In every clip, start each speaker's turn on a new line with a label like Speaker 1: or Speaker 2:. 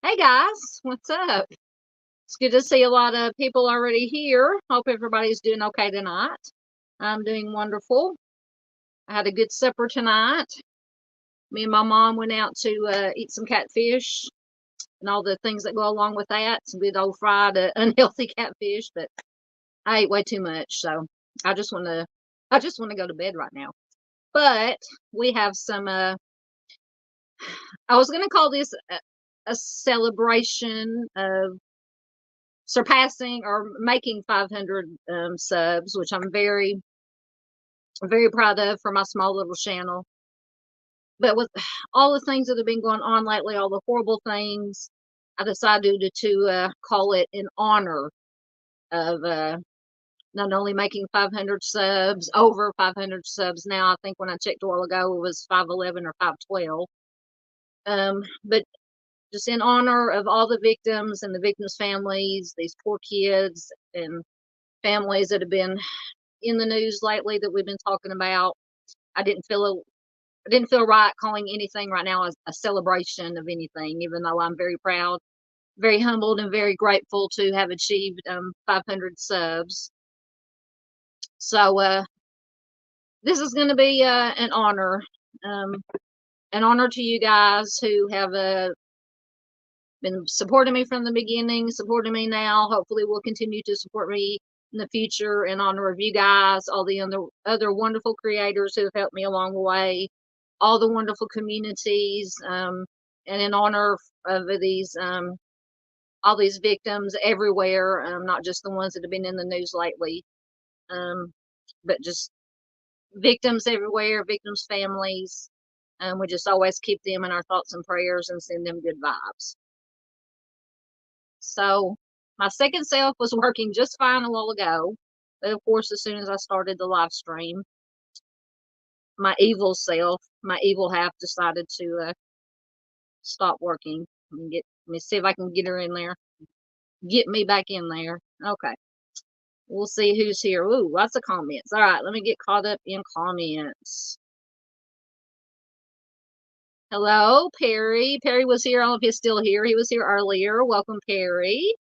Speaker 1: Hey guys, what's up? It's good to see a lot of people already here. Hope everybody's doing okay tonight. I'm doing wonderful. I had a good supper tonight. Me and my mom went out to eat some catfish and all the things that go along with that. Some good old fried, unhealthy catfish, but I ate way too much, so I just want to go to bed right now. But we have some. I was going to call this a celebration of surpassing or making 500 subs, which I'm very, very proud of for my small little channel. But with all the things that have been going on lately, all the horrible things, I decided to call it in honor of not only making 500 subs, over 500 subs now. I think when I checked a while ago, it was 511 or 512. But just in honor of all the victims and the victims' families, these poor kids and families that have been in the news lately that we've been talking about. I didn't feel right calling anything right now a celebration of anything, even though I'm very proud, very humbled, and very grateful to have achieved 500 subs. So this is going to be an honor to you guys who have been supporting me from the beginning, supporting me now. Hopefully will continue to support me in the future, in honor of you guys, all the other wonderful creators who have helped me along the way, all the wonderful communities, and in honor of these all these victims everywhere, not just the ones that have been in the news lately, but just victims everywhere, victims' families. We just always keep them in our thoughts and prayers and send them good vibes. So my second self was working just fine a while ago. But of course, as soon as I started the live stream, my evil self, my evil half, decided to stop working. Let me see if I can get her in there. Get me back in there. Okay. We'll see who's here. Ooh, lots of comments. All right, let me get caught up in comments. Hello, Perry. Perry was here. I don't know if he's still here. He was here earlier. Welcome, Perry.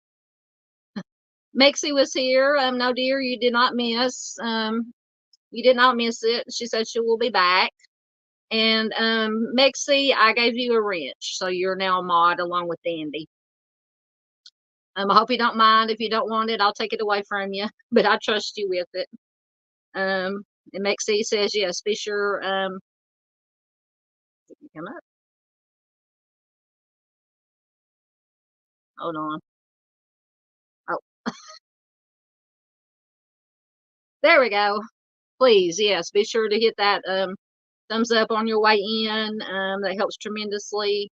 Speaker 1: Mexie was here. No, dear, you did not miss. You did not miss it. She said she will be back. And Mexie, I gave you a wrench, so you're now a mod along with Dandy. I hope you don't mind. If you don't want it, I'll take it away from you. But I trust you with it. And Mexie says yes. Be sure. Come up. Hold on. Oh, there we go. Please, yes, be sure to hit that thumbs up on your way in. That helps tremendously.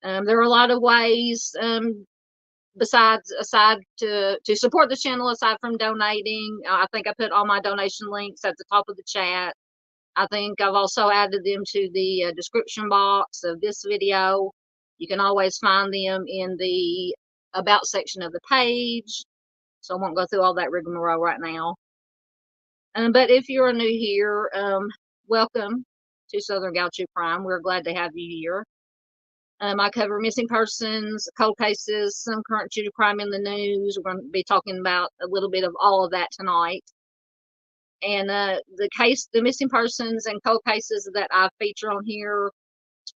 Speaker 1: There are a lot of ways aside to support the channel aside from donating. I think I put all my donation links at the top of the chat. I think I've also added them to the description box of this video. You can always find them in the about section of the page. So I won't go through all that rigmarole right now. But if you're new here, welcome to Southern Gaucho Prime. We're glad to have you here. I cover missing persons, cold cases, some current true crime in the news. We're going to be talking about a little bit of all of that tonight. And the missing persons and cold cases that I feature on here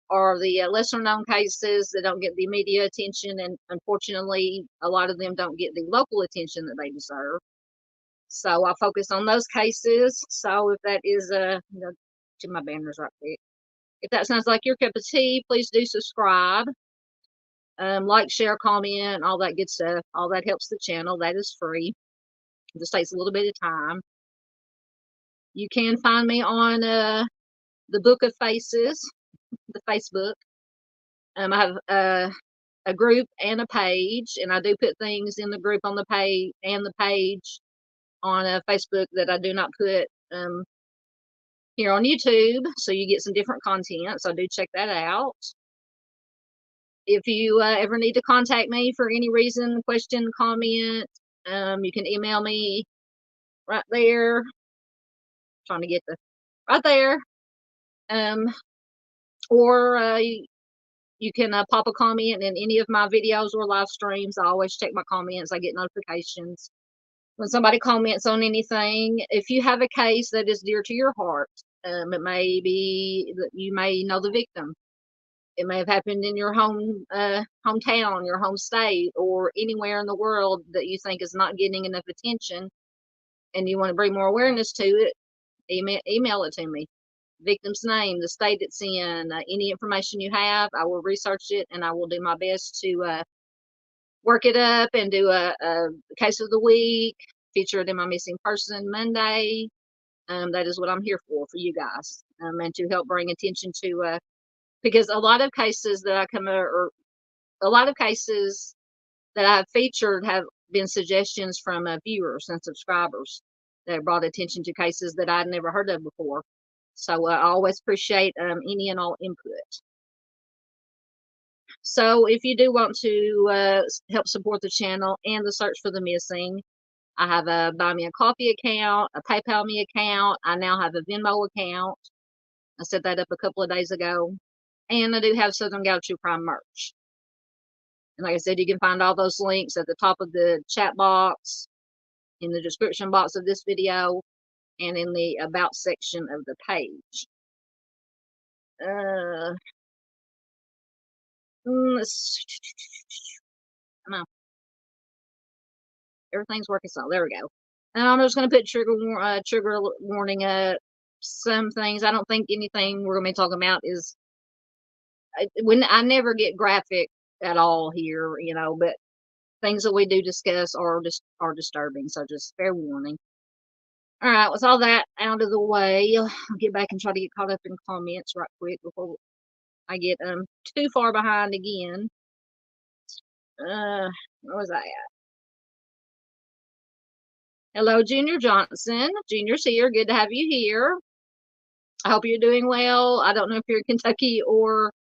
Speaker 1: are the lesser known cases that don't get the media attention, and unfortunately, a lot of them don't get the local attention that they deserve. So I focus on those cases. So if that is to my banners right quick. If that sounds like your cup of tea, please do subscribe. Like, share, comment, all that good stuff. All that helps the channel. That is free. It just takes a little bit of time. You can find me on the Book of Faces, the Facebook. I have a group and a page, and I do put things in the group on the page and the page on Facebook that I do not put here on YouTube, so you get some different content, so do check that out. If you ever need to contact me for any reason, question, comment, you can email me right there. Trying to get the right there. Or you can pop a comment in any of my videos or live streams. I always check my comments. I get notifications when somebody comments on anything. If you have a case that is dear to your heart, it may be that you may know the victim. It may have happened in your hometown, your home state, or anywhere in the world that you think is not getting enough attention, and you want to bring more awareness to it. Email it to me. Victim's name, the state it's in, any information you have, I will research it, and I will do my best to work it up and do a case of the week, feature it in my missing person Monday. That is what I'm here for you guys, and to help bring attention to because a lot of cases that I come or a lot of cases that I've featured have been suggestions from viewers and subscribers that brought attention to cases that I'd never heard of before. So I always appreciate any and all input. So if you do want to help support the channel and the search for the missing, I have a Buy Me a Coffee account, a PayPal Me account. I now have a Venmo account. I set that up a couple of days ago. And I do have Southern Gal True Crime merch. And like I said, you can find all those links at the top of the chat box, in the description box of this video, and in the About section of the page. Come on. Everything's working so there we go. And I'm just going to put trigger warning some things. I don't think anything we're going to be talking about is when I never get graphic at all here, but things that we do discuss are disturbing, so just fair warning. All right, with all that out of the way, I'll get back and try to get caught up in comments right quick before I get too far behind again. Where was I at? Hello, Junior Johnson. Junior's here. Good to have you here. I hope you're doing well. I don't know if you're in Kentucky or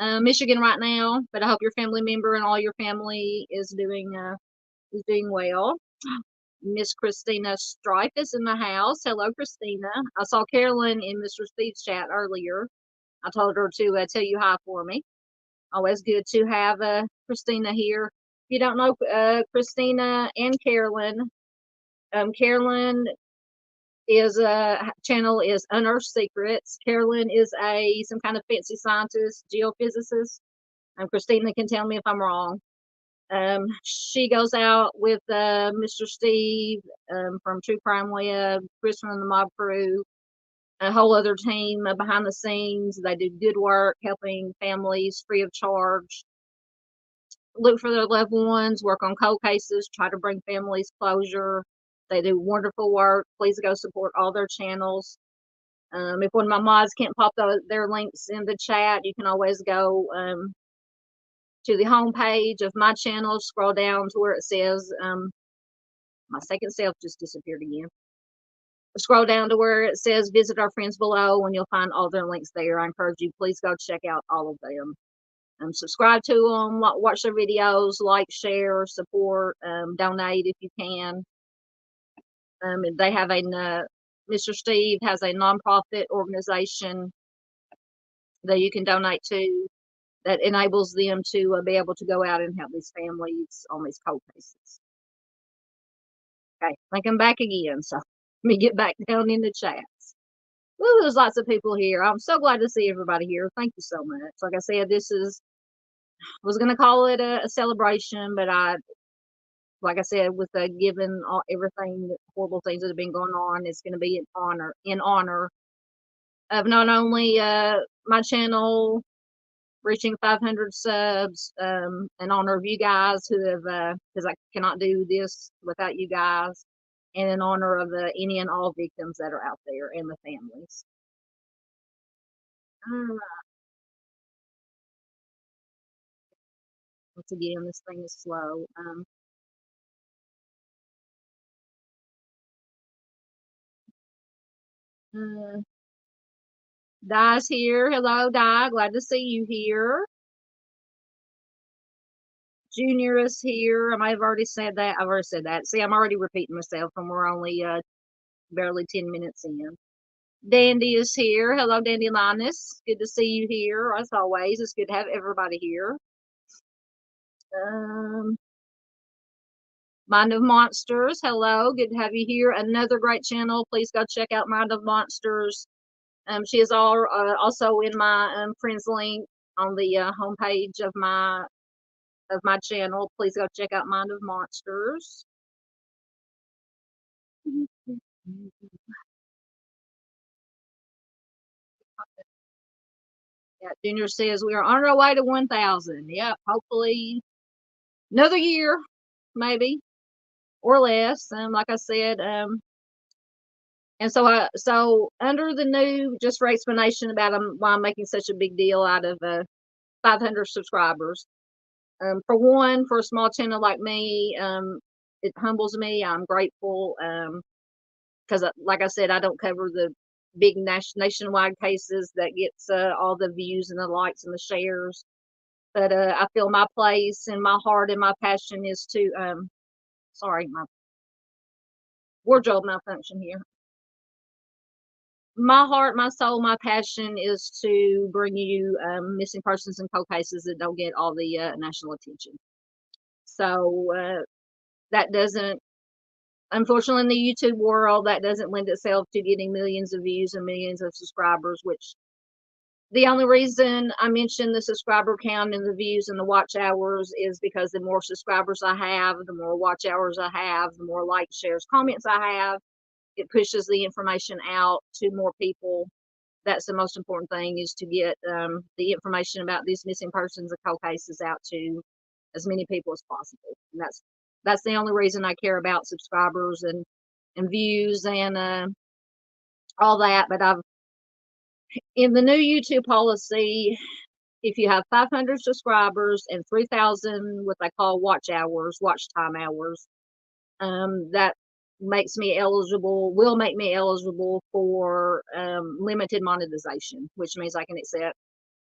Speaker 1: Michigan right now, but I hope your family member and all your family is doing well. Miss Christina Stripe is in the house. Hello, Christina. I saw Carolyn in Mr. Steve's chat earlier. I told her to tell you hi for me. Always good to have Christina here. If you don't know Christina and Carolyn, Carolyn is channel is Unearthed Secrets. Carolyn is some kind of fancy scientist, geophysicist. Christina can tell me if I'm wrong. She goes out with Mr. Steve from True Crime Web, Chris from the Mob Crew, a whole other team behind the scenes. They do good work helping families free of charge, look for their loved ones, work on cold cases, try to bring families closure. They do wonderful work. Please go support all their channels. If one of my mods can't pop their links in the chat, you can always go to the home page of my channel, scroll down to where it says, my second self just disappeared again. Scroll down to where it says visit our friends below, and you'll find all their links there. I encourage you, please go check out all of them. Subscribe to them, watch their videos, like, share, support, donate if you can. They have Mr. Steve has a nonprofit organization that you can donate to. that enables them to be able to go out and help these families on these cold cases. Okay, link them back again. So let me get back down in the chats. Woo, there's lots of people here. I'm so glad to see everybody here. Thank you so much. Like I said, was going to call it a celebration, but like I said, with given everything, horrible things that have been going on, it's going to be in honor of not only my channel reaching 500 subs, in honor of you guys who have, because I cannot do this without you guys, and in honor of any and all victims that are out there and the families. Once again, this thing is slow. Di's here. Hello, Di. Glad to see you here. Junior is here. I might have already said that. I've already said that. See, I'm already repeating myself, and we're only barely 10 minutes in. Dandy is here. Hello, Dandy Linus. Good to see you here. As always, it's good to have everybody here. Mind of Monsters. Hello. Good to have you here. Another great channel. Please go check out Mind of Monsters. She is also in my friends link on the homepage of my channel. Please go check out Mind of Monsters. Yeah, Junior says we are on our way to 1,000. Yep, hopefully another year, maybe, or less. Like I said, and so under the new, just for explanation about why I'm making such a big deal out of 500 subscribers. For one, for a small channel like me, it humbles me. I'm grateful because, like I said, I don't cover the big nationwide cases that gets all the views and the likes and the shares. But I feel my place and my heart and my passion is to sorry, my wardrobe malfunction here. My heart, my soul, my passion is to bring you missing persons and cold cases that don't get all the national attention. So that doesn't, unfortunately, in the YouTube world, that doesn't lend itself to getting millions of views and millions of subscribers, which the only reason I mention the subscriber count and the views and the watch hours is because the more subscribers I have, the more watch hours I have, the more likes, shares, comments I have, it pushes the information out to more people. That's the most important thing, is to get the information about these missing persons and cold cases out to as many people as possible. And that's the only reason I care about subscribers and views and all that. But in the new YouTube policy, if you have 500 subscribers and 3,000 what they call watch time hours, that makes me eligible, will make me eligible for limited monetization, which means I can accept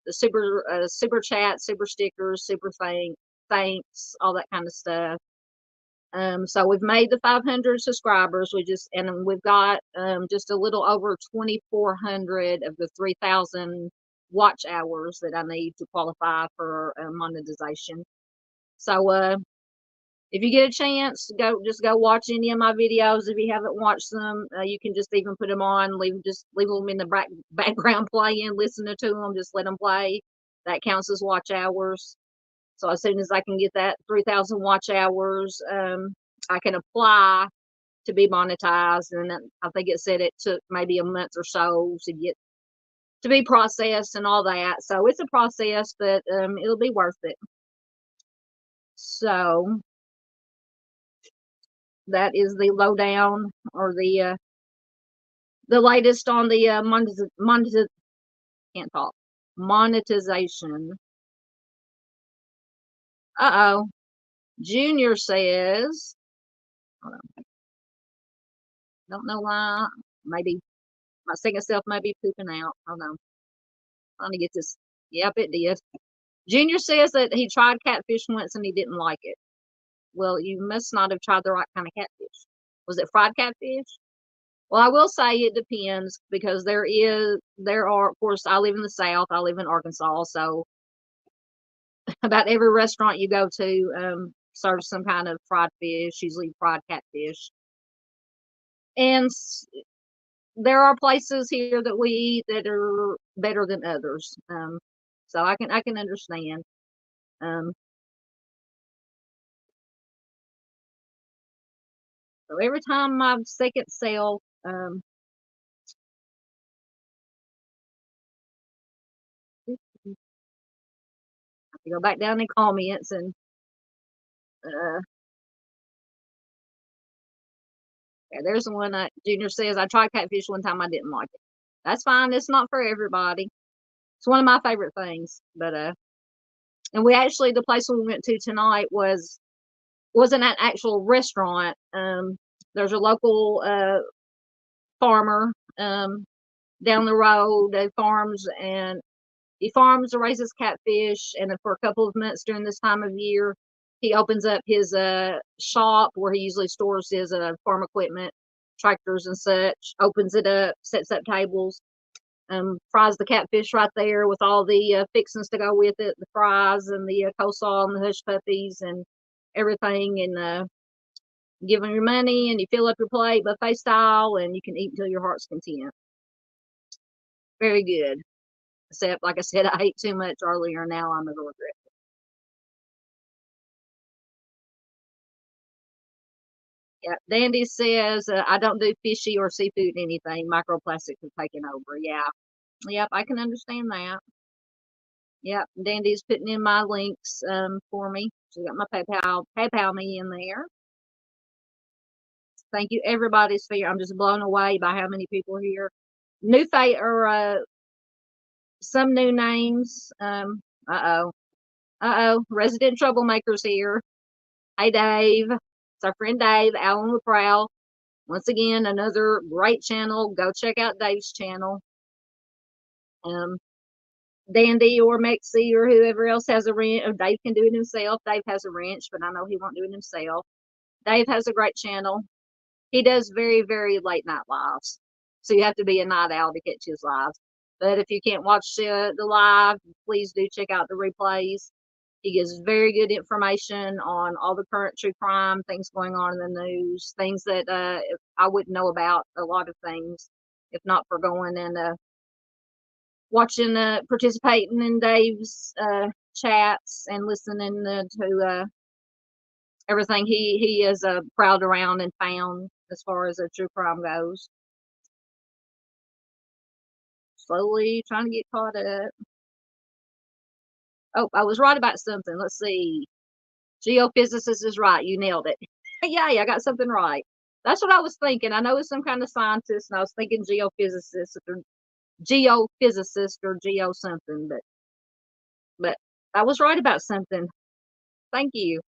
Speaker 1: the super chat, super stickers, super thanks, all that kind of stuff. So we've made the 500 subscribers. And we've got just a little over 2,400 of the 3,000 watch hours that I need to qualify for monetization. So if you get a chance, just go watch any of my videos. If you haven't watched them, you can just even put them on, leave them in the background playing, listening to them, just let them play. That counts as watch hours. So as soon as I can get that 3,000 watch hours, I can apply to be monetized. And I think it said it took maybe a month or so to be processed and all that. So it's a process, but it'll be worth it. So that is the lowdown, or the latest on the monetization. Junior says, hold on, don't know why, maybe my second self may be pooping out. Hold on, trying to get this. Yep, it did. Junior says that he tried catfish once and he didn't like it. Well, you must not have tried the right kind of catfish. Was it fried catfish? Well, I will say it depends, because there are, of course, I live in the South. I live in Arkansas. So about every restaurant you go to serves some kind of fried fish, usually fried catfish. And there are places here that we eat that are better than others. So I can understand. Um, so every time my second self, I go back down in comments and uh, yeah, there's the one Junior says I tried catfish one time, I didn't like it. That's fine. It's not for everybody. It's one of my favorite things, but and we actually the place we went to tonight wasn't an actual restaurant. There's a local farmer down the road that farms, and he farms and raises catfish. And for a couple of months during this time of year, he opens up his shop where he usually stores his farm equipment, tractors and such. Opens it up, sets up tables, fries the catfish right there with all the fixings to go with it, the fries and the coleslaw and the hush puppies and everything, and give them your money and you fill up your plate buffet style and you can eat until your heart's content. Very good. Except, like I said, I ate too much earlier and now I'm a little regret. Yeah, Dandy says, I don't do fishy or seafood anything. Microplastics have taken over. Yeah. Yep, I can understand that. Yep, Dandy's putting in my links for me. She's got my PayPal me in there. Thank you, everybody's here. I'm just blown away by how many people are here. New face or some new names. Resident troublemakers here. Hey, Dave. It's our friend Dave, Alan LaProw. Once again, another great channel. Go check out Dave's channel. Dandy or Mexi or whoever else has a wrench. Oh, Dave can do it himself. Dave has a wrench, but I know he won't do it himself. Dave has a great channel. He does very, very late night lives. So you have to be a night owl to catch his lives. But if you can't watch the live, please do check out the replays. He gives very good information on all the current true crime, things going on in the news, things that I wouldn't know about, a lot of things, if not for going and watching, participating in Dave's chats and listening to everything he is prowled around and found as far as true crime goes. Slowly trying to get caught up. Oh, I was right about something. Let's see. Geophysicist is right. You nailed it. Yay, I got something right. That's what I was thinking. I know it's some kind of scientist, and I was thinking geophysicist or geo something, but I was right about something. Thank you.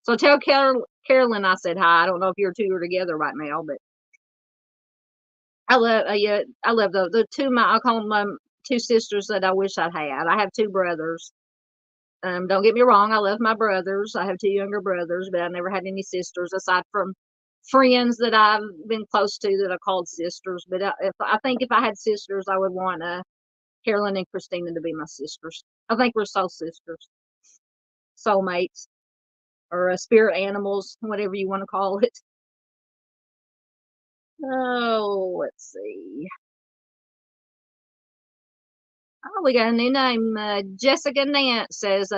Speaker 1: So tell Carolyn I said hi. I don't know if you're two are together right now, but I love I love the two I call them my two sisters that I wish I'd had. I have two brothers. Don't get me wrong, I love my brothers. I have two younger brothers, but I never had any sisters aside from friends that I've been close to that I called sisters. But I think if I had sisters, I would want Carolyn and Christina to be my sisters. I think we're soul sisters, soulmates, or spirit animals, whatever you want to call it. Oh, let's see. Oh, we got a new name. Jessica Nance says,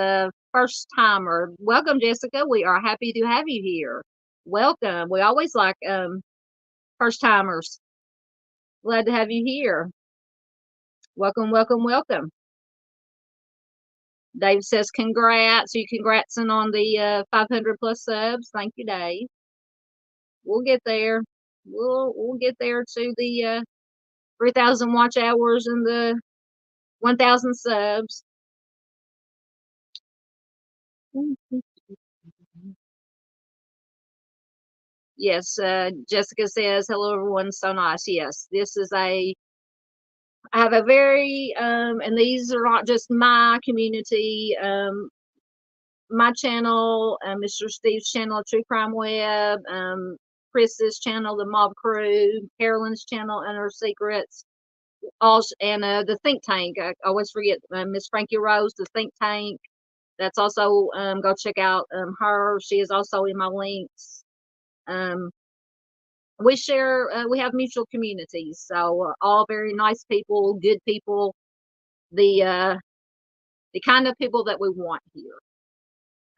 Speaker 1: first timer. Welcome, Jessica. We are happy to have you here. Welcome. We always like first timers. Glad to have you here. Welcome, welcome, welcome. Dave says, congrats. You congratsing on the 500 plus subs. Thank you, Dave. We'll get there. We'll get there to the 3,000 watch hours and the 1,000 subs. Yes, Jessica says, hello, everyone. So nice. Yes, this is I have a very, and these are not just my community, my channel, Mr. Steve's channel, True Crime Web, Chris's channel, The Mob Crew, Carolyn's channel, Inner Secrets, all, and the Think Tank. I always forget Miss Frankie Rose, the Think Tank, That's also go check out her. She is also in my links. Um, we share. We have mutual communities, so all very nice people, good people. The kind of people that we want here.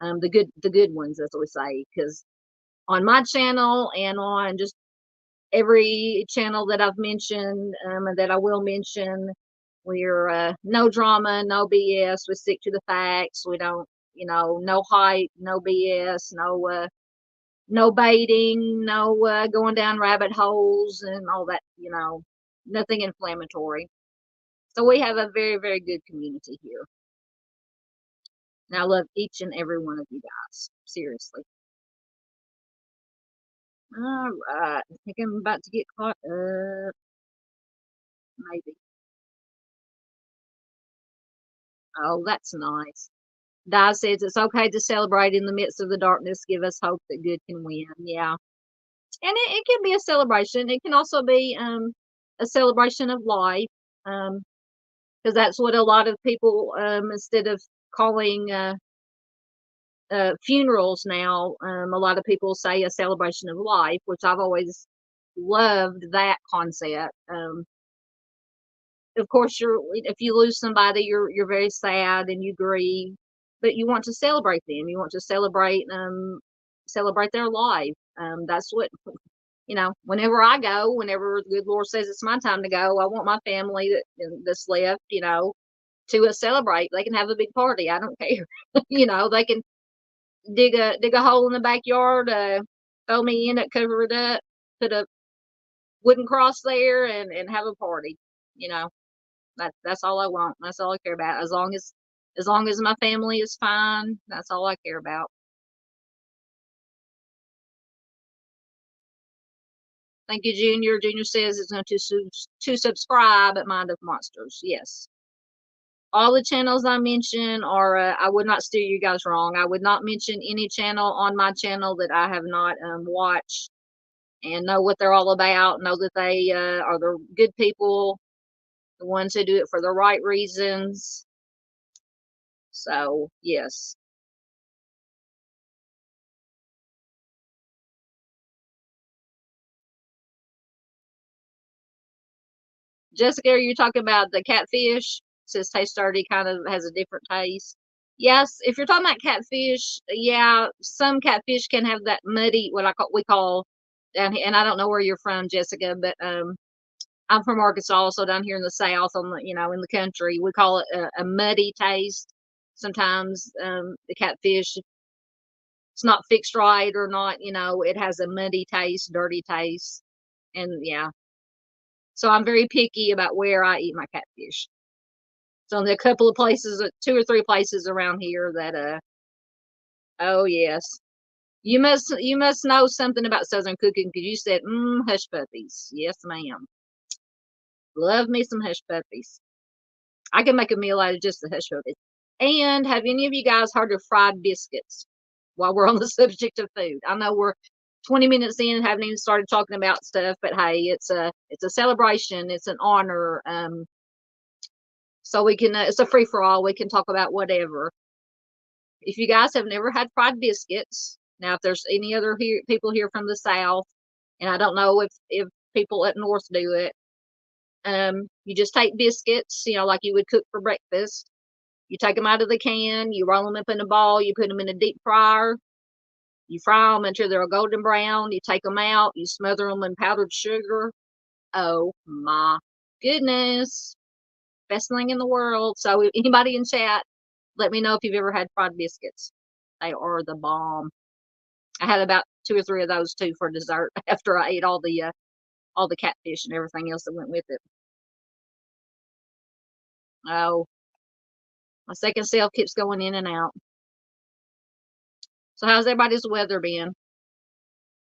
Speaker 1: The good ones, as we say, because on my channel and on just every channel that I've mentioned and that I will mention, we're no drama, no BS. We stick to the facts. We don't, no hype, no BS, no baiting, no going down rabbit holes and all that, nothing inflammatory. So we have a very, very good community here. And I love each and every one of you guys. Seriously. All right. I think I'm about to get caught up. Maybe. Oh, that's nice. Di says it's okay to celebrate in the midst of the darkness. Give us hope that good can win. Yeah. And it can be a celebration. It can also be a celebration of life. Because that's what a lot of people, instead of calling funerals now, a lot of people say a celebration of life, which I've always loved that concept. Of course, if you lose somebody, you're very sad and you grieve, but you want to celebrate them. You want to celebrate their life. That's what whenever I go, whenever the good Lord says it's my time to go, I want my family that's left, to celebrate. They can have a big party. I don't care. They can dig a hole in the backyard, throw me in it, cover it up, put a wooden cross there, and have a party. You know, that's all I want. That's all I care about. As long as my family is fine, that's all I care about. Thank you, Junior. Junior says it's going to subscribe at Mind of Monsters. Yes. All the channels I mention are, I would not steer you guys wrong. I would not mention any channel on my channel that I have not watched and know what they're all about. Know that they are the good people, the ones who do it for the right reasons. So, yes. Jessica, are you talking about the catfish? Says taste dirty, kind of has a different taste. Yes, if you're talking about catfish, yeah, some catfish can have that muddy, what we call down here, and I don't know where you're from, Jessica, but I'm from Arkansas, so down here in the South, in the country, we call it a muddy taste. Sometimes the catfish, it's not fixed right or not, it has a muddy taste, dirty taste, and yeah. So I'm very picky about where I eat my catfish. So there are a couple of places, 2 or 3 places around here that, oh yes, you must know something about Southern cooking because you said, hush puppies. Yes, ma'am. Love me some hush puppies. I can make a meal out of just the hush puppies. And have any of you guys heard of fried biscuits? While we're on the subject of food, I know we're 20 minutes in, haven't even started talking about stuff, but hey, it's a celebration, it's an honor. So we can, it's a free for all. We can talk about whatever. If you guys have never had fried biscuits, now if there's any other people here from the South, and I don't know if people up north do it, you just take biscuits, like you would cook for breakfast. You take them out of the can, you roll them up in a ball, you put them in a deep fryer, you fry them until they're golden brown, you take them out, you smother them in powdered sugar. Oh my goodness. Best thing in the world. So anybody in chat, let me know if you've ever had fried biscuits. They are the bomb. I had about 2 or 3 of those too for dessert after I ate all the catfish and everything else that went with it. Oh, my second self keeps going in and out. So how's everybody's weather been?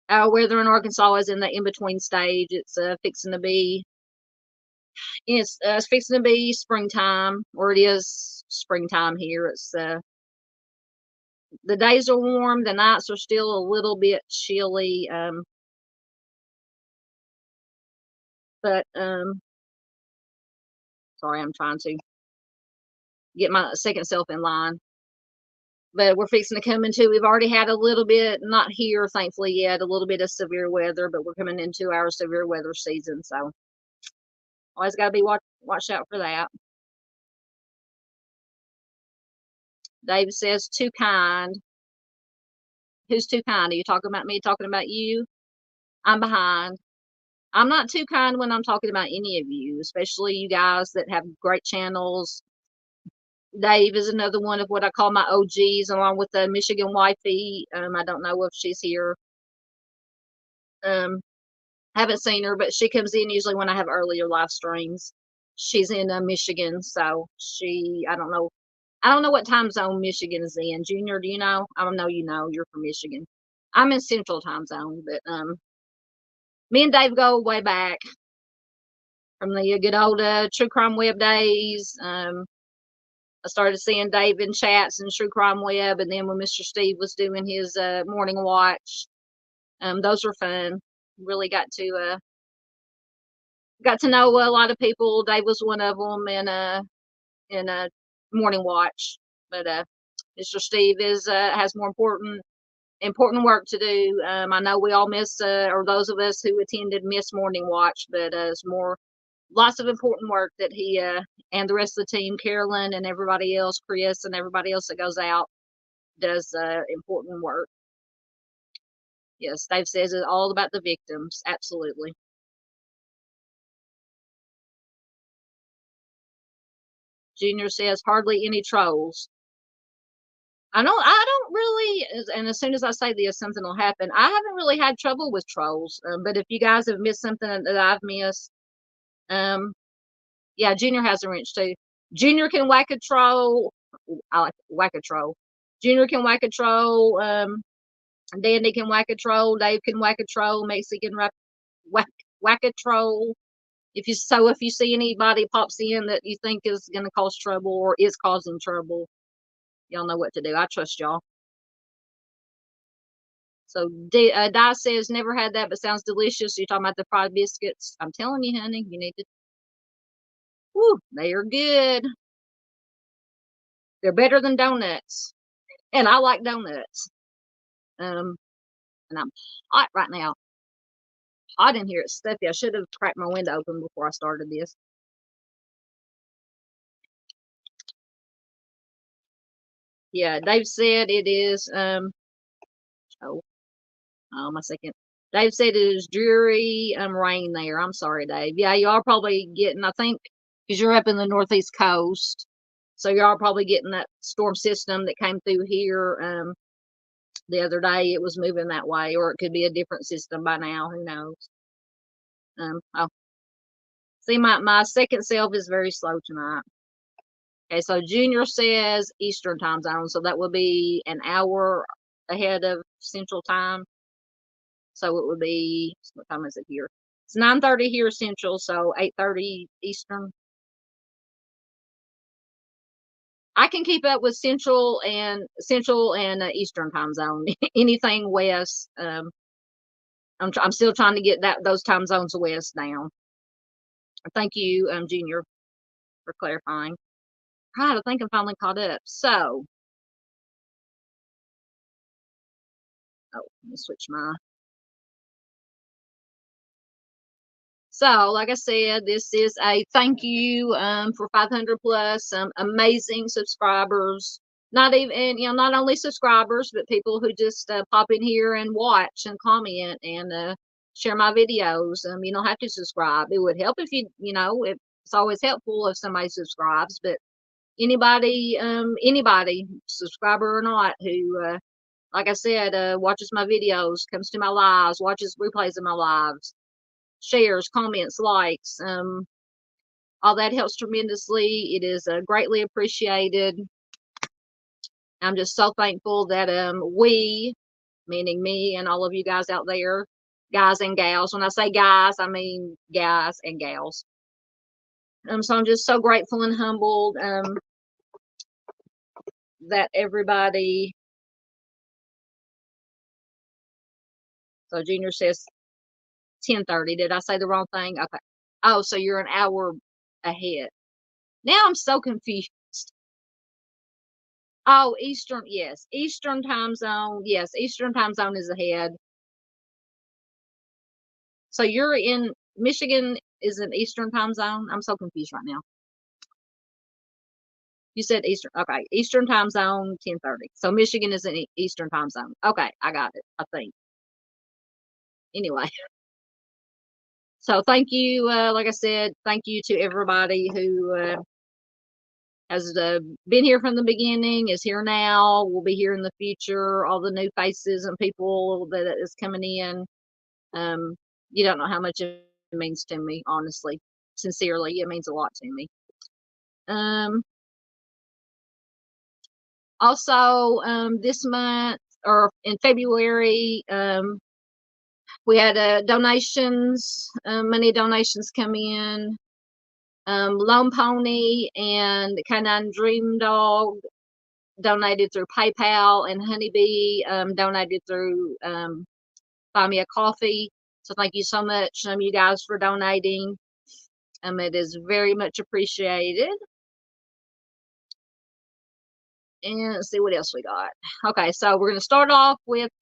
Speaker 1: Our weather in Arkansas is in the in-between stage. It's fixing to be springtime, or it is springtime here. It's the days are warm, the nights are still a little bit chilly. But sorry, I'm trying to get my second self in line. But we're fixing to come into, we've already had a little bit, not here, thankfully, yet, a little bit of severe weather, but we're coming into our severe weather season. So always got to be watch out for that. Dave says, too kind. Who's too kind? Are you talking about me, talking about you? I'm behind. I'm not too kind when I'm talking about any of you, especially you guys that have great channels. Dave is another one of what I call my OGs, along with the Michigan wifey. I don't know if she's here. Haven't seen her, but she comes in usually when I have earlier live streams. She's in Michigan, so I don't know. I don't know what time zone Michigan is in. Junior, do you know? I don't know. You know, you're from Michigan. I'm in Central time zone, but me and Dave go way back from the good old True Crime Web days. I started seeing Dave in chats and True Crime Web, and then when Mr. Steve was doing his morning watch, those were fun. Really got to know a lot of people. Dave was one of them in a morning watch, but Mr. Steve is has more important work to do. I know we all miss, or those of us who attended miss morning watch, but it's more lots of important work that he and the rest of the team, Carolyn and everybody else, Chris and everybody else that goes out, does important work. Yes, Dave says it's all about the victims. Absolutely. Junior says hardly any trolls. I don't really, and as soon as I say this, something will happen. I haven't really had trouble with trolls, but if you guys have missed something that I've missed, yeah, Junior has a wrench too. Junior can whack a troll. I like whack a troll. Junior can whack a troll. Dandy can whack a troll. Dave can whack a troll. Mexican whack a troll. If you see anybody pops in that you think is going to cause trouble or is causing trouble, y'all know what to do. I trust y'all. So Di says never had that, but sounds delicious. You're talking about the fried biscuits. I'm telling you, honey, you need to. Woo, they are good. They're better than donuts, and I like donuts. And I'm hot right now. Hot in here. It's stuffy. I should have cracked my window open before I started this. Yeah, Dave said it is. Oh, my second. Dave said it is dreary rain there. I'm sorry, Dave. Yeah, y'all probably getting, I think, because you're up in the northeast coast. So y'all probably getting that storm system that came through here the other day. It was moving that way, or it could be a different system by now. Who knows? Oh, see, my second self is very slow tonight. Okay, so Junior says Eastern time zone, so that would be an hour ahead of Central time. So it would be, what time is it here? It's 9:30 here Central, so 8:30 Eastern. I can keep up with Central and Eastern time zone. Anything west, I'm still trying to get those time zones west down. Thank you, Junior, for clarifying. Right, I think I'm finally caught up. So, let me switch my. So, like I said, this is a thank you for 500 plus amazing subscribers. Not even, and, not only subscribers, but people who just pop in here and watch and comment and share my videos. You don't have to subscribe. It would help if it's always helpful if somebody subscribes. But anybody, subscriber or not, who, like I said, watches my videos, comes to my lives, watches replays of my lives, shares, comments, likes, all that helps tremendously. It is greatly appreciated. I'm just so thankful that we, meaning me and all of you guys out there, guys and gals. When I say guys, I mean guys and gals. So I'm just so grateful and humbled that everybody. So Junior says 10:30. Did I say the wrong thing? Okay. Oh, so you're an hour ahead. Now I'm so confused. Oh, Eastern, yes. Eastern time zone. Yes, Eastern time zone is ahead. So you're in Michigan is an Eastern time zone? I'm so confused right now. You said Eastern. Okay. Eastern time zone, 10:30. So Michigan is an Eastern time zone. Okay, I got it, I think. Anyway. So thank you, like I said, thank you to everybody who has been here from the beginning, is here now, will be here in the future, all the new faces and people that is coming in. Um, you don't know how much it means to me, honestly. Sincerely, it means a lot to me. Um, also, this month or in February, we had donations, money donations come in. Lone Pony and Canine Dream Dog donated through PayPal, and Honeybee donated through Buy Me a Coffee. So thank you so much, you guys, for donating. It is very much appreciated. And let's see what else we got. Okay, so we're gonna start off with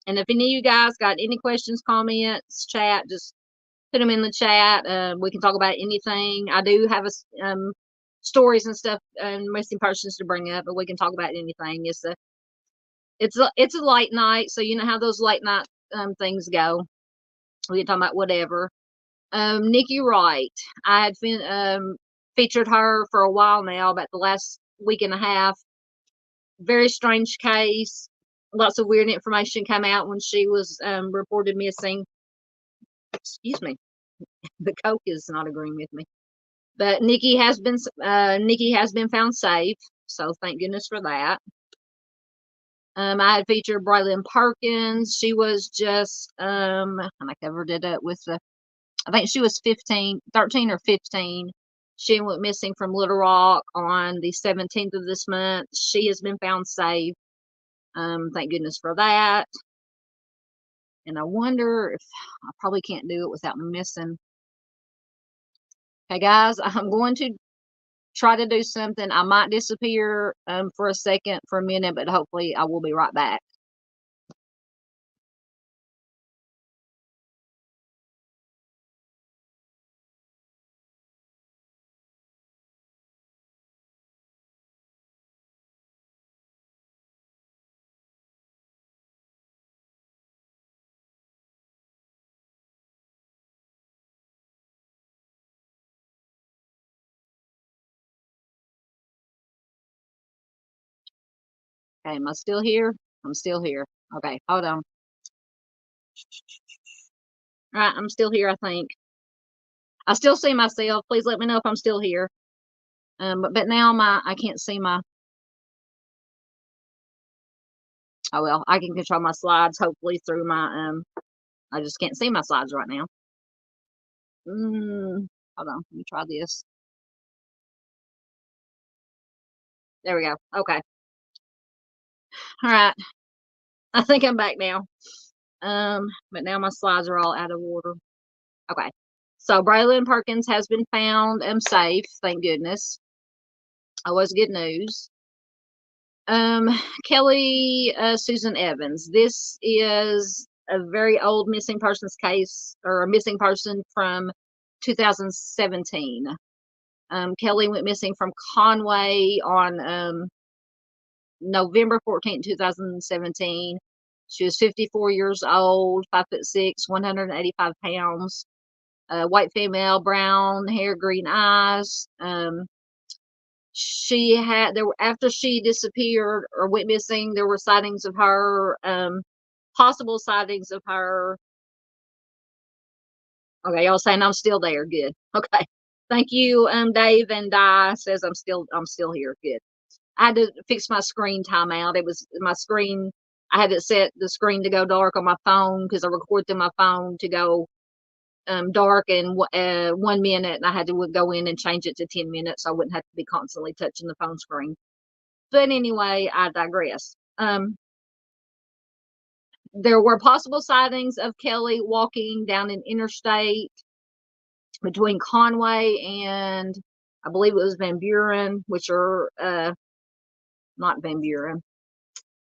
Speaker 1: and if any of you guys got any questions, comments, chat, just put them in the chat. We can talk about anything. I do have stories and stuff and missing persons to bring up, but we can talk about anything. It's a late night, so you know how those late night things go. We can talk about whatever. Nikki Wright, I had featured her for a while now, about the last week and a half. Very strange case. Lots of weird information came out when she was reported missing. Excuse me. The Coke is not agreeing with me. But Nikki has been found safe, so thank goodness for that. I had featured Braylon Perkins. She was just and I covered it up with I think she was 13 or 15. She went missing from Little Rock on the 17th of this month. She has been found safe. Thank goodness for that. And I wonder if I probably can't do it without missing. Okay, guys, I'm going to try to do something. I might disappear for a second, for a minute, but hopefully I will be right back. Okay, am I still here? I'm still here. Okay, hold on. All right, I'm still here, I think. I still see myself. Please let me know if I'm still here. But now I can't see my. Oh well, I can control my slides hopefully through my I just can't see my slides right now. Hold on, let me try this. There we go. Okay. All right. I think I'm back now. But now my slides are all out of order. Okay. So Braylon Perkins has been found safe, thank goodness. That was good news. Kelly Susan Evans. This is a very old missing persons case, or a missing person from 2017. Kelly went missing from Conway on November 14th, 2017. She was 54 years old, 5'6", 185 pounds. White female, brown hair, green eyes. She had after she disappeared or went missing, there were sightings of her, possible sightings of her. Okay, y'all saying I'm still there. Good. Okay. Thank you, Dave and Di says I'm still here. Good. I had to fix my screen timeout. It was my screen. I had it set the screen to go dark on my phone because I record through my phone to go dark in 1 minute, and I had to go in and change it to 10 minutes so I wouldn't have to be constantly touching the phone screen. But anyway, I digress. There were possible sightings of Kelly walking down an interstate between Conway and I believe it was Van Buren, which are not Van Buren.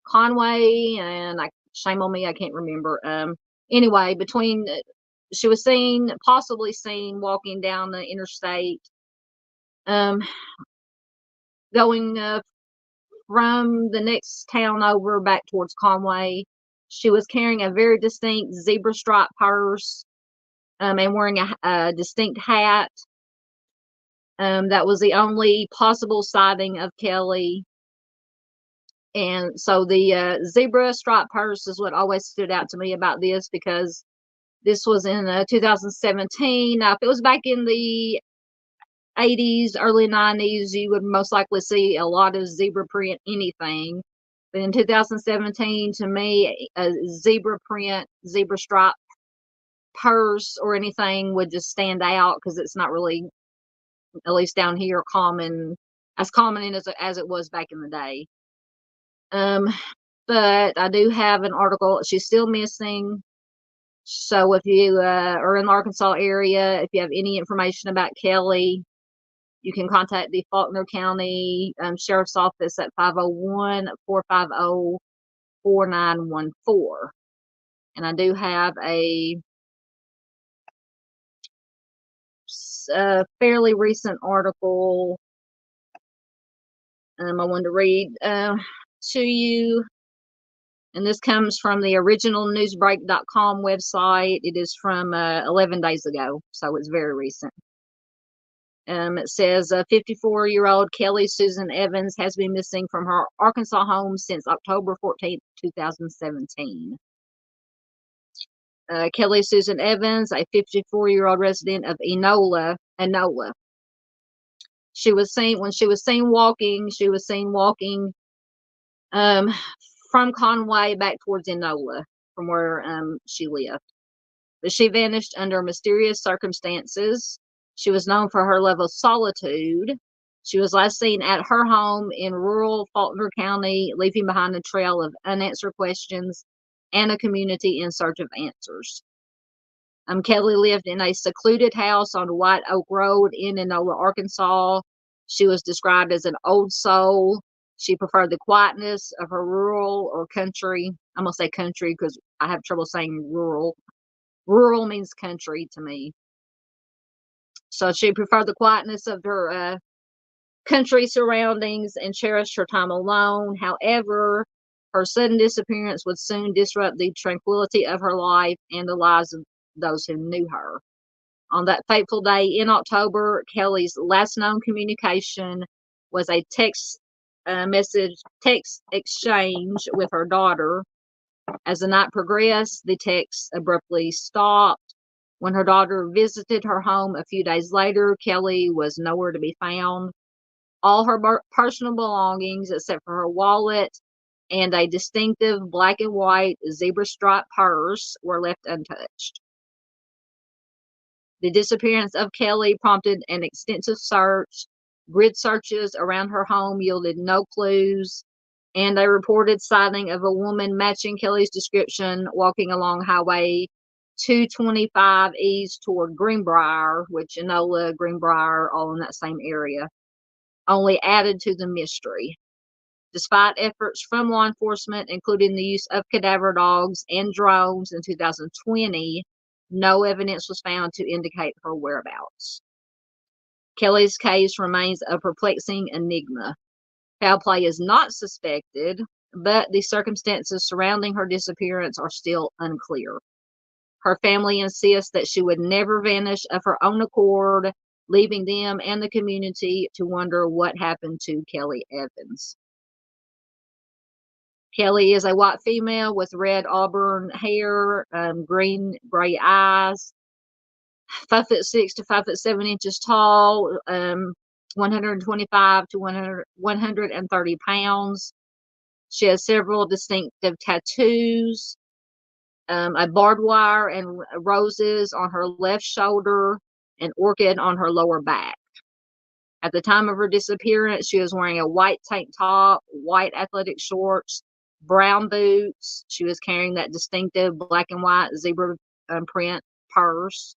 Speaker 1: Conway, and shame on me, I can't remember. Anyway, she was possibly seen walking down the interstate, going from the next town over back towards Conway. She was carrying a very distinct zebra stripe purse, and wearing a distinct hat. That was the only possible sighting of Kelly. And so the zebra stripe purse is what always stood out to me about this, because this was in 2017. Now, if it was back in the 80s, early 90s, you would most likely see a lot of zebra print anything. But in 2017, to me, a zebra print, zebra stripe purse or anything would just stand out, because it's not really, at least down here, as common as it was back in the day. But I do have an article. She's still missing. So if you are in the Arkansas area, if you have any information about Kelly, you can contact the Faulkner County Sheriff's Office at 501-450-4914. And I do have a fairly recent article I wanted to read to you. And this comes from the originalnewsbreak.com website. It is from 11 days ago, so it's very recent. It says 54-year-old Kelly Susan Evans has been missing from her Arkansas home since October 14th, 2017. Kelly Susan Evans, a 54-year-old resident of Enola. When she was seen walking from Conway back towards Enola, from where she lived. But she vanished under mysterious circumstances. She was known for her level of solitude. She was last seen at her home in rural Faulkner County, leaving behind a trail of unanswered questions and a community in search of answers. Kelly lived in a secluded house on White Oak Road in Enola, Arkansas. She was described as an old soul. She preferred the quietness of her rural or country. I'm going to say country because I have trouble saying rural. Rural means country to me. So she preferred the quietness of her country surroundings and cherished her time alone. However, her sudden disappearance would soon disrupt the tranquility of her life and the lives of those who knew her. On that fateful day in October, Kelly's last known communication was a text exchange with her daughter. As the night progressed, the text abruptly stopped. When her daughter visited her home a few days later, Kelly was nowhere to be found. All her personal belongings, except for her wallet and a distinctive black and white zebra stripe purse, were left untouched. The disappearance of Kelly prompted an extensive search. Grid searches around her home yielded no clues, and a reported sighting of a woman matching Kelly's description walking along Highway 225 east toward Greenbrier, which Enola, Greenbrier, all in that same area, only added to the mystery. Despite efforts from law enforcement, including the use of cadaver dogs and drones in 2020, no evidence was found to indicate her whereabouts. Kelly's case remains a perplexing enigma. Foul play is not suspected, but the circumstances surrounding her disappearance are still unclear. Her family insists that she would never vanish of her own accord, leaving them and the community to wonder what happened to Kelly Evans. Kelly is a white female with red auburn hair, green-gray eyes, 5'6" to 5'7" tall, 125 to 130 pounds. She has several distinctive tattoos, a barbed wire and roses on her left shoulder, an orchid on her lower back. At the time of her disappearance, she was wearing a white tank top, white athletic shorts, brown boots. She was carrying that distinctive black and white zebra print purse.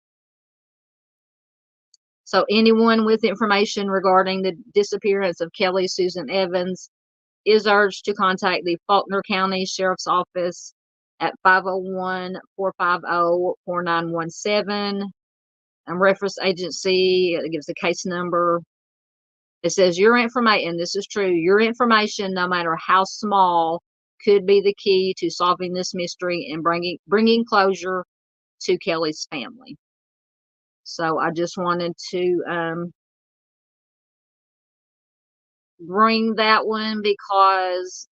Speaker 1: So anyone with information regarding the disappearance of Kelly Susan Evans is urged to contact the Faulkner County Sheriff's Office at 501-450-4917. Reference agency, it gives the case number. It says your information, and this is true, your information, no matter how small, could be the key to solving this mystery and bringing closure to Kelly's family. So I just wanted to bring that one because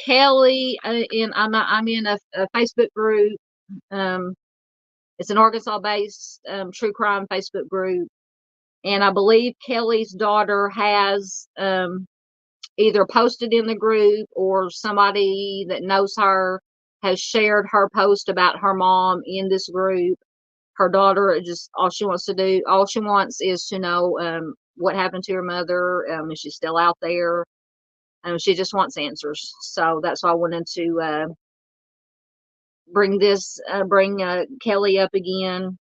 Speaker 1: Kelly, I'm in a Facebook group. It's an Arkansas-based true crime Facebook group, and I believe Kelly's daughter has either posted in the group or somebody that knows her has shared her post about her mom in this group. Her daughter, just all she wants is to know what happened to her mother. Is she still out there? She just wants answers. So that's why I wanted to bring Kelly up again.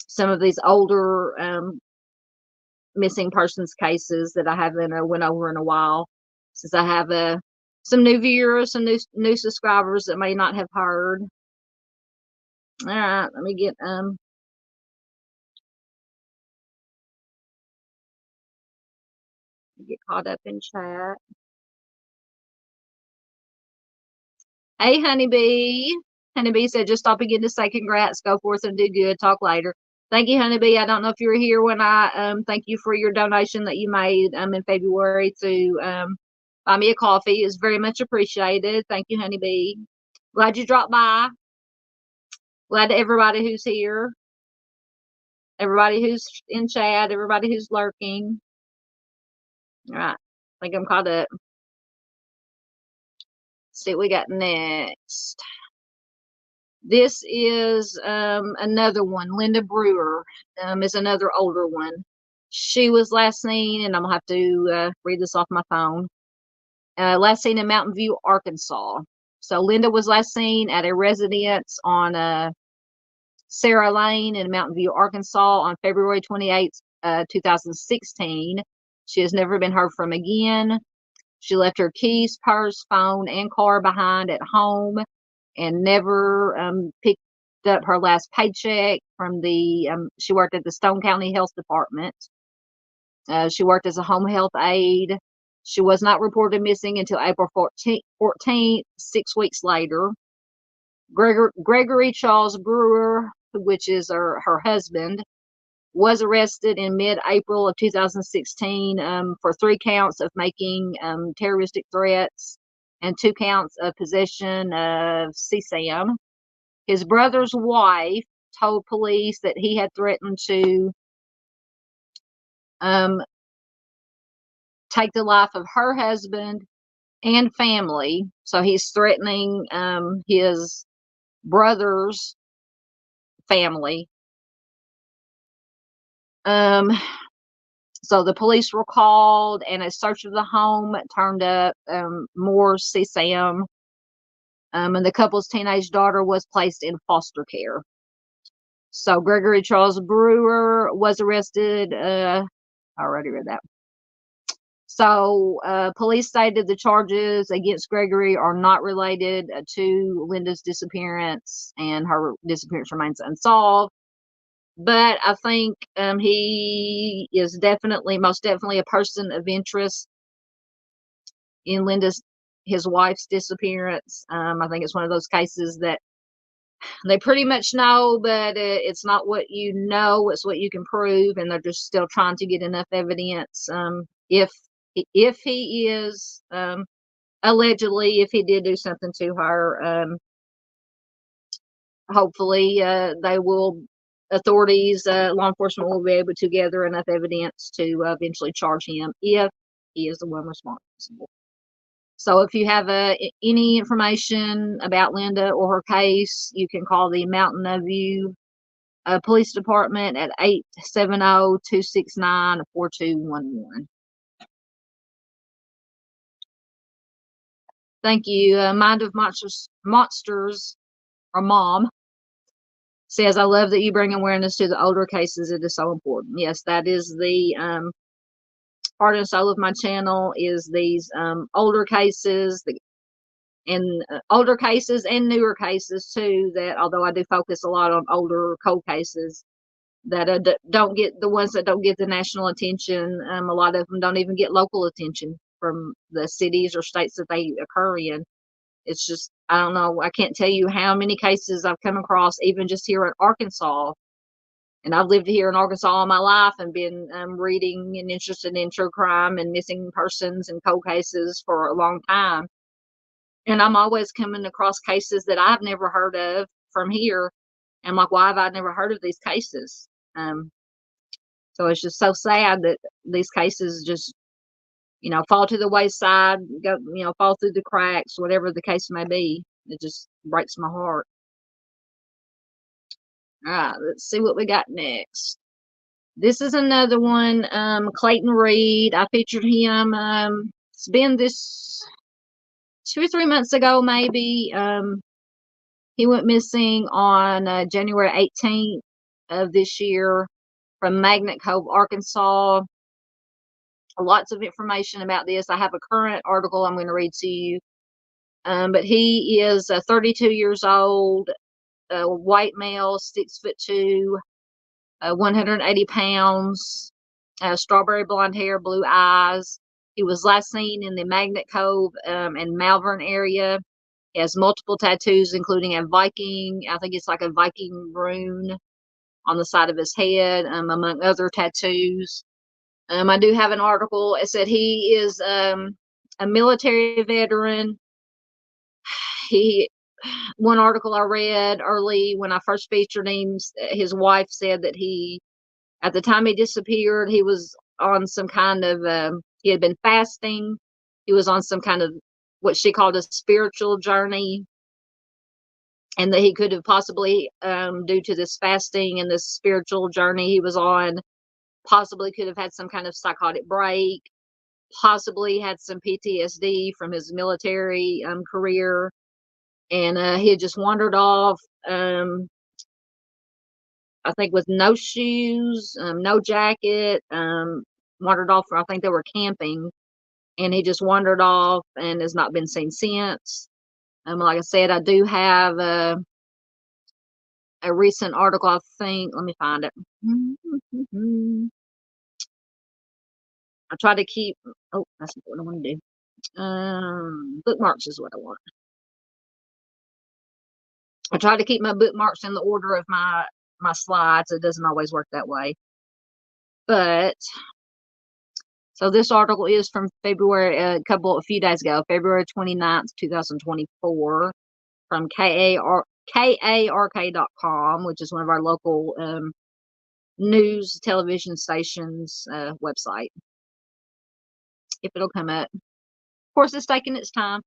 Speaker 1: Some of these older missing persons cases that I haven't went over in a while, since I have some new viewers, some new subscribers that may not have heard. All right, let me get caught up in chat. Hey, Honeybee. Honeybee said, just stopping in to say congrats. Go forth and do good. Talk later. Thank you, Honeybee. I don't know if you were here when I thank you for your donation that you made in February to buy me a coffee. It's very much appreciated. Thank you, Honeybee. Glad you dropped by. Glad to everybody who's here. Everybody who's in chat. Everybody who's lurking. All right. I think I'm caught up. Let's see what we got next. This is another one. Linda Brewer is another older one. She was last seen, and I'm going to have to read this off my phone. Last seen in Mountain View, Arkansas. So Linda was last seen at a residence on Sarah Lane in Mountain View, Arkansas on February 28th, 2016. She has never been heard from again. She left her keys, purse, phone, and car behind at home and never picked up her last paycheck from she worked at the Stone County Health Department. She worked as a home health aide. She was not reported missing until April 14th, 6 weeks later. Gregory Charles Brewer, which is her husband, was arrested in mid-April of 2016 for 3 counts of making terroristic threats and 2 counts of possession of CSAM. His brother's wife told police that he had threatened to take the life of her husband and family. So he's threatening his brother's family. So the police were called, and a search of the home turned up more CSAM. And the couple's teenage daughter was placed in foster care. So Gregory Charles Brewer was arrested. I already read that. So police stated the charges against Gregory are not related to Linda's disappearance, and her disappearance remains unsolved. But I think he is most definitely a person of interest in his wife's disappearance. I think it's one of those cases that they pretty much know, but it's not what you know, it's what you can prove, and they're just still trying to get enough evidence. If he is allegedly, if he did do something to her, hopefully authorities, law enforcement will be able to gather enough evidence to eventually charge him if he is the one responsible. So if you have any information about Linda or her case, you can call the Mountain View Police Department at 870-269-4211. Thank you. Mind of Monsters, or Mom, says, I love that you bring awareness to the older cases. It is so important. Yes, that is the heart and soul of my channel is these older cases, older cases and newer cases too, that although I do focus a lot on older cold cases, that don't get, the ones that don't get the national attention. A lot of them don't even get local attention from the cities or states that they occur in. It's just, I don't know, I can't tell you how many cases I've come across, even just here in Arkansas. And I've lived here in Arkansas all my life and been reading and interested in true crime and missing persons and cold cases for a long time. And I'm always coming across cases that I've never heard of from here. And I'm like, why have I never heard of these cases? So it's just so sad that these cases just, fall to the wayside, go, fall through the cracks, whatever the case may be. It just breaks my heart. All right, let's see what we got next. This is another one, Clayton Reed. I featured him. It's been this 2 or 3 months ago, maybe. He went missing on January 18th of this year from Magnet Cove, Arkansas. Lots of information about this. I have a current article I'm going to read to you. But he is 32 years old, white male, 6'2", 180 pounds, strawberry blonde hair, blue eyes. He was last seen in the Magnet Cove and Malvern area. He has multiple tattoos, including a Viking, I think it's like a Viking rune on the side of his head, among other tattoos. I do have an article. It said he is a military veteran. One article I read early when I first featured him, his wife said that at the time he disappeared, he was on some kind of, he had been fasting. He was on some kind of what she called a spiritual journey. And that he could have possibly, due to this fasting and this spiritual journey he was on, possibly could have had some kind of psychotic break, possibly had some PTSD from his military career. And he had just wandered off, I think with no shoes, no jacket, wandered off. I think they were camping, and he just wandered off and has not been seen since. Like I said, I do have a recent article, I think. Let me find it. I try to keep, oh, that's not what I want to do. Bookmarks is what I want. I try to keep my bookmarks in the order of my slides. It doesn't always work that way. But, so this article is from February, a few days ago, February 29th, 2024, from KARK.com, which is one of our local news television stations website. If it'll come up. Of course, it's taking its time.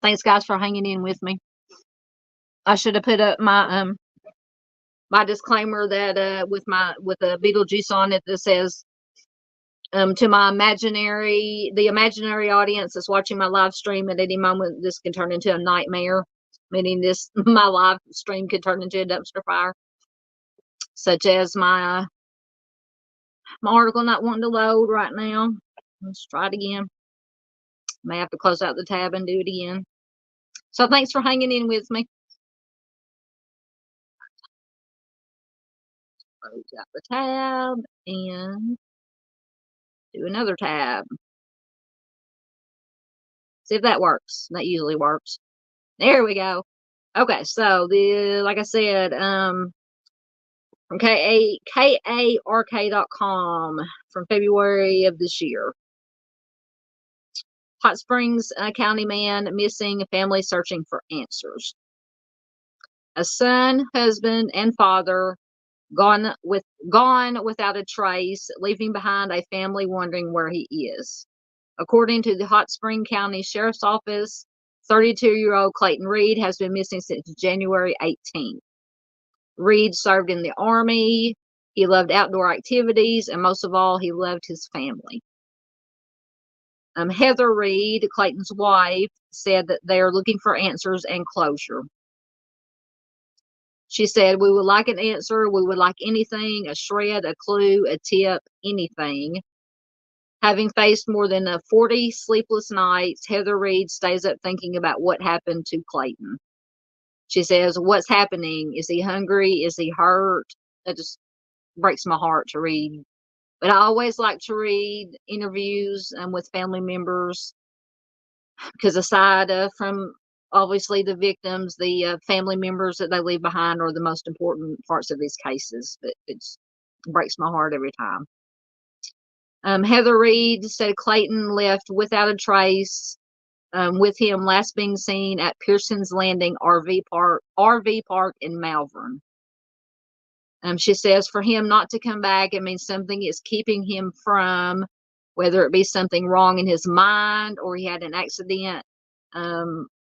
Speaker 1: Thanks, guys, for hanging in with me. I should have put up my my disclaimer that with a Beetlejuice on it that says, to the imaginary audience that's watching my live stream, at any moment this can turn into a nightmare, meaning my live stream could turn into a dumpster fire, such as my article not wanting to load right now. Let's try it again. May have to close out the tab and do it again. So thanks for hanging in with me. Close out the tab and do another tab. See if that works. That usually works. There we go. Okay, so like I said, from KARK.com from February of this year. Hot Springs County man missing, family searching for answers. A son, husband, and father gone without a trace, leaving behind a family wondering where he is. According to the Hot Spring County Sheriff's Office, 32-year-old Clayton Reed has been missing since January 18th. Reed served in the Army. He loved outdoor activities, and most of all, he loved his family. Heather Reed, Clayton's wife, said that they are looking for answers and closure. She said, we would like an answer. We would like anything, a shred, a clue, a tip, anything. Having faced more than 40 sleepless nights, Heather Reed stays up thinking about what happened to Clayton. She says, what's happening? Is he hungry? Is he hurt? That just breaks my heart to read. But I always like to read interviews with family members because aside from obviously the victims, the family members that they leave behind are the most important parts of these cases. But it breaks my heart every time. Heather Reed said Clayton left without a trace, with him last being seen at Pearson's Landing RV Park in Malvern. She says for him not to come back, it means something is keeping him from, whether it be something wrong in his mind or he had an accident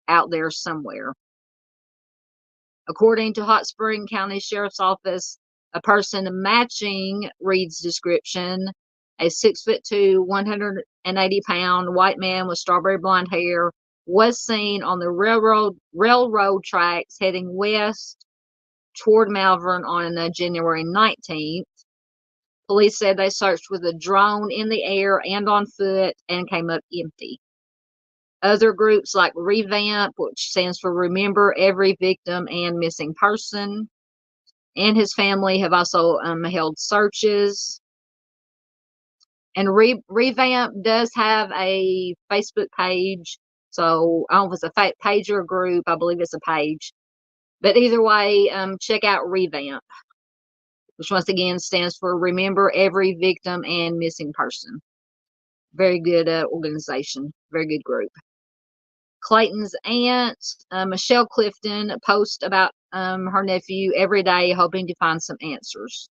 Speaker 1: out there somewhere. According to Hot Spring County Sheriff's Office, a person matching Reed's description, a 6'2", 180-pound white man with strawberry blonde hair, was seen on the railroad tracks heading west toward Malvern on January 19th. Police said they searched with a drone in the air and on foot and came up empty. Other groups like Revamp, which stands for Remember Every Victim and Missing Person, and his family have also held searches. And Revamp does have a Facebook page. So I don't know if it's a page or a group. I believe it's a page. But either way, check out Revamp, which once again stands for Remember Every Victim and Missing Person. Very good organization. Very good group. Clayton's aunt, Michelle Clifton, posts about her nephew every day, hoping to find some answers.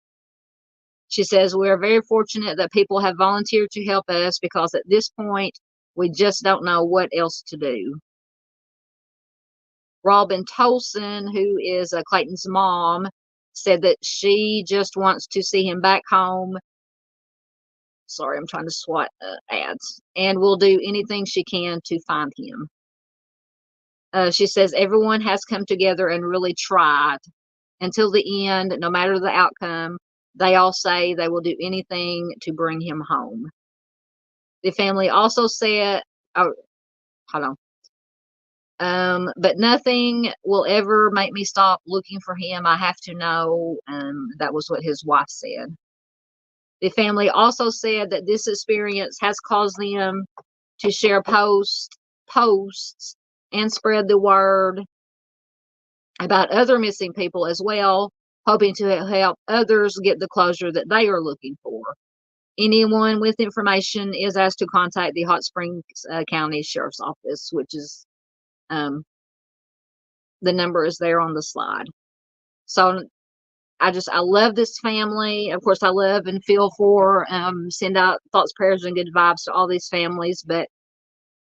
Speaker 1: She says, we are very fortunate that people have volunteered to help us because at this point, we just don't know what else to do. Robin Tolson, who is Clayton's mom, said that she just wants to see him back home. Sorry, I'm trying to swat ads. And will do anything she can to find him. She says everyone has come together and really tried until the end, no matter the outcome. They all say they will do anything to bring him home. The family also said, oh, hold on. But nothing will ever make me stop looking for him. I have to know. That was what his wife said. The family also said that this experience has caused them to share posts and spread the word about other missing people as well, hoping to help others get the closure that they are looking for. Anyone with information is asked to contact the Hot Springs County Sheriff's Office, which is the number is there on the slide. So I love this family. Of course, I love and feel for, send out thoughts, prayers, and good vibes to all these families. But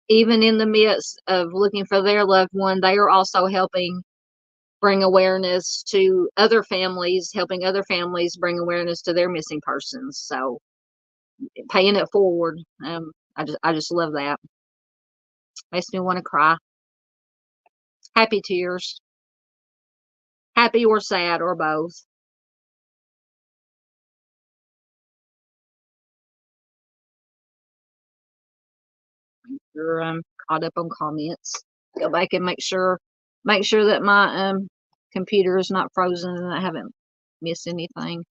Speaker 1: even in the midst of looking for their loved one, they are also helping bring awareness to other families, helping other families bring awareness to their missing persons. So paying it forward. I just love that. Makes me want to cry. Happy tears. Happy or sad or both. You're caught up on comments. Go back and make sure that my computer is not frozen and I haven't missed anything.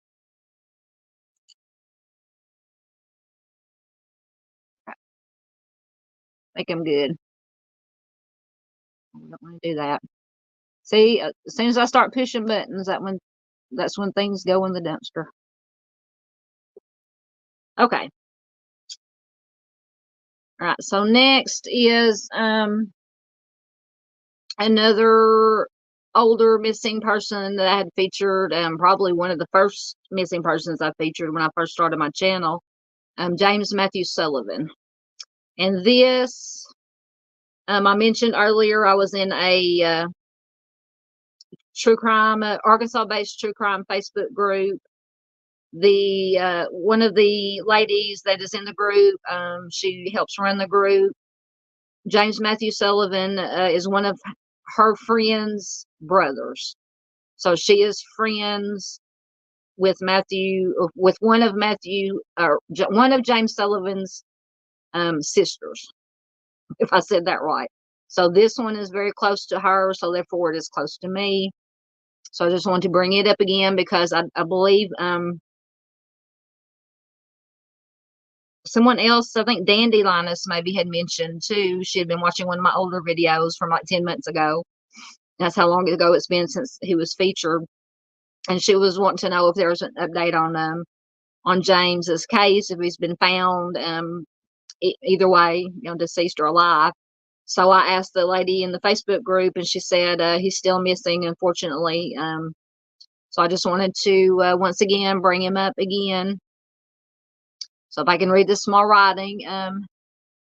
Speaker 1: Make them good. I don't want to do that. See, as soon as I start pushing buttons, that's when things go in the dumpster. Okay. All right. So next is another older missing person that I had featured, probably one of the first missing persons I featured when I first started my channel, James Matthew Sullivan. And this, I mentioned earlier, I was in a true crime, Arkansas-based true crime Facebook group. The one of the ladies that is in the group, she helps run the group. James Matthew Sullivan is one of her friend's brothers. So she is friends with one of one of James Sullivan's sisters, if I said that right. So this one is very close to her, so therefore it is close to me. So I just want to bring it up again because I believe someone else, I think Dandylinus maybe had mentioned too. She had been watching one of my older videos from like 10 months ago. That's how long ago it's been since he was featured. And she was wanting to know if there was an update on James's case, if he's been found, either way, deceased or alive. So I asked the lady in the Facebook group, and she said he's still missing, unfortunately. So I just wanted to once again bring him up again. So if I can read this small writing,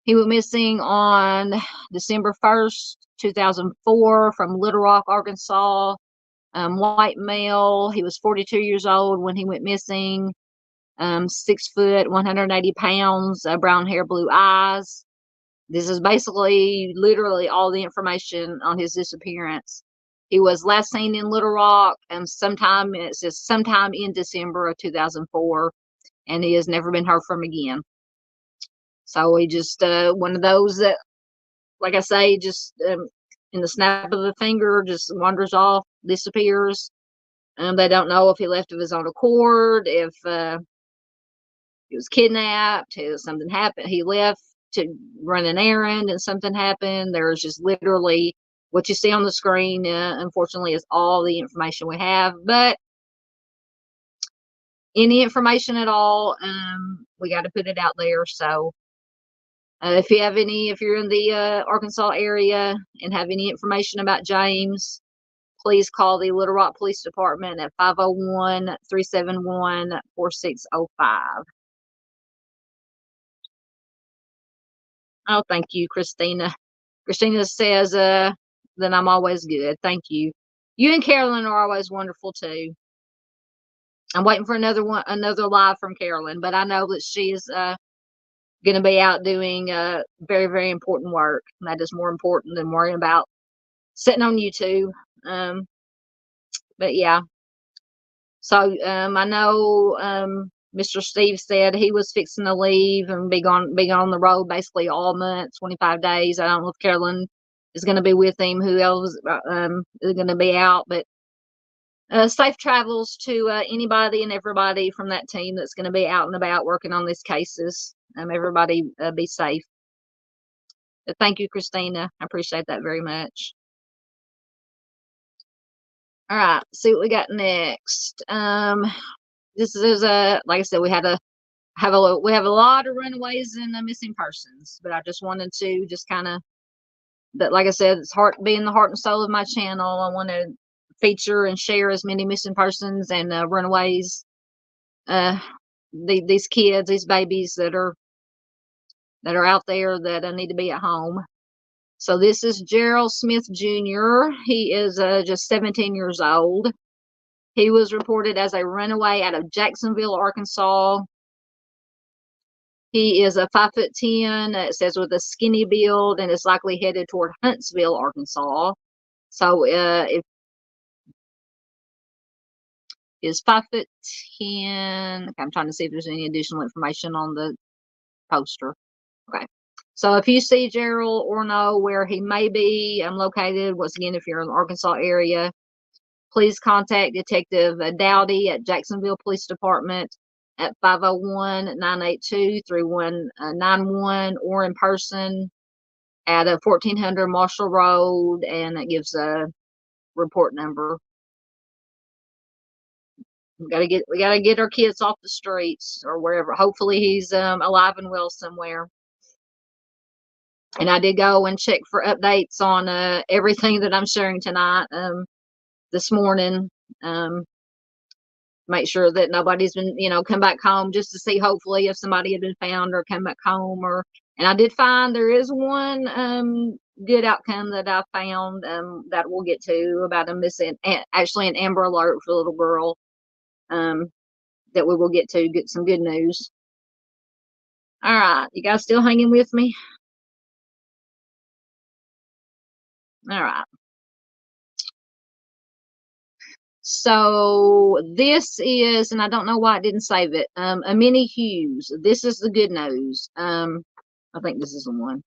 Speaker 1: he went missing on December 1st, 2004 from Little Rock, Arkansas. White male. He was 42 years old when he went missing. 6 foot, 180 pounds, brown hair, blue eyes. This is basically literally all the information on his disappearance. He was last seen in Little Rock sometime in December of 2004, and he has never been heard from again. So he just one of those that, like I say, just in the snap of the finger, just wanders off, disappears. They don't know if he left of his own accord, if he was kidnapped, if something happened. He left to run an errand and something happened. There's just literally what you see on the screen, unfortunately, is all the information we have. But any information at all, we got to put it out there. So if you're in the Arkansas area and have any information about James, please call the Little Rock Police Department at 501-371-4605. Oh, thank you, Christina. Christina says that I'm always good. Thank you. You and Carolyn are always wonderful too. I'm waiting for another live from Carolyn, but I know that she is going to be out doing very, very important work. And that is more important than worrying about sitting on YouTube. But yeah. So I know Mr. Steve said he was fixing to leave and be gone on the road basically all month, 25 days. I don't know if Carolyn is going to be with him, who else is going to be out, but safe travels to anybody and everybody from that team that's going to be out and about working on these cases. Everybody be safe. But thank you, Christina. I appreciate that very much. All right, see what we got next. This is like I said, we have a lot of runaways and missing persons, but I just wanted to just kind of, that, like I said, it's being the heart and soul of my channel. I want to feature and share as many missing persons and runaways, these kids, these babies that are out there that need to be at home. So this is Gerald Smith Jr. He is just 17 years old. He was reported as a runaway out of Jacksonville, Arkansas. He is a 5'10", it says, with a skinny build, and is likely headed toward Huntsville, Arkansas. So if is 5'10". I'm trying to see if there's any additional information on the poster. Okay. So if you see Gerald or know where he may be located, once again, if you're in the Arkansas area, please contact Detective Dowdy at Jacksonville Police Department at 501-982-3191 or in person at 1400 Marshall Road, and it gives a report number. We gotta get our kids off the streets or wherever. Hopefully he's alive and well somewhere. And I did go and check for updates on everything that I'm sharing tonight this morning. Make sure that nobody's been, come back home, just to see hopefully if somebody had been found or come back home. And I did find there is one good outcome that I found that we'll get to about a missing, actually an Amber Alert for a little girl that we will get some good news. All right, you guys still hanging with me? All right. So this is, and I don't know why I didn't save it. A mini Hughes. This is the good news. I think this is the one.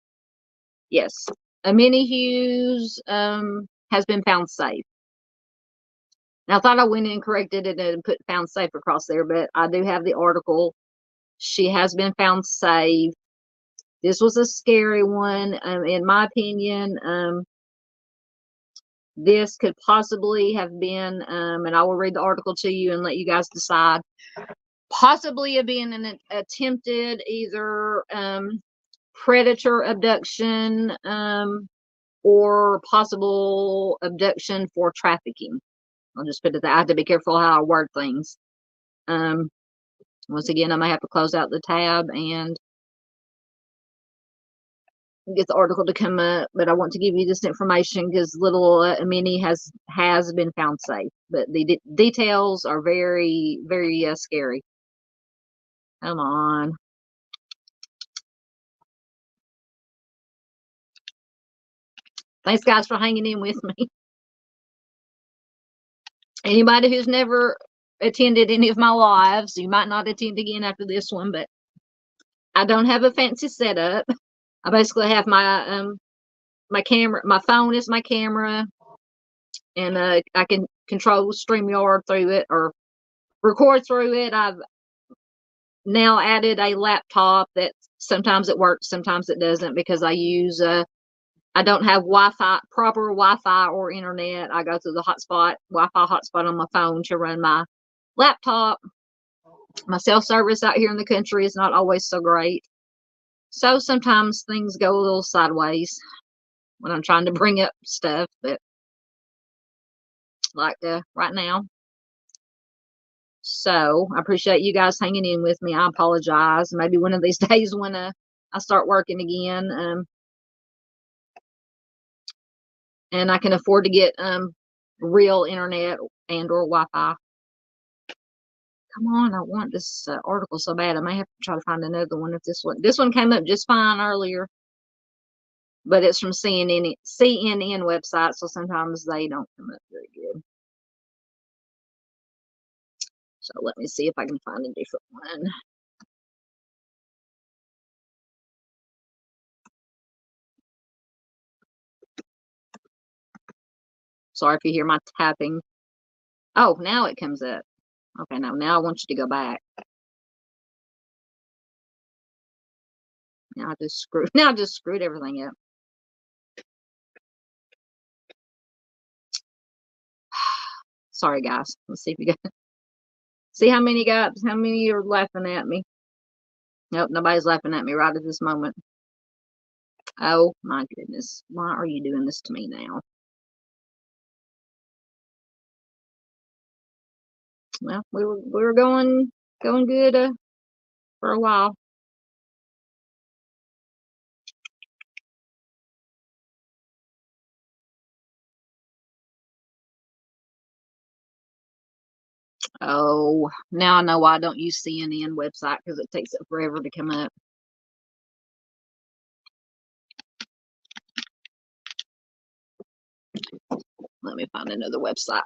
Speaker 1: Yes, a mini Hughes has been found safe. Now I thought I went in and corrected it and put found safe across there, but I do have the article. She has been found safe. This was a scary one, in my opinion. This could possibly have been, and I will read the article to you and let you guys decide. Possibly have been an attempted either predator abduction or possible abduction for trafficking. I'll just put it that I have to be careful how I word things. Once again, I may have to close out the tab and get the article to come up, but I want to give you this information because little Minnie has been found safe, but the details are very, very scary. Come on. Thanks, guys, for hanging in with me. Anybody who's never attended any of my lives, you might not attend again after this one, but I don't have a fancy setup. I basically have my my camera, my phone is my camera, and I can control StreamYard through it or record through it. I've now added a laptop that sometimes it works, sometimes it doesn't, because I use I don't have proper Wi-Fi or internet. I go through the Wi-Fi hotspot on my phone to run my laptop. My cell service out here in the country is not always so great. So sometimes things go a little sideways when I'm trying to bring up stuff, but like right now. So I appreciate you guys hanging in with me. I apologize. Maybe one of these days when I start working again, and I can afford to get real internet and or Wi-Fi. Come on, I want this article so bad. I may have to try to find another one. If this one came up just fine earlier, but it's from CNN website, so sometimes they don't come up very good. So let me see if I can find a different one. Sorry if you hear my tapping. Oh, now it comes up. Okay, now I want you to go back. Now I just screwed everything up. Sorry, guys. Let's see if you got. See how many are laughing at me. Nope, nobody's laughing at me right at this moment. Oh my goodness. Why are you doing this to me now? Well, we were going good for a while. Oh, now I know why I don't use CNN website, because it takes it forever to come up. Let me find another website.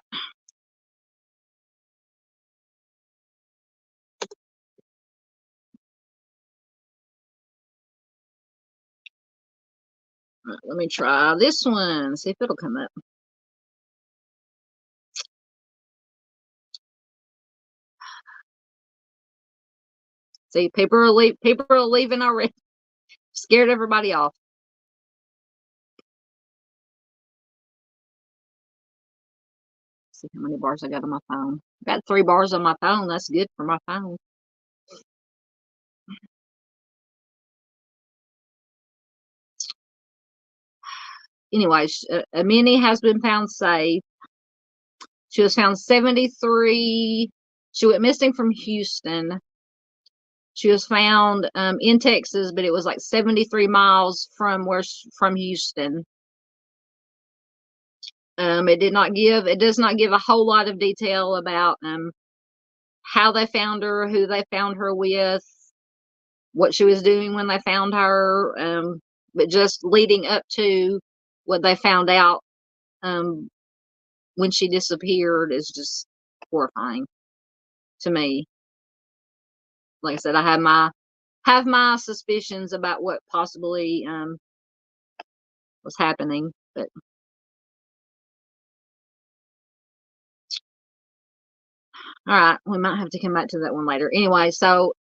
Speaker 1: Right, let me try this one, see if it'll come up. See, people are leaving already. Scared everybody off. See how many bars I got on my phone. I got 3 bars on my phone. That's good for my phone. Anyways, Minnie has been found safe. She was found 73. She went missing from Houston. She was found in Texas, but it was like 73 miles from Houston. It does not give a whole lot of detail about how they found her, who they found her with, what she was doing when they found her, but just leading up to what they found out when she disappeared is just horrifying to me. Like I said, I have my suspicions about what possibly was happening, but all right, we might have to come back to that one later. Anyway, so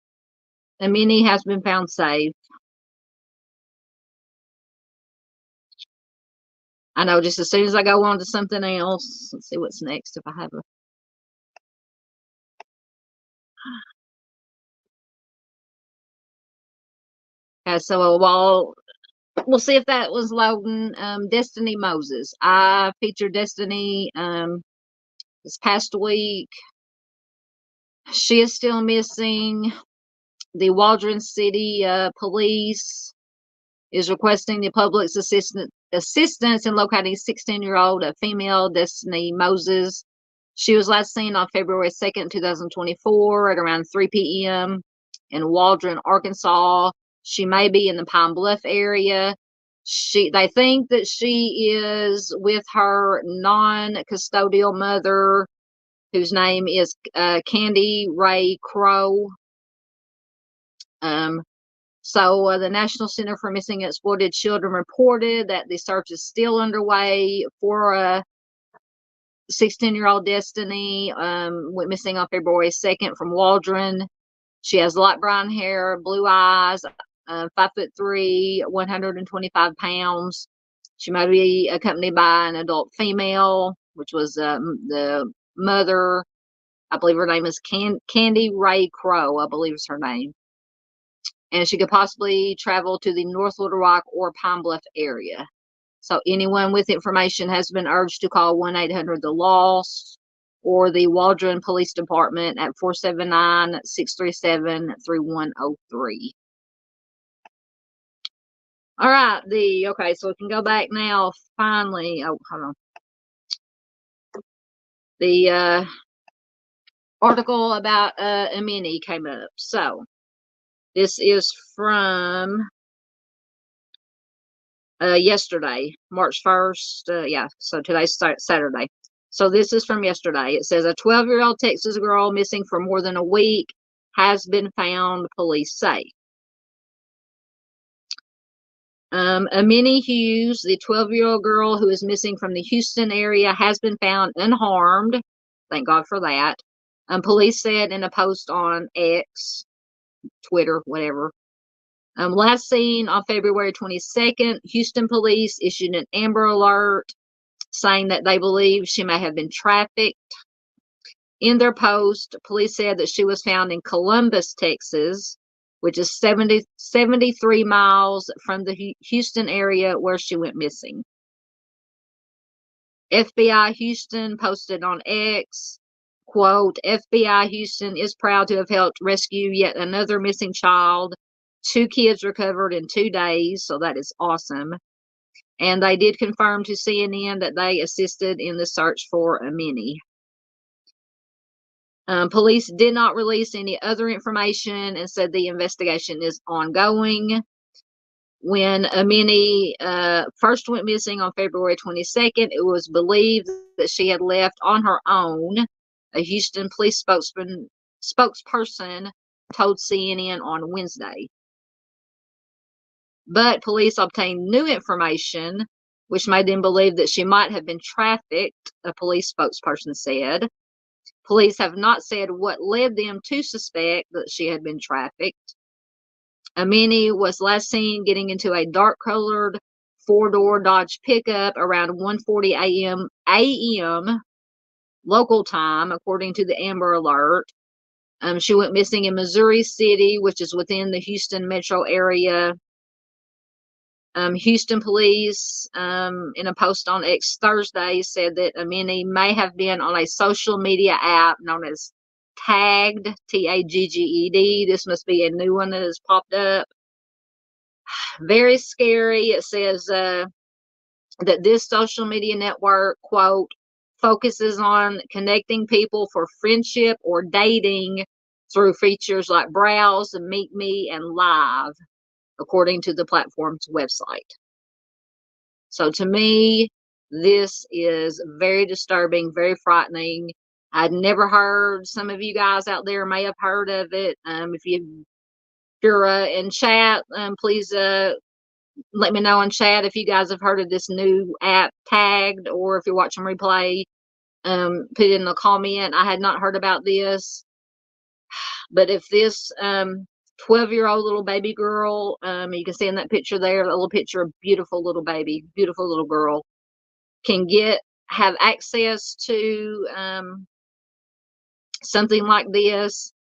Speaker 1: Amini has been found safe. I know, just as soon as I go on to something else, let's see what's next. If I have so while we'll see if that was loading. Destiny Moses. I featured Destiny this past week. She is still missing. The Waldron City Police is requesting the public's assistance in locating 16-year-old female Destiny Moses. She was last seen on February 2nd, 2024 at around 3 p.m. in Waldron, Arkansas. She may be in the Pine Bluff area. They think that she is with her non-custodial mother, whose name is Candy Ray Crow. So the National Center for Missing and Exploited Children reported that the search is still underway for 16-year-old Destiny. Went missing on February 2nd from Waldron. She has light brown hair, blue eyes, 5'3", 125 pounds. She might be accompanied by an adult female, which was the mother. I believe her name is Candy Ray Crow, I believe is her name. And she could possibly travel to the North Little Rock or Pine Bluff area. So anyone with information has been urged to call 1-800-THE-LOST or the Waldron Police Department at 479-637-3103. All right, okay, so we can go back now. Finally, oh, hold on. The article about Amini came up. So this is from yesterday, March 1st. Yeah, so today's Saturday. So this is from yesterday. It says a 12-year-old Texas girl missing for more than a week has been found, police say. Amini Hughes, the 12-year-old girl who is missing from the Houston area, has been found unharmed. Thank God for that. Police said in a post on X, Twitter, whatever. Last seen on February 22nd, Houston police issued an Amber Alert saying that they believe she may have been trafficked. In their post, police said that she was found in Columbus, Texas, which is 73 miles from the Houston area where she went missing. FBI Houston posted on X, quote, FBI Houston is proud to have helped rescue yet another missing child. 2 kids recovered in 2 days, so that is awesome. And they did confirm to CNN that they assisted in the search for Amini. Police did not release any other information and said the investigation is ongoing. When Amini first went missing on February 22nd, it was believed that she had left on her own. A Houston police spokesperson told CNN on Wednesday. But police obtained new information, which made them believe that she might have been trafficked, a police spokesperson said. Police have not said what led them to suspect that she had been trafficked. Amini was last seen getting into a dark-colored 4-door Dodge pickup around 1:40 a.m. local time, according to the Amber Alert. She went missing in Missouri City, which is within the Houston metro area. Houston police, in a post on X Thursday, said that Amini may have been on a social media app known as Tagged, Tagged. This must be a new one that has popped up. Very scary. It says that this social media network, quote, focuses on connecting people for friendship or dating through features like Browse, Meet Me, and Live, according to the platform's website. So to me, This is very disturbing, very frightening. I'd never heard. Some of you guys out there may have heard of it. If you're in chat, please let me know in chat if you guys have heard of this new app, Tagged, or if you're watching replay, put it in the comment. I had not heard about this, but if this 12-year-old little baby girl, you can see in that picture there, that little picture of beautiful little baby, beautiful little girl, can have access to something like this,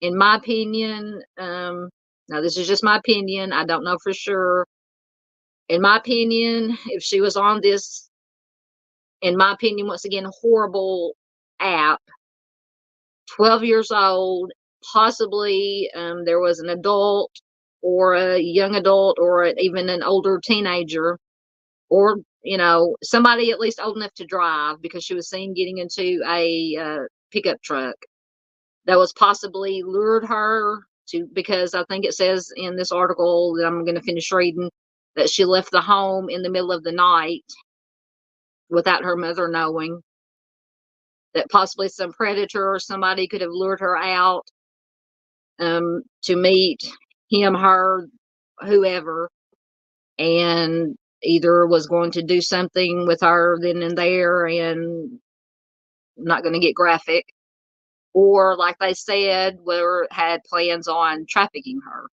Speaker 1: in my opinion, now this is just my opinion, I don't know for sure. In my opinion, if she was on this, in my opinion, once again, horrible app, 12 years old, possibly there was an adult or a young adult or even an older teenager, or somebody at least old enough to drive, because she was seen getting into a pickup truck, that was possibly lured her to, because I think it says in this article that I'm going to finish reading that she left the home in the middle of the night without her mother knowing, that possibly some predator or somebody could have lured her out to meet him, her, whoever, and either was going to do something with her then and there, and I'm not going to get graphic, or like they said, had plans on trafficking her.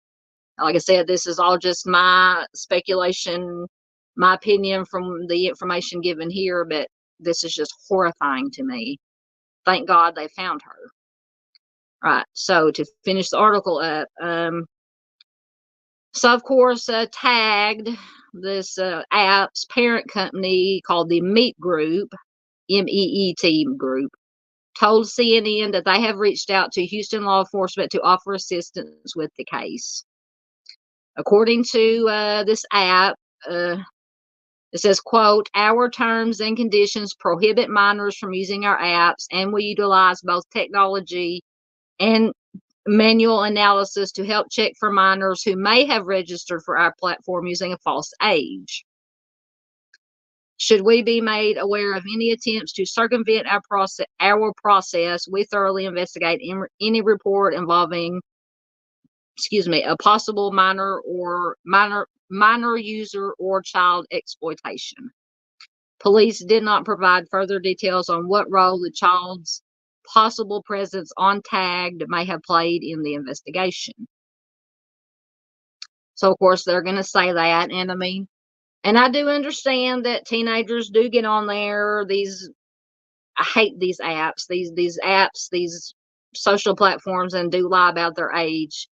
Speaker 1: Like I said, this is all just my speculation, my opinion from the information given here, but this is just horrifying to me. Thank God they found her. Right, so to finish the article up, so of course, Tagged, this app's parent company called the Meet Group, MEET Group, told CNN that they have reached out to Houston law enforcement to offer assistance with the case. According to this app, it says, quote, "Our terms and conditions prohibit minors from using our apps, and we utilize both technology and manual analysis to help check for minors who may have registered for our platform using a false age. Should we be made aware of any attempts to circumvent our process, we thoroughly investigate any report involving, a possible minor user or child exploitation. Police did not provide further details on what role the child's possible presence on Tagged may have played in the investigation." So, of course, they're going to say that. And I mean, and I do understand that teenagers do get on there. I hate these apps, these social platforms, and do lie about their age.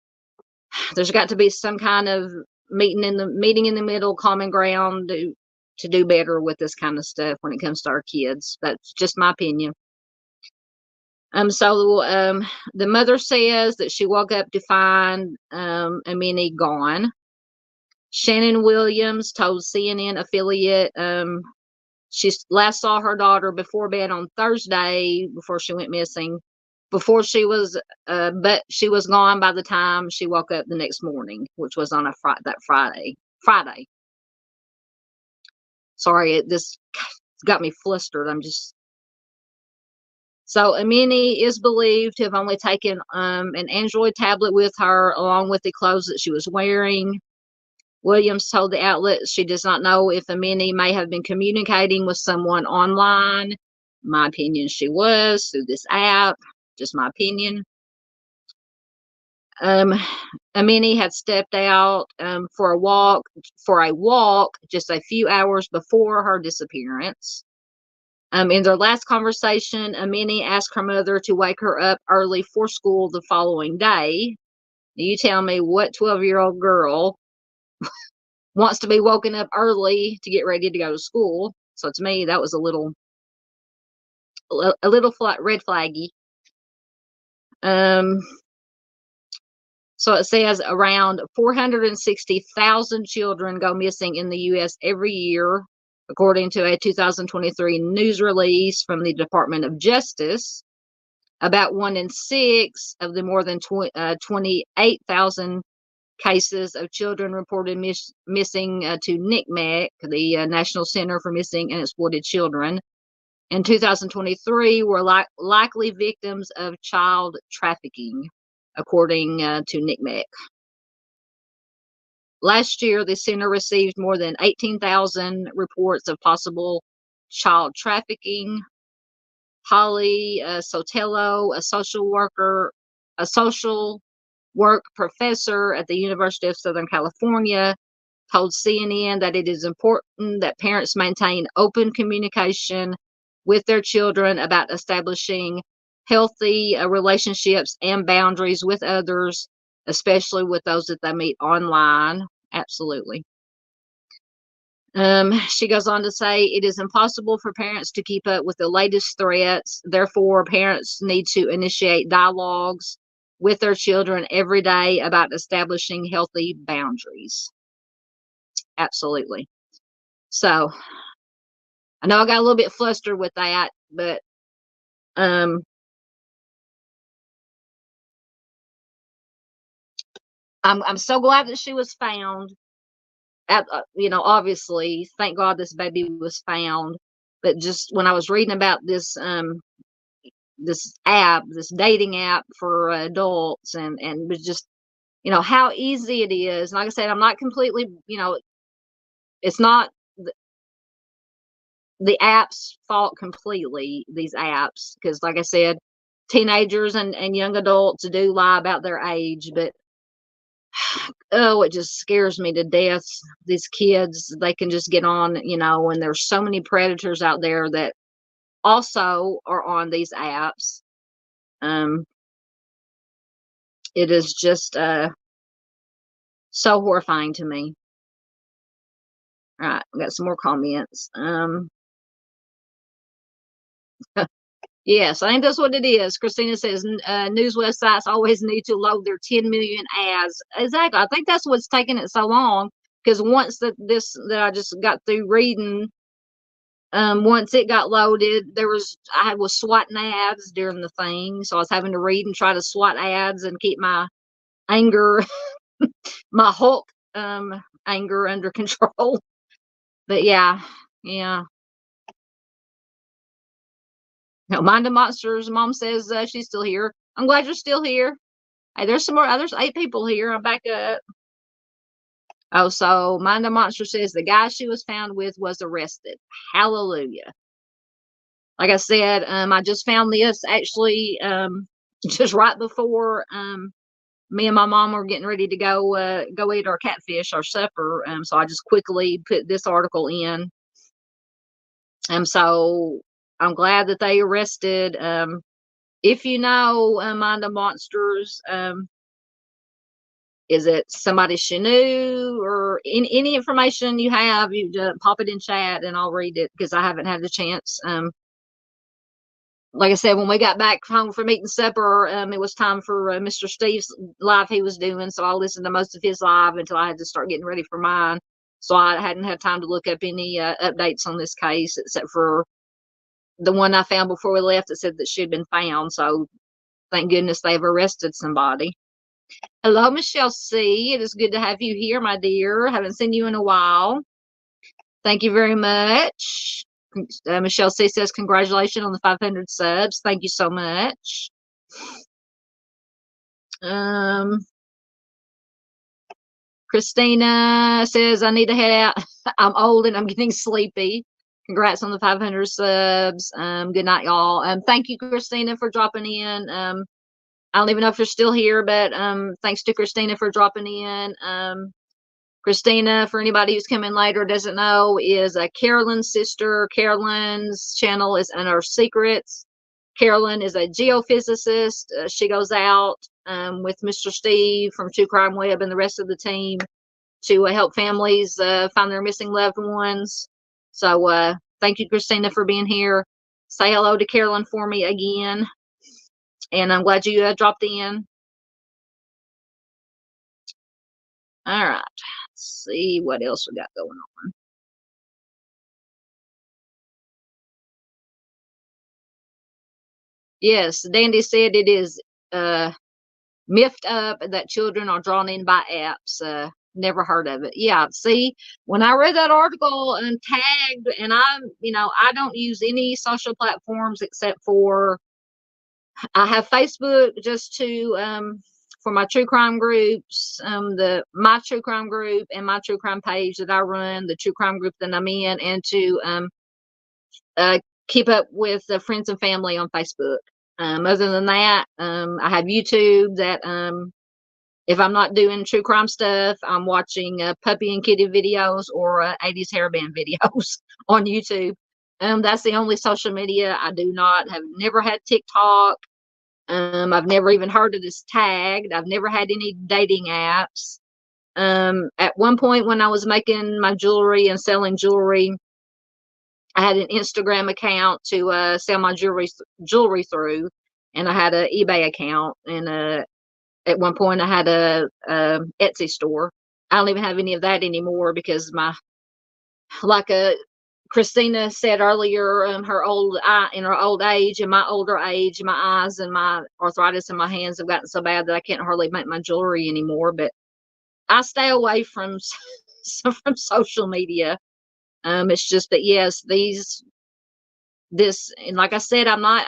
Speaker 1: There's got to be some kind of meeting in the middle, common ground to do better with this kind of stuff when it comes to our kids. That's just my opinion. So the mother says that she woke up to find Amini gone. Shannon Williams told CNN affiliate she last saw her daughter before bed on Thursday, before she went missing. But she was gone by the time she woke up the next morning, which was on Friday. Sorry, this got me flustered. So Amini is believed to have only taken an Android tablet with her, along with the clothes that she was wearing. Williams told the outlet she does not know if Amini may have been communicating with someone online. My opinion, she was, through this app. Just my opinion. Amini had stepped out for a walk just a few hours before her disappearance. In their last conversation, Amini asked her mother to wake her up early for school the following day. You tell me what 12-year-old girl wants to be woken up early to get ready to go to school. So to me, that was a little red flaggy. So it says around 460,000 children go missing in the U.S. every year, according to a 2023 news release from the Department of Justice. About 1 in 6 of the more than 28,000 cases of children reported missing to NCMEC, the National Center for Missing and Exploited Children, in 2023 were likely victims of child trafficking, according to NCMEC. Last year, the center received more than 18,000 reports of possible child trafficking. Holly Sotelo, a social work professor at the University of Southern California, told CNN that it is important that parents maintain open communication with their children about establishing healthy relationships and boundaries with others, especially with those that they meet online. Absolutely. She goes on to say it is impossible for parents to keep up with the latest threats. Therefore, parents need to initiate dialogues with their children every day about establishing healthy boundaries. Absolutely. So I know I got a little bit flustered with that, but I'm so glad that she was found. Obviously, thank God this baby was found. But just when I was reading about this this dating app for adults, and was just how easy it is. And like I said, I'm not completely, it's not the app's fault completely, these apps, because like I said, teenagers and young adults do lie about their age, but oh, it just scares me to death. These kids, they can just get on, and there's so many predators out there that also are on these apps. It is just so horrifying to me. All right, we got some more comments. Yes, I think that's what it is. Christina says news websites always need to load their 10 million ads. Exactly. I think that's what's taking it so long, because once that I just got through reading, once it got loaded, I was swatting ads during the thing, so I was having to read and try to swat ads and keep my anger, my Hulk anger under control. But yeah. No, Mind the Monsters. Mom says she's still here. I'm glad you're still here. Hey, there's some more. There's 8 people here. I'm back up. Oh, so Mind the Monster says the guy she was found with was arrested. Hallelujah. Like I said, I just found this actually just right before me and my mom were getting ready to go eat our catfish, our supper. So I just quickly put this article in. So I'm glad that they arrested. If you know Mind the Monsters, is it somebody she knew, or any information you have, you just pop it in chat and I'll read it, because I haven't had the chance. Like I said, when we got back home from eating supper, it was time for Mr. Steve's live he was doing, so I listened to most of his live until I had to start getting ready for mine. So I hadn't had time to look up any updates on this case, except for the one I found before we left that said that she had been found. So thank goodness they've arrested somebody. Hello, Michelle C. It is good to have you here, my dear. Haven't seen you in a while. Thank you very much. Michelle C says, congratulations on the 500 subs. Thank you so much. Christina says, I need to head out. I'm old and I'm getting sleepy. Congrats on the 500 subs. Good night, y'all. Thank you, Christina, for dropping in. I don't even know if you're still here, but thanks to Christina for dropping in. Christina, for anybody who's coming later doesn't know, is Carolyn's sister. Carolyn's channel is Unearthed Secrets. Carolyn is a geophysicist. She goes out with Mr. Steve from True Crime Web and the rest of the team to help families find their missing loved ones. So thank you, Christina, for being here. Say hello to Carolyn for me again. And I'm glad you dropped in. All right. Let's see what else we got going on. Yes, Dandy said it is miffed up that children are drawn in by apps. Never heard of it. Yeah, see, when I read that article and tagged, and I don't use any social platforms except for I have Facebook just to for my true crime groups, my true crime group and my true crime page that I run, the true crime group that I'm in, and to uh, keep up with the friends and family on Facebook. Other than that, I have YouTube that if I'm not doing true crime stuff, I'm watching puppy and kitty videos or 80s hairband videos on YouTube. That's the only social media I do not have. Never had TikTok. I've never even heard of this tag. I've never had any dating apps. At one point when I was making my jewelry and selling jewelry, I had an Instagram account to sell my jewelry through, and I had an eBay account, and at one point I had a Etsy store. I don't even have any of that anymore because like Christina said earlier, in her old age and my older age, my eyes and my arthritis in my hands have gotten so bad that I can't hardly make my jewelry anymore. But I stay away from from social media. It's just that yes, and like I said, I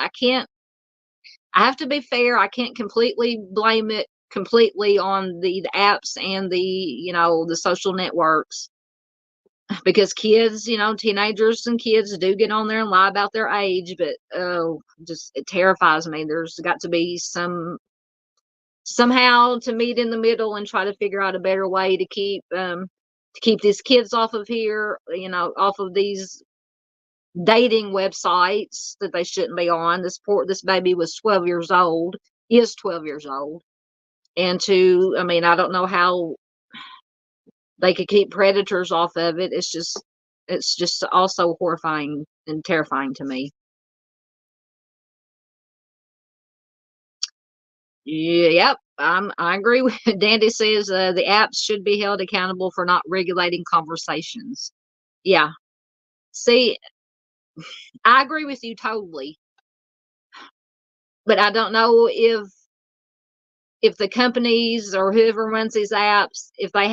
Speaker 1: have to be fair. I can't completely blame it completely on the apps and the social networks, because kids, teenagers and kids do get on there and lie about their age, but just it terrifies me. There's got to be somehow to meet in the middle and try to figure out a better way to keep these kids off of here, off of these dating websites that they shouldn't be on. This baby was 12 years old, is 12 years old. And I don't know how they could keep predators off of it. It's just also horrifying and terrifying to me. Yep, I agree with Dandy says the apps should be held accountable for not regulating conversations. Yeah. See, I agree with you totally. But I don't know if the companies or whoever runs these apps, if they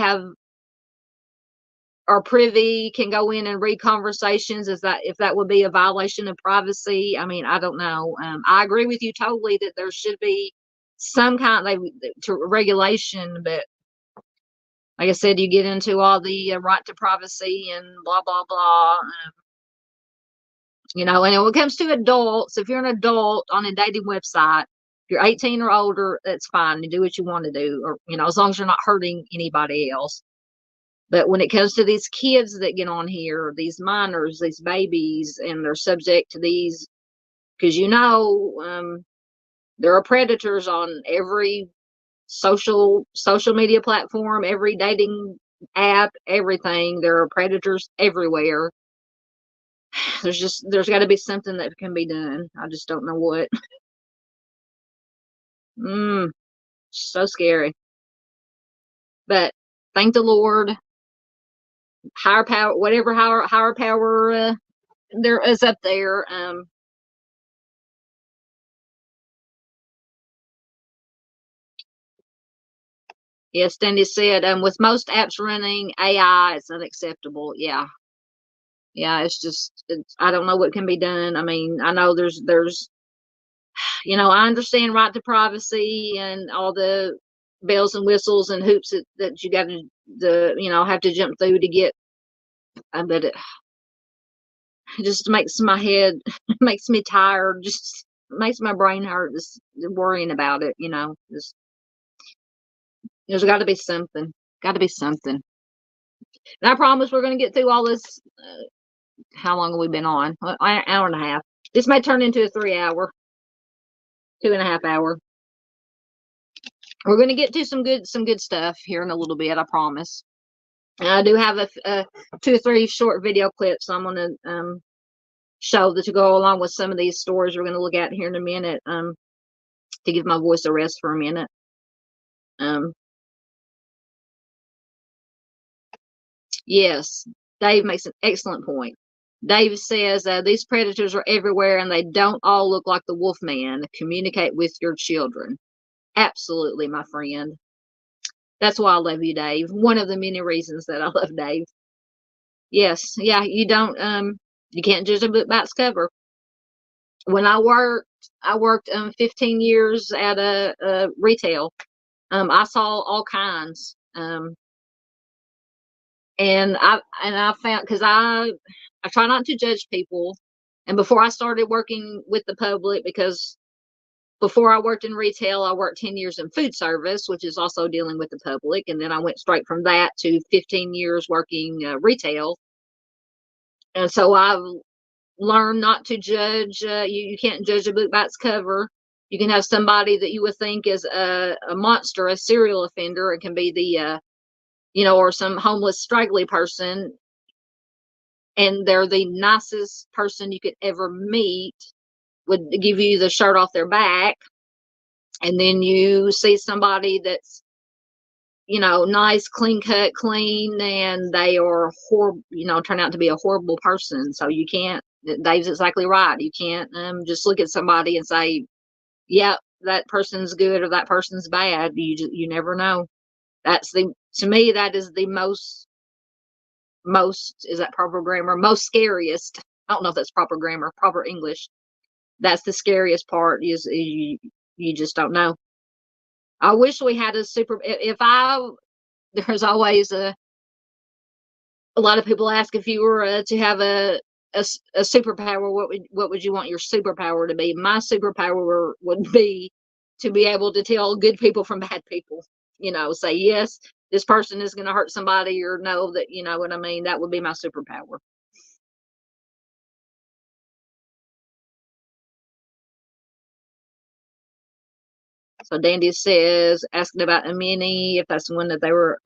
Speaker 1: are privy, can go in and read conversations, if that would be a violation of privacy. I don't know. I agree with you totally that there should be some kind of regulation, but like I said, you get into all the right to privacy and blah blah blah. And when it comes to adults, if you're an adult on a dating website, if you're 18 or older, that's fine. You do what you want to do, or as long as you're not hurting anybody else. But when it comes to these kids that get on here, these minors, these babies, and they're subject to these, because there are predators on every social media platform, every dating app, everything. There are predators everywhere. There's got to be something that can be done. I just don't know what. So scary. But thank the Lord, higher power, whatever higher power there is up there. Yes, Danny said, with most apps running AI, it's unacceptable. Yeah. Yeah, I don't know what can be done. I know there's, I understand right to privacy and all the bells and whistles and hoops that you got to, have to jump through to get, but it just makes my head, makes me tired, just makes my brain hurt, just worrying about it, there's got to be something. Got to be something. And I promise we're going to get through all this. How long have we been on? An hour and a half. This may turn into a 3-hour, 2.5-hour. We're going to get to some good stuff here in a little bit. I promise. And I do have a 2 or 3 short video clips I'm going to show that to go along with some of these stories we're going to look at here in a minute. To give my voice a rest for a minute. Yes, Dave makes an excellent point. Dave says these predators are everywhere and they don't all look like the wolf man. Communicate with your children. Absolutely, my friend. That's why I love you, Dave. One of the many reasons that I love Dave. Yes, yeah, you can't judge a book by its cover. When I worked 15 years at a retail. I saw all kinds. And I found, because I try not to judge people. And before I started working with the public, because before I worked in retail, I worked 10 years in food service, which is also dealing with the public. And then I went straight from that to 15 years working retail. And so I've learned not to judge. You can't judge a book by its cover. You can have somebody that you would think is a monster, a serial offender. It can be or some homeless, straggly person, and they're the nicest person you could ever meet, would give you the shirt off their back. And then you see somebody that's, nice, clean cut, clean, and they are horrible, turn out to be a horrible person. So you can't, Dave's exactly right. You can't just look at somebody and say, yep, that person's good or that person's bad. You never know. To me, that is the most, is that proper grammar? Most scariest. I don't know if that's proper grammar, proper English. That's the scariest part, is you just don't know. I wish we had there's always a lot of people ask, if you were to have a superpower, what would you want your superpower to be? My superpower would be to be able to tell good people from bad people. Say, yes, this person is going to hurt somebody, or no, that, you know what I mean? That would be my superpower. So Dandy says, asking about a mini, if that's the one that they were,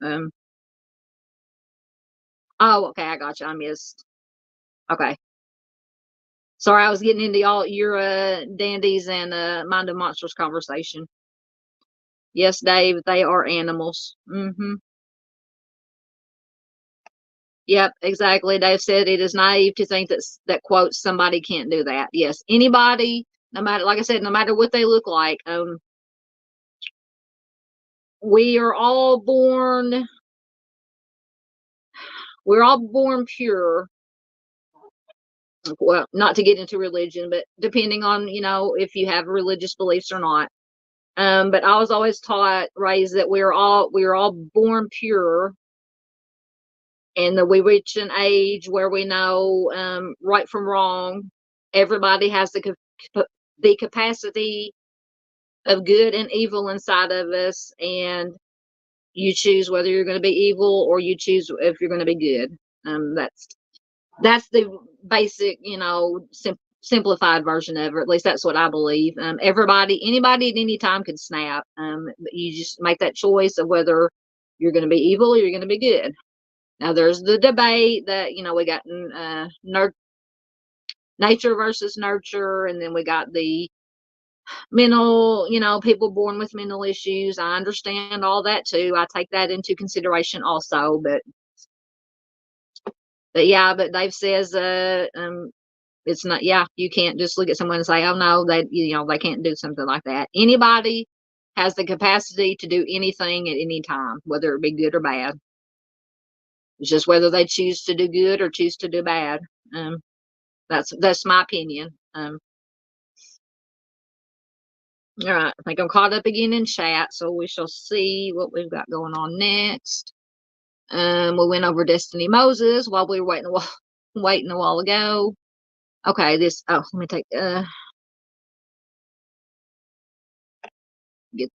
Speaker 1: oh, okay, I got you. I missed. Okay. Sorry, I was getting into all your Dandies and Mind of Monsters conversation. Yes, Dave, they are animals. Mm-hmm. Yep, exactly. Dave said it is naive to think that quote, somebody can't do that. Yes, anybody, no matter, like I said, no matter what they look like, we are all born. We're all born pure. Well, not to get into religion, but depending on, if you have religious beliefs or not. But I was always raised that we're all born pure, and that we reach an age where we know right from wrong. Everybody has the capacity of good and evil inside of us, and you choose whether you're going to be evil, or you choose if you're going to be good. That's the basic, simplified version of it. At least that's what I believe. Anybody at any time can snap. You just make that choice of whether you're going to be evil or you're going to be good. Now, there's the debate that, we got nature versus nurture, and then we got the mental, people born with mental issues. I understand all that too. I take that into consideration also, but yeah, but Dave says, it's not, yeah, you can't just look at someone and say, oh no, they can't do something like that. Anybody has the capacity to do anything at any time, whether it be good or bad. It's just whether they choose to do good or choose to do bad. That's my opinion. All right, I think I'm caught up again in chat, so we shall see what we've got going on next. We went over Destiny Moses while we were waiting a while ago. Okay, let me take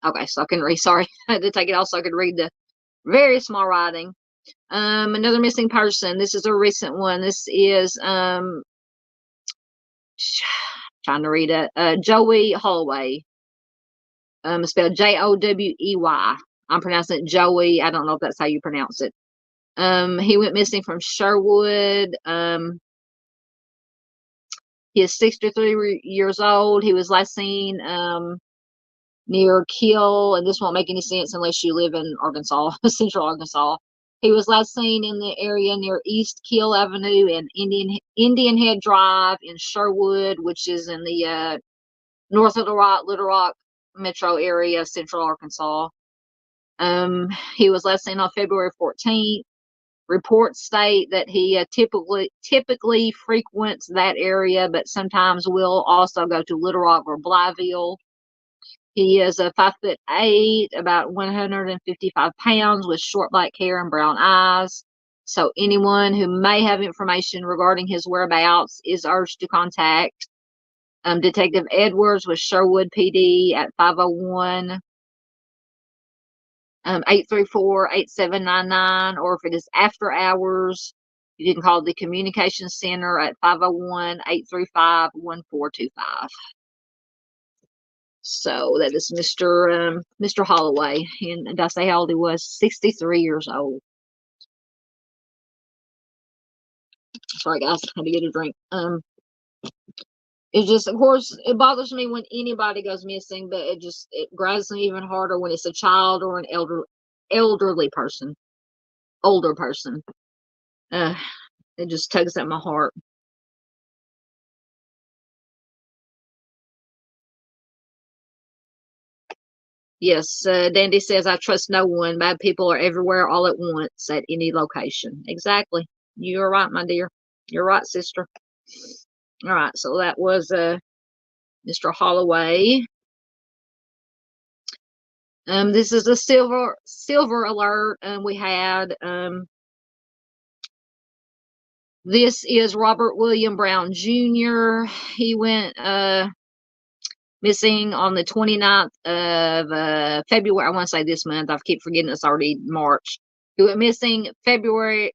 Speaker 1: okay, so I can read. Sorry, I had to take it off so I could read the very small writing. Another missing person. This is a recent one. This is trying to read it. Joey Holloway. Spelled Jowey. I'm pronouncing it Joey. I don't know if that's how you pronounce it. He went missing from Sherwood. He is 63 years old. He was last seen near Kill, and this won't make any sense unless you live in Arkansas, Central Arkansas. He was last seen in the area near East Kill Avenue and Indian Head Drive in Sherwood, which is in the north of Little Rock metro area, central Arkansas. He was last seen on February 14th. Reports state that he typically frequents that area, but sometimes will also go to Little Rock or Blytheville. He is a 5'8", about 155 pounds, with short black hair and brown eyes. So anyone who may have information regarding his whereabouts is urged to contact Detective Edwards with Sherwood PD at 501 834-8799, or if it is after hours, you can call the Communications Center at 501-835-1425. So that is Mr. Holloway. And did I say how old he was? 63 years old. Sorry, guys. I had to get a drink. It's just, of course, it bothers me when anybody goes missing, but it grinds me even harder when it's a child or an elderly person, older person. It just tugs at my heart. Yes, Dandy says, I trust no one. Bad people are everywhere all at once at any location. Exactly. You're right, my dear. You're right, sister. All right, so that was Mr. Holloway. This is a silver alert we had. This is Robert William Brown Jr. He went missing on the 29th of February. I want to say this month. I keep forgetting it's already March. He went missing February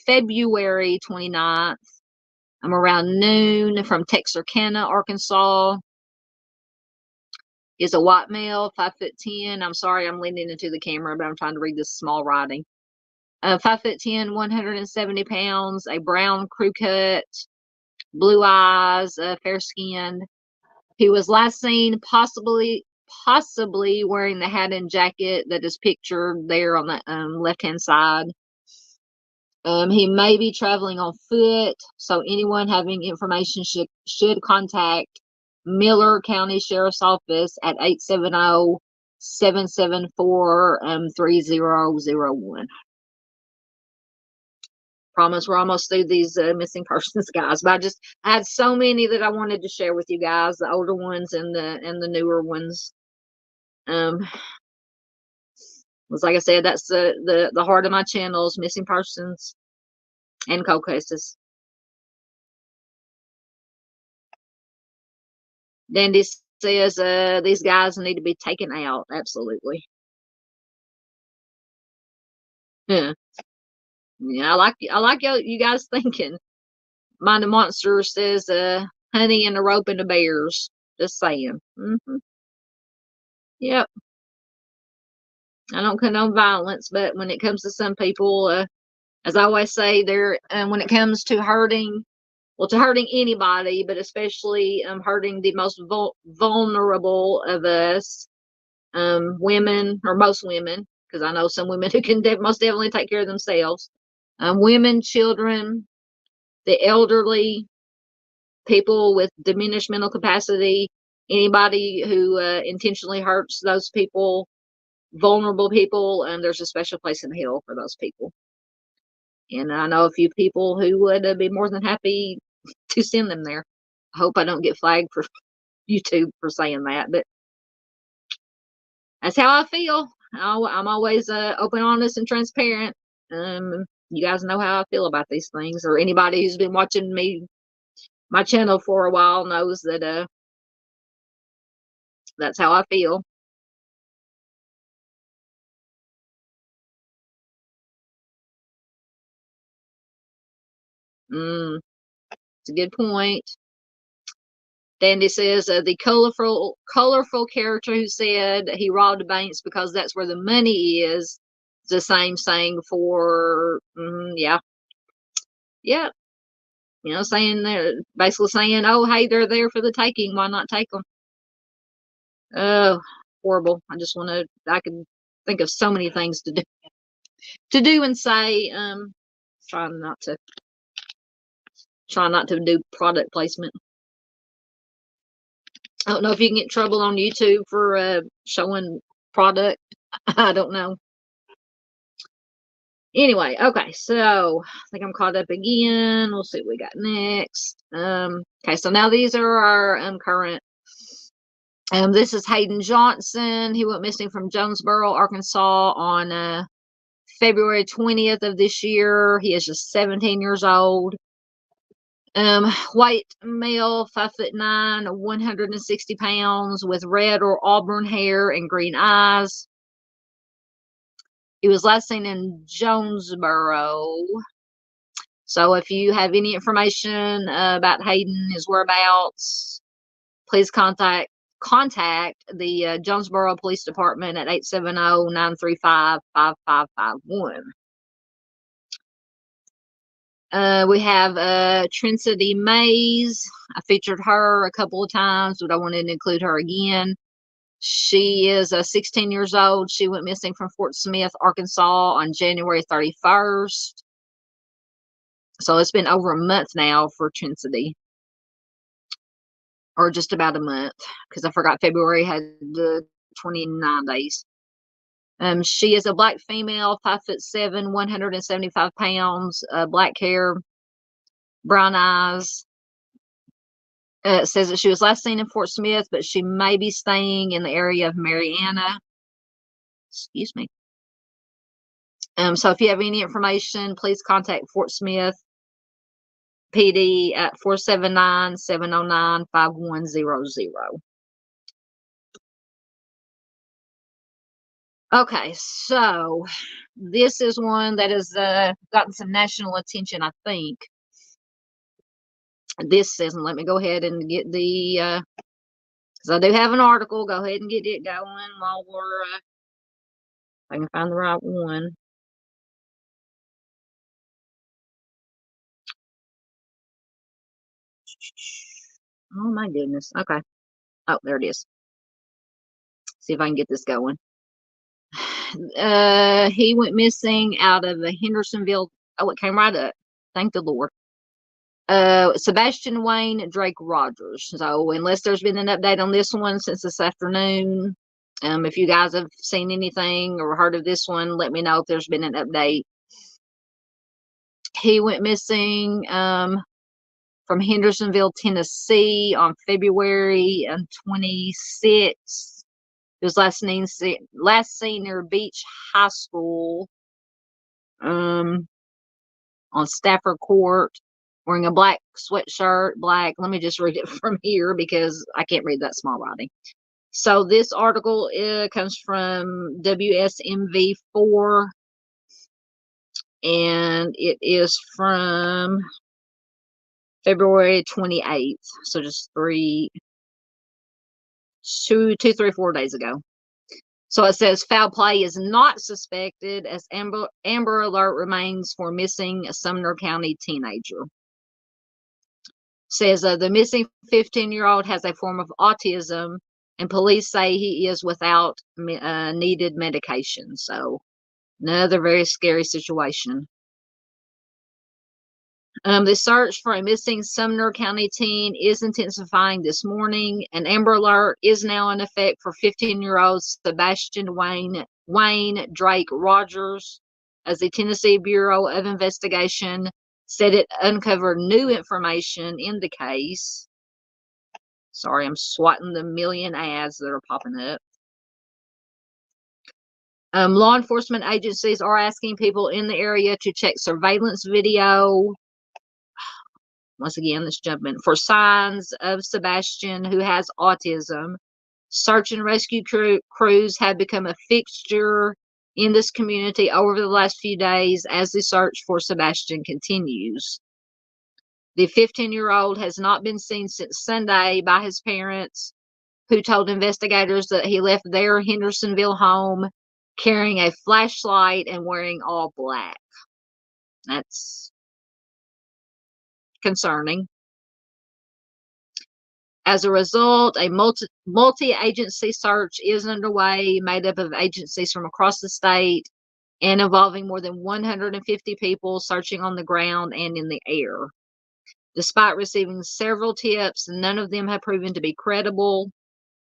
Speaker 1: 29th. Around noon from Texarkana, Arkansas. Is a white male, 5'10". I'm sorry, I'm leaning into the camera, but I'm trying to read this small writing. 5'10", 170 pounds, a brown crew cut, blue eyes, fair skinned. He was last seen possibly wearing the hat and jacket that is pictured there on the left-hand side. He may be traveling on foot, so anyone having information should contact Miller County Sheriff's Office at 870-774-3001. Promise we're almost through these missing persons, guys. But I had so many that I wanted to share with you guys, the older ones and the newer ones. Was like I said, that's the heart of my channels, missing persons and cold cases. Dandy says these guys need to be taken out. Absolutely. Yeah. Yeah, I like you guys thinking. Mind the Monster says honey and a rope and the bears. Just saying. Yep. I don't condone violence, but when it comes to some people, as I always say, when it comes to hurting anybody, but especially hurting the most vulnerable of us, women, or most women, because I know some women who can most definitely take care of themselves. Women, children, the elderly, people with diminished mental capacity, anybody who intentionally hurts those people, vulnerable people, and there's a special place in hell for those people. And I know a few people who would be more than happy to send them there. I hope I don't get flagged for YouTube for saying that, but that's how I feel. I'm always open, honest, and transparent. You guys know how I feel about these things, or anybody who's been watching my channel for a while knows that that's how I feel. It's a good point. Dandy says the colorful character who said he robbed banks because that's where the money is. The same saying for yeah. Saying they're basically saying, oh hey, they're there for the taking. Why not take them? Oh, horrible. I can think of so many things to do and say. Trying not to do product placement. I don't know if you can get trouble on YouTube for showing product. I don't know. Anyway, okay, so I think I'm caught up again. We'll see what we got next. Okay, so now these are our current. This is Hayden Johnson. He went missing from Jonesboro, Arkansas on February 20th of this year. He is just 17 years old. White male, 5'9", 160 pounds, with red or auburn hair and green eyes. He was last seen in Jonesboro. So if you have any information about Hayden, his whereabouts, please contact the Jonesboro Police Department at 870-935-5551. We have Trincity Mays. I featured her a couple of times, but I wanted to include her again. She is 16 years old. She went missing from Fort Smith, Arkansas on January 31st. So it's been over a month now for Trincity. Or just about a month, because I forgot February had 29 days. She is a black female, 5'7", 175 pounds, black hair, brown eyes. It says that she was last seen in Fort Smith, but she may be staying in the area of Marianna. Excuse me. So if you have any information, please contact Fort Smith PD at 479-709-5100. Okay, so this is one that has gotten some national attention, I think. This says, and let me go ahead and get the, because I do have an article. Go ahead and get it going while we're, if I can find the right one. Oh my goodness. Okay. Oh, there it is. See if I can get this going. He went missing out of Hendersonville. Oh, it came right up. Thank the Lord. Sebastian Wayne Drake Rogers. So unless there's been an update on this one since this afternoon, if you guys have seen anything or heard of this one, let me know if there's been an update. He went missing from Hendersonville, Tennessee on February 26th. He was last seen near Beach High School on Stafford Court, wearing a black sweatshirt, let me just read it from here because I can't read that small writing. So this article comes from WSMV4, and it is from February 28th. So just 4 days ago. So it says foul play is not suspected as Amber Alert remains for missing Sumner County teenager. Says the missing 15-year-old has a form of autism, and police say he is without needed medication. So another very scary situation. The search for a missing Sumner County teen is intensifying this morning. An Amber Alert is now in effect for 15-year-old Sebastian Wayne Drake Rogers, as the Tennessee Bureau of Investigation said it uncovered new information in the case. Sorry, I'm swatting the million ads that are popping up. Law enforcement agencies are asking people in the area to check surveillance video. Once again, let's jump in. For signs of Sebastian, who has autism, search and rescue crews have become a fixture in this community over the last few days as the search for Sebastian continues. The 15-year-old has not been seen since Sunday by his parents, who told investigators that he left their Hendersonville home carrying a flashlight and wearing all black. That's concerning. As a result, a multi-agency search is underway, made up of agencies from across the state and involving more than 150 people searching on the ground and in the air. Despite receiving several tips, none of them have proven to be credible.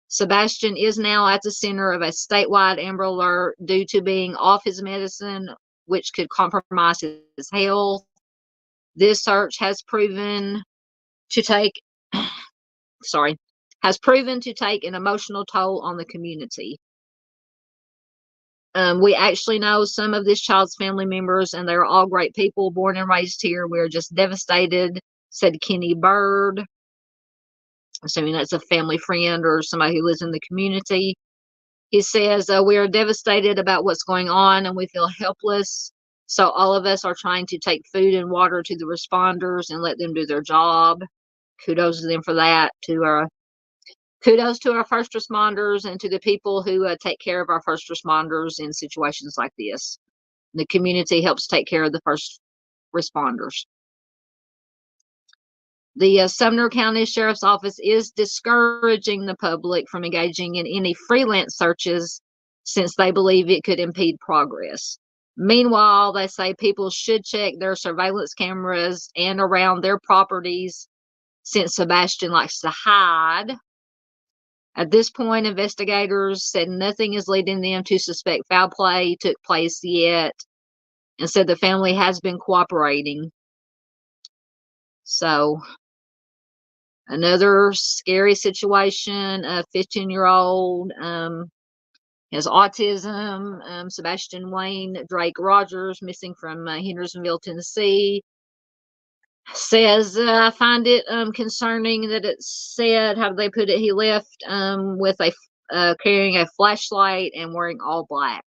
Speaker 1: Sebastian is now at the center of a statewide Amber Alert due to being off his medicine, which could compromise his health. This search has proven to take, an emotional toll on the community. We actually know some of this child's family members, and they're all great people, born and raised here. We're just devastated, said Kenny Bird. Assuming that's a family friend or somebody who lives in the community. He says, we are devastated about what's going on and we feel helpless. So all of us are trying to take food and water to the responders and let them do their job. Kudos to them for that. Kudos to our first responders and to the people who take care of our first responders in situations like this. The community helps take care of the first responders. The Sumner County Sheriff's Office is discouraging the public from engaging in any freelance searches since they believe it could impede progress. Meanwhile, they say people should check their surveillance cameras and around their properties since Sebastian likes to hide. At this point, investigators said nothing is leading them to suspect foul play took place yet and said the family has been cooperating. So, another scary situation, a 15-year-old has autism. Sebastian Wayne Drake Rogers, missing from Hendersonville, Tennessee, says, I find it concerning that it said, how do they put it, he left with carrying a flashlight and wearing all black.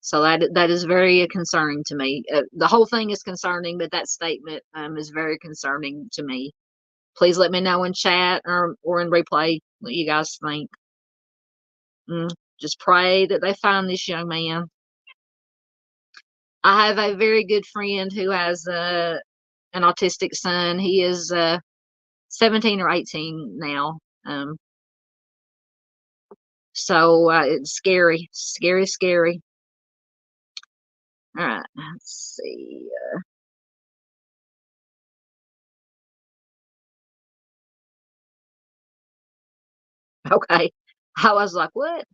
Speaker 1: So that is very concerning to me. The whole thing is concerning, but that statement is very concerning to me. Please let me know in chat or in replay what you guys think. Just pray that they find this young man. I have a very good friend who has an autistic son. He is 17 or 18 now. So it's scary, scary, scary. All right, let's see. Okay. I was like, what?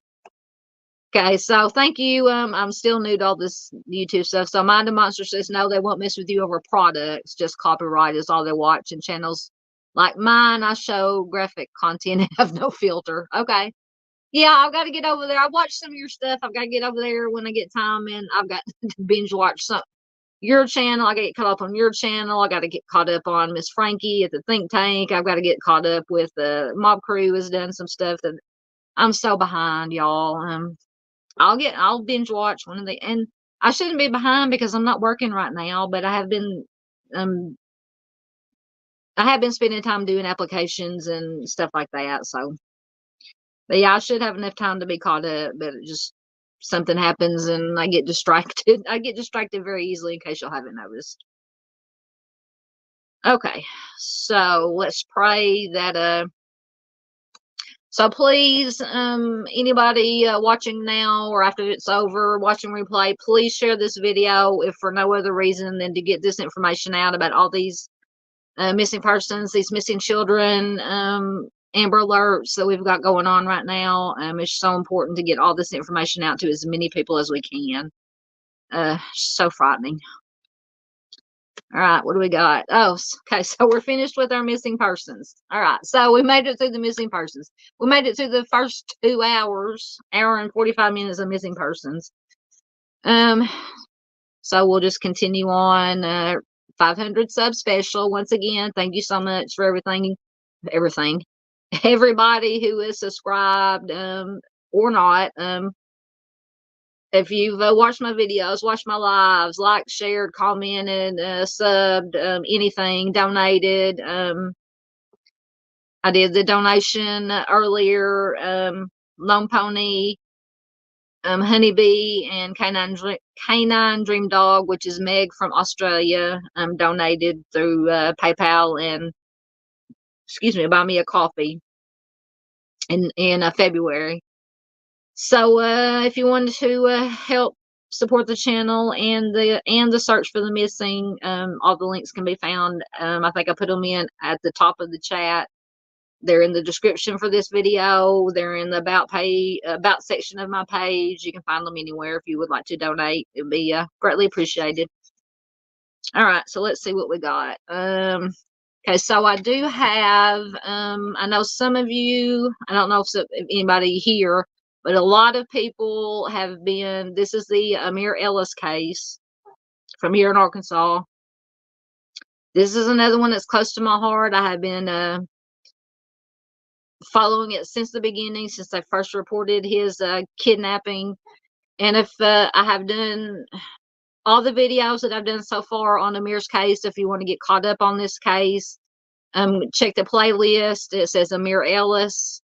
Speaker 1: Okay, so thank you. I'm still new to all this YouTube stuff. So Mind the Monster says, no, they won't mess with you over products. Just copyright is all they watch. And channels like mine, I show graphic content and have no filter. Okay. Yeah, I've got to get over there. I watched some of your stuff. I've got to get over there when I get time, and I've got to binge watch your channel. I got to get caught up on your channel. I got to get caught up on Miss Frankie at the think tank. I've got to get caught up with the Mob Crew has done some stuff that I'm so behind, y'all. I'll binge watch one of the, and I shouldn't be behind because I'm not working right now, but I have been spending time doing applications and stuff like that. So, but yeah, I should have enough time to be caught up, but it just something happens and I get distracted. I get distracted very easily, in case y'all haven't noticed. Okay, so let's pray that so please, anybody watching now or after it's over, watching replay, please share this video if for no other reason than to get this information out about all these missing persons, these missing children, Amber Alerts that we've got going on right now. It's so important to get all this information out to as many people as we can. So frightening. All right, what do we got? Oh, okay, so we're finished with our missing persons. All right, so we made it through the missing persons. We made it through the first 2 hours, hour and 45 minutes of missing persons. So we'll just continue on. 500 sub special. Once again, thank you so much for everything. Everybody who is subscribed or not. If you've watched my videos, watched my lives, liked, shared, commented, subbed, anything, donated. I did the donation earlier. Lone Pony, Honeybee, and Canine Dream Dog, which is Meg from Australia, donated through PayPal and, buy me a coffee in February. So if you wanted to help support the channel and the search for the missing, all the links can be found. I think I put them in at the top of the chat. They're in the description for this video. They're in the about section of my page. You can find them anywhere if you would like to donate. It would be greatly appreciated. All right, so let's see what we got. Okay, so I do have, I know some of you, I don't know if anybody here, but a lot of people have been, this is the Amir Ellis case from here in Arkansas. This is another one that's close to my heart. I have been following it since the beginning, since they first reported his kidnapping. And if I have done all the videos that I've done so far on Amir's case, if you want to get caught up on this case, check the playlist. It says Amir Ellis.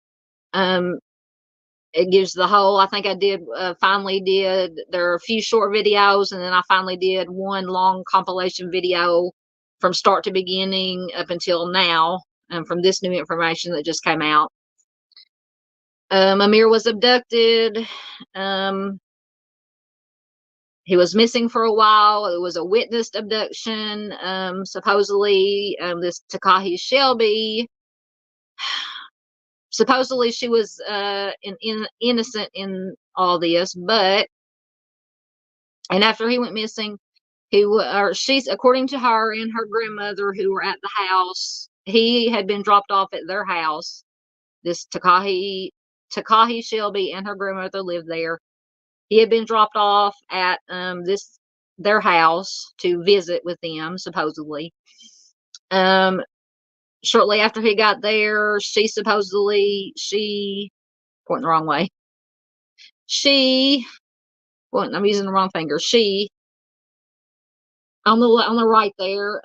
Speaker 1: It gives the whole, I think I did, finally did, there are a few short videos, and then I finally did one long compilation video from start to beginning up until now, from this new information that just came out. Amir was abducted. He was missing for a while. It was a witnessed abduction. Supposedly, this Takahi Shelby, supposedly she was innocent in all this, but, and after he went missing, she's, according to her and her grandmother who were at the house, he had been dropped off at their house. This Takahi Shelby and her grandmother lived there. He had been dropped off at their house to visit with them, supposedly. Shortly after he got there, she pointing the wrong way. I'm using the wrong finger. She, on the right there,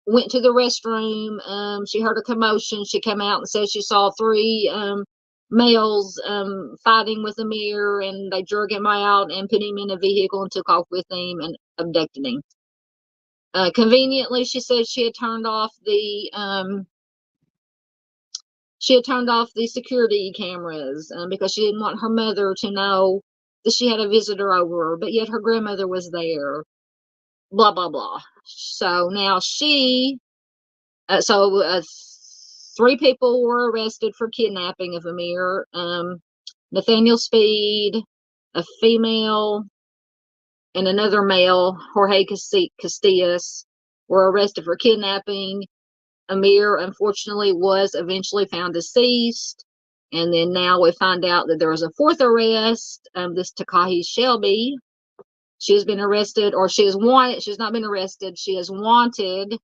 Speaker 1: went to the restroom. She heard a commotion. She came out and said she saw 3 males fighting with Amir, and they drug him out and put him in a vehicle and took off with him and abducted him. Conveniently, she said she had turned off the security cameras because she didn't want her mother to know that she had a visitor over, but yet her grandmother was there. Blah blah blah. So now 3 people were arrested for kidnapping of Amir. Nathaniel Speed, a female, and another male, Jorge Castillas, were arrested for kidnapping. Amir, unfortunately, was eventually found deceased. And then now we find out that there was a 4th arrest. This Takahi Shelby, she has been arrested, or she is wanted. She's not been arrested. She is wanted.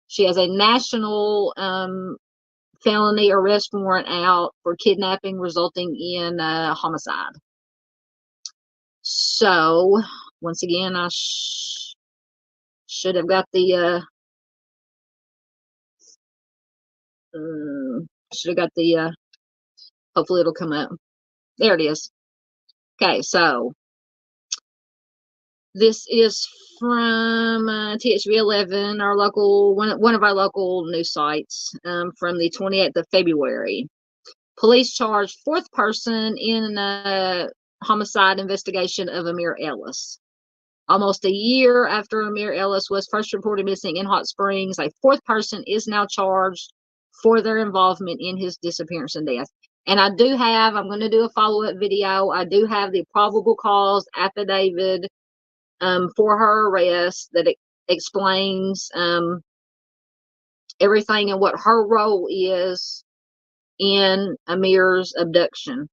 Speaker 1: She has a national felony arrest warrant out for kidnapping resulting in homicide. So, once again, I should have got the hopefully it'll come up. There it is. Okay, so this is from THV 11, our local one of our local news sites, from the 28th of February. Police charged 4th person in a homicide investigation of Amir Ellis. Almost a year after Amir Ellis was first reported missing in Hot Springs, a 4th person is now charged for their involvement in his disappearance and death. And I'm going to do a follow-up video. I do have the probable cause affidavit for her arrest that explains everything and what her role is in Amir's abduction.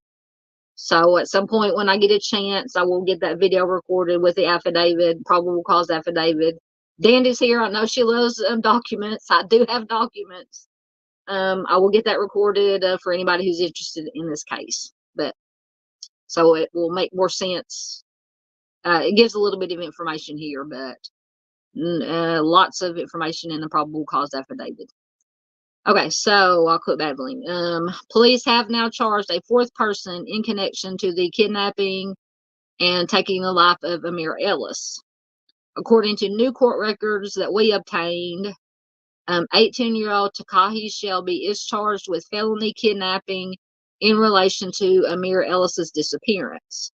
Speaker 1: So at some point when I get a chance, I will get that video recorded with the affidavit, probable cause affidavit. Dandy's here. I know she loves documents. I do have documents. I will get that recorded for anybody who's interested in this case. But so it will make more sense. It gives a little bit of information here, but lots of information in the probable cause affidavit. Okay, so I'll quit babbling. Police have now charged a 4th person in connection to the kidnapping and taking the life of Amir Ellis. According to new court records that we obtained, 18-year-old Takahi Shelby is charged with felony kidnapping in relation to Amir Ellis's disappearance.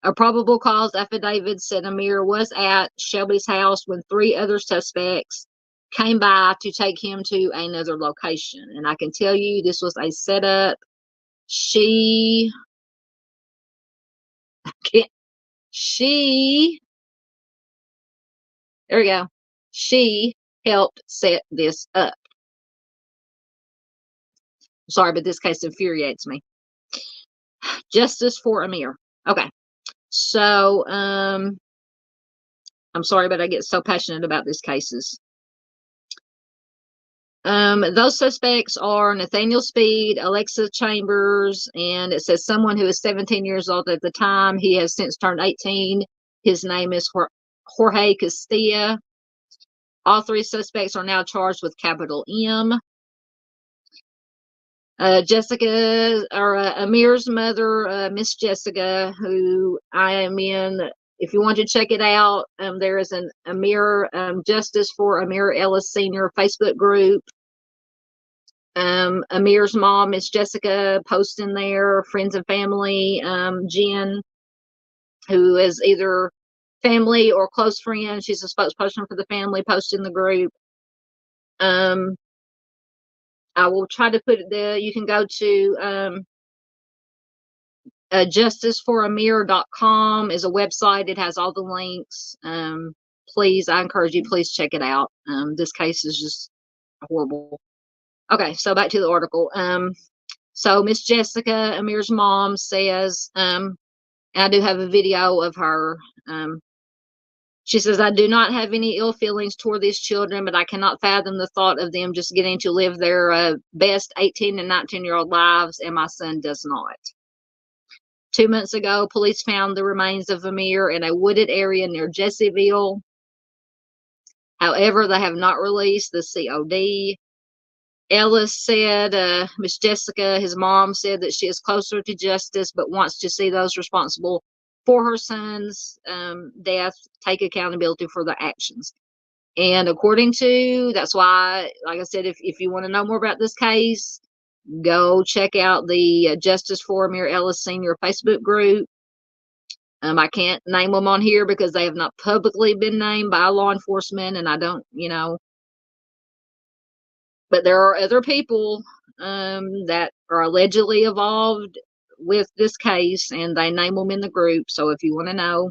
Speaker 1: A probable cause affidavit said Amir was at Shelby's house when 3 other suspects came by to take him to another location. And I can tell you this was a setup. She there we go. She helped set this up. Sorry, but this case infuriates me. Justice for Amir. Okay. So, I'm sorry, but I get so passionate about these cases. Those suspects are Nathaniel Speed, Alexa Chambers, and it says someone who was 17 years old at the time. He has since turned 18. His name is Jorge Castilla. All 3 suspects are now charged with capital M. Jessica, or Amir's mother, Miss Jessica, who I am in. If you want to check it out, there is an Amir, Justice for Amir Ellis Sr. Facebook group. Amir's mom, Miss Jessica, posting there, friends and family. Jen, who is either family or close friend, she's a spokesperson for the family, posting the group. I will try to put it there. You can go to justiceforamir.com is a website. It has all the links. Please, I encourage you, please check it out. This case is just horrible. Okay, so back to the article. So Miss Jessica, Amir's mom, says, and I do have a video of her. She says, I do not have any ill feelings toward these children, but I cannot fathom the thought of them just getting to live their best 18 and 19-year-old lives, and my son does not. 2 months ago, police found the remains of Amir in a wooded area near Jesseville. However, they have not released the COD. Ellis said, Miss Jessica, his mom, said that she is closer to justice, but wants to see those responsible for her son's death take accountability for their actions. And according to, that's why, like I said, if you want to know more about this case, go check out the Justice for Amir Ellis Sr. Facebook group. I can't name them on here because they have not publicly been named by law enforcement, and I don't, but there are other people that are allegedly involved with this case, and they name them in the group. So if you want to know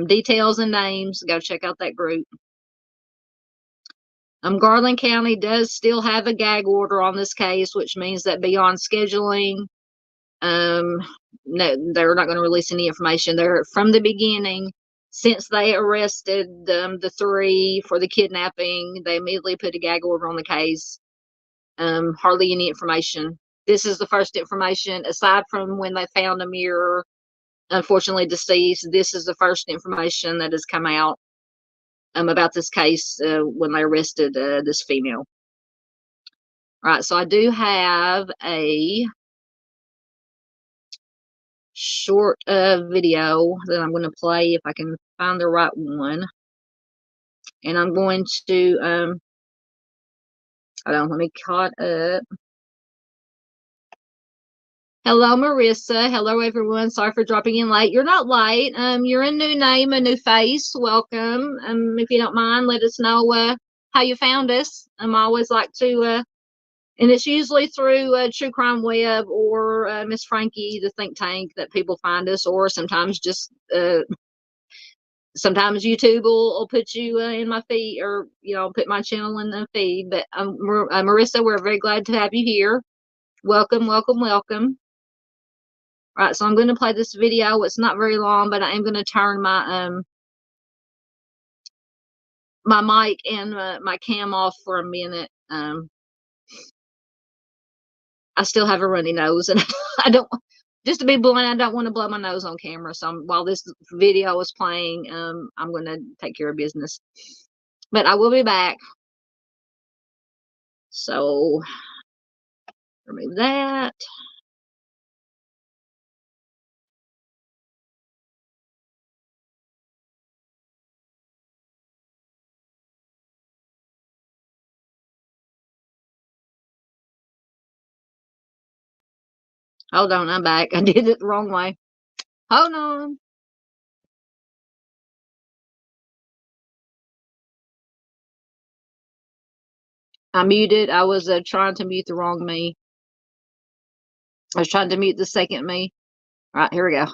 Speaker 1: details and names, go check out that group. Garland County does still have a gag order on this case, which means that beyond scheduling, no, they're not going to release any information. They're from the beginning. Since they arrested the 3 for the kidnapping, they immediately put a gag order on the case. Hardly any information. This is the first information, aside from when they found Amir, unfortunately deceased. This is the first information that has come out about this case when they arrested this female. All right, so I do have a short video that I'm going to play if I can find the right one. And I'm going to, hold on, let me caught up. Hello, Marissa. Hello, everyone. Sorry for dropping in late. You're not late. You're a new name, a new face. Welcome. If you don't mind, let us know how you found us. I always like to, and it's usually through True Crime Web or Miss Frankie, the think tank, that people find us, or sometimes just sometimes YouTube will put you in my feed, or put my channel in the feed. But Marissa, we're very glad to have you here. Welcome, welcome, welcome. All right, so I'm going to play this video. It's not very long, but I am going to turn my my mic and my cam off for a minute. I still have a runny nose, and I don't, just to be blunt, I don't want to blow my nose on camera. So while this video is playing, I'm going to take care of business. But I will be back. So remove that. Hold on, I'm back. I did it the wrong way. Hold on. I muted. I was trying to mute the wrong me. I was trying to mute the second me. All right, here we go.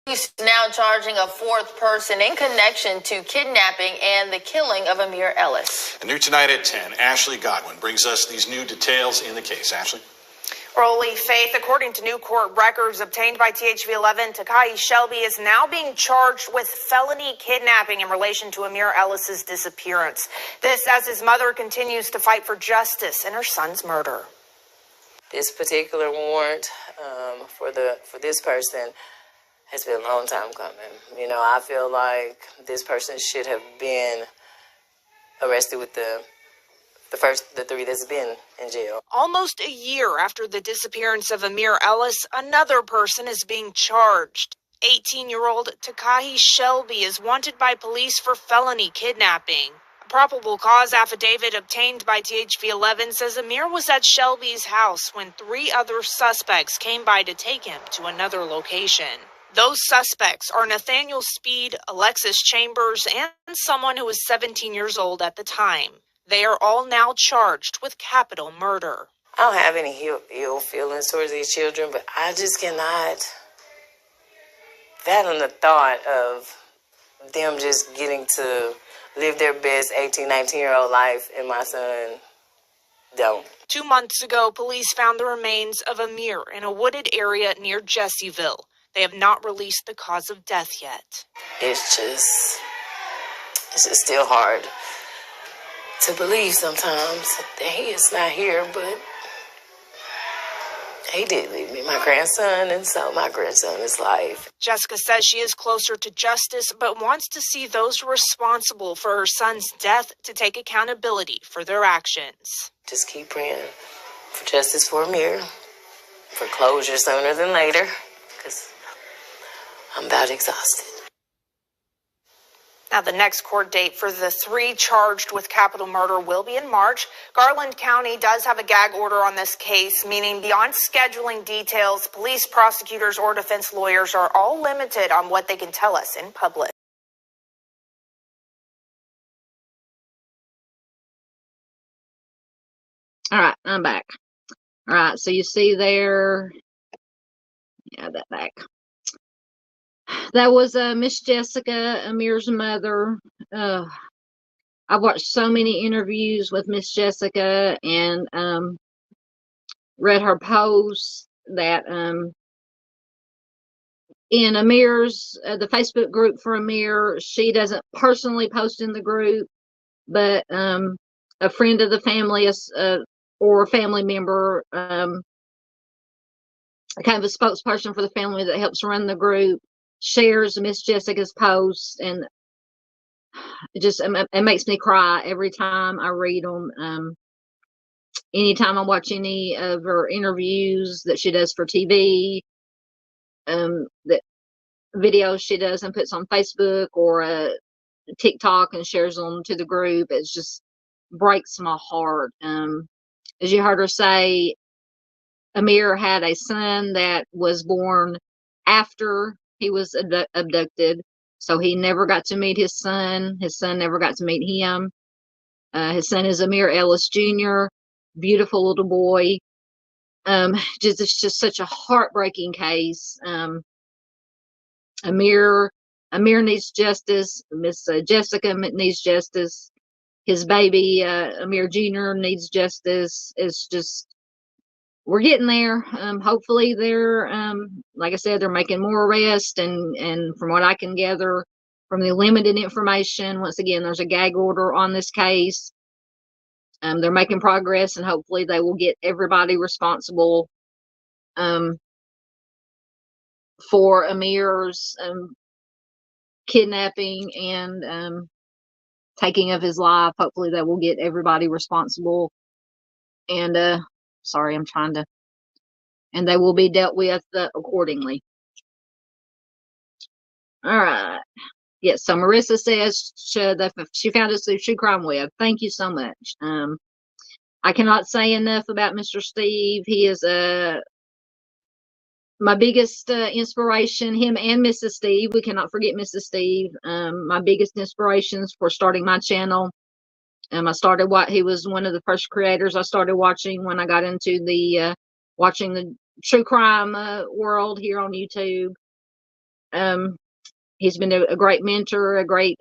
Speaker 2: Police now charging a fourth person in connection to kidnapping and the killing of Amir Ellis.
Speaker 3: And new tonight at 10, Ashley Godwin brings us these new details in the case. Ashley?
Speaker 4: Early Faith, according to new court records obtained by THV11, Takahi Shelby is now being charged with felony kidnapping in relation to Amir Ellis's disappearance. This as his mother continues to fight for justice in her son's murder.
Speaker 2: This particular warrant for this person has been a long time coming. You know, I feel like this person should have been arrested with the three that's been in jail.
Speaker 4: Almost a year after the disappearance of Amir Ellis, another person is being charged. 18-year-old Takahi Shelby is wanted by police for felony kidnapping. A probable cause affidavit obtained by THV11 says Amir was at Shelby's house when 3 other suspects came by to take him to another location. Those suspects are Nathaniel Speed, Alexis Chambers, and someone who was 17 years old at the time. They are all now charged with capital murder.
Speaker 2: I don't have any ill feelings towards these children, but I just cannot fathom the thought of them just getting to live their best 18, 19-year-old life, and my son don't.
Speaker 4: 2 months ago, police found the remains of Amir in a wooded area near Jessieville. They have not released the cause of death yet.
Speaker 2: It's just still hard to believe sometimes that he is not here, but he did leave me my grandson, and so my grandson is live.
Speaker 4: Jessica says she is closer to justice, but wants to see those responsible for her son's death to take accountability for their actions.
Speaker 2: Just keep praying for justice for Amir, for closure sooner than later, because I'm about exhausted.
Speaker 4: Now, the next court date for the 3 charged with capital murder will be in March. Garland County does have a gag order on this case, meaning beyond scheduling details, police, prosecutors, or defense lawyers are all limited on what they can tell us in public.
Speaker 1: All right, I'm back. All right, so you see there, yeah, that back. That was Miss Jessica, Amir's mother. I watched so many interviews with Miss Jessica and read her posts that in Amir's, the Facebook group for Amir, she doesn't personally post in the group, but a friend of the family or a family member, kind of a spokesperson for the family that helps run the group, shares Miss Jessica's posts, and it makes me cry every time I read them. Anytime I watch any of her interviews that she does for TV, that videos she does and puts on Facebook or TikTok and shares them to the group, it just breaks my heart. As you heard her say, Amir had a son that was born after he was abducted, so he never got to meet his son. His son never got to meet him. His son is Amir Ellis Jr., beautiful little boy. It's just such a heartbreaking case. Amir needs justice. Miss Jessica needs justice. His baby, Amir Jr., needs justice. It's just, we're getting there. Hopefully they're, like I said, they're making more arrests, and from what I can gather from the limited information, once again, there's a gag order on this case. They're making progress, and hopefully they will get everybody responsible for Amir's kidnapping and taking of his life. Hopefully they will get everybody responsible, and and they will be dealt with accordingly. All right. Yes, so Marissa says she found us through True Crime Web. Thank you so much. I cannot say enough about Mr. Steve. He is my biggest inspiration, him and Mrs. Steve. We cannot forget Mrs. Steve. My biggest inspirations for starting my channel. I started he was one of the first creators I started watching when I got into the watching the true crime world here on YouTube. He's been a great mentor, a great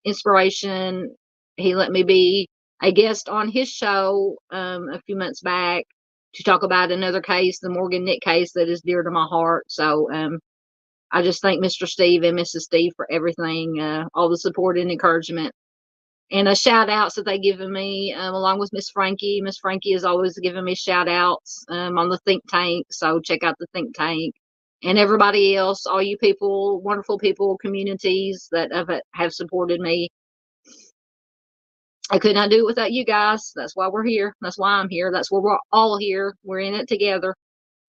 Speaker 1: inspiration. He let me be a guest on his show a few months back to talk about another case, the Morgan Nick case, that is dear to my heart. So I just thank Mr. Steve and Mrs. Steve for everything, all the support and encouragement. And shout outs that they given me, along with Miss Frankie. Miss Frankie has always given me shout outs on the think tank. So check out the think tank. And everybody else, all you people, wonderful people, communities that have supported me. I could not do it without you guys. That's why we're here. That's why I'm here. That's why we're all here. We're in it together.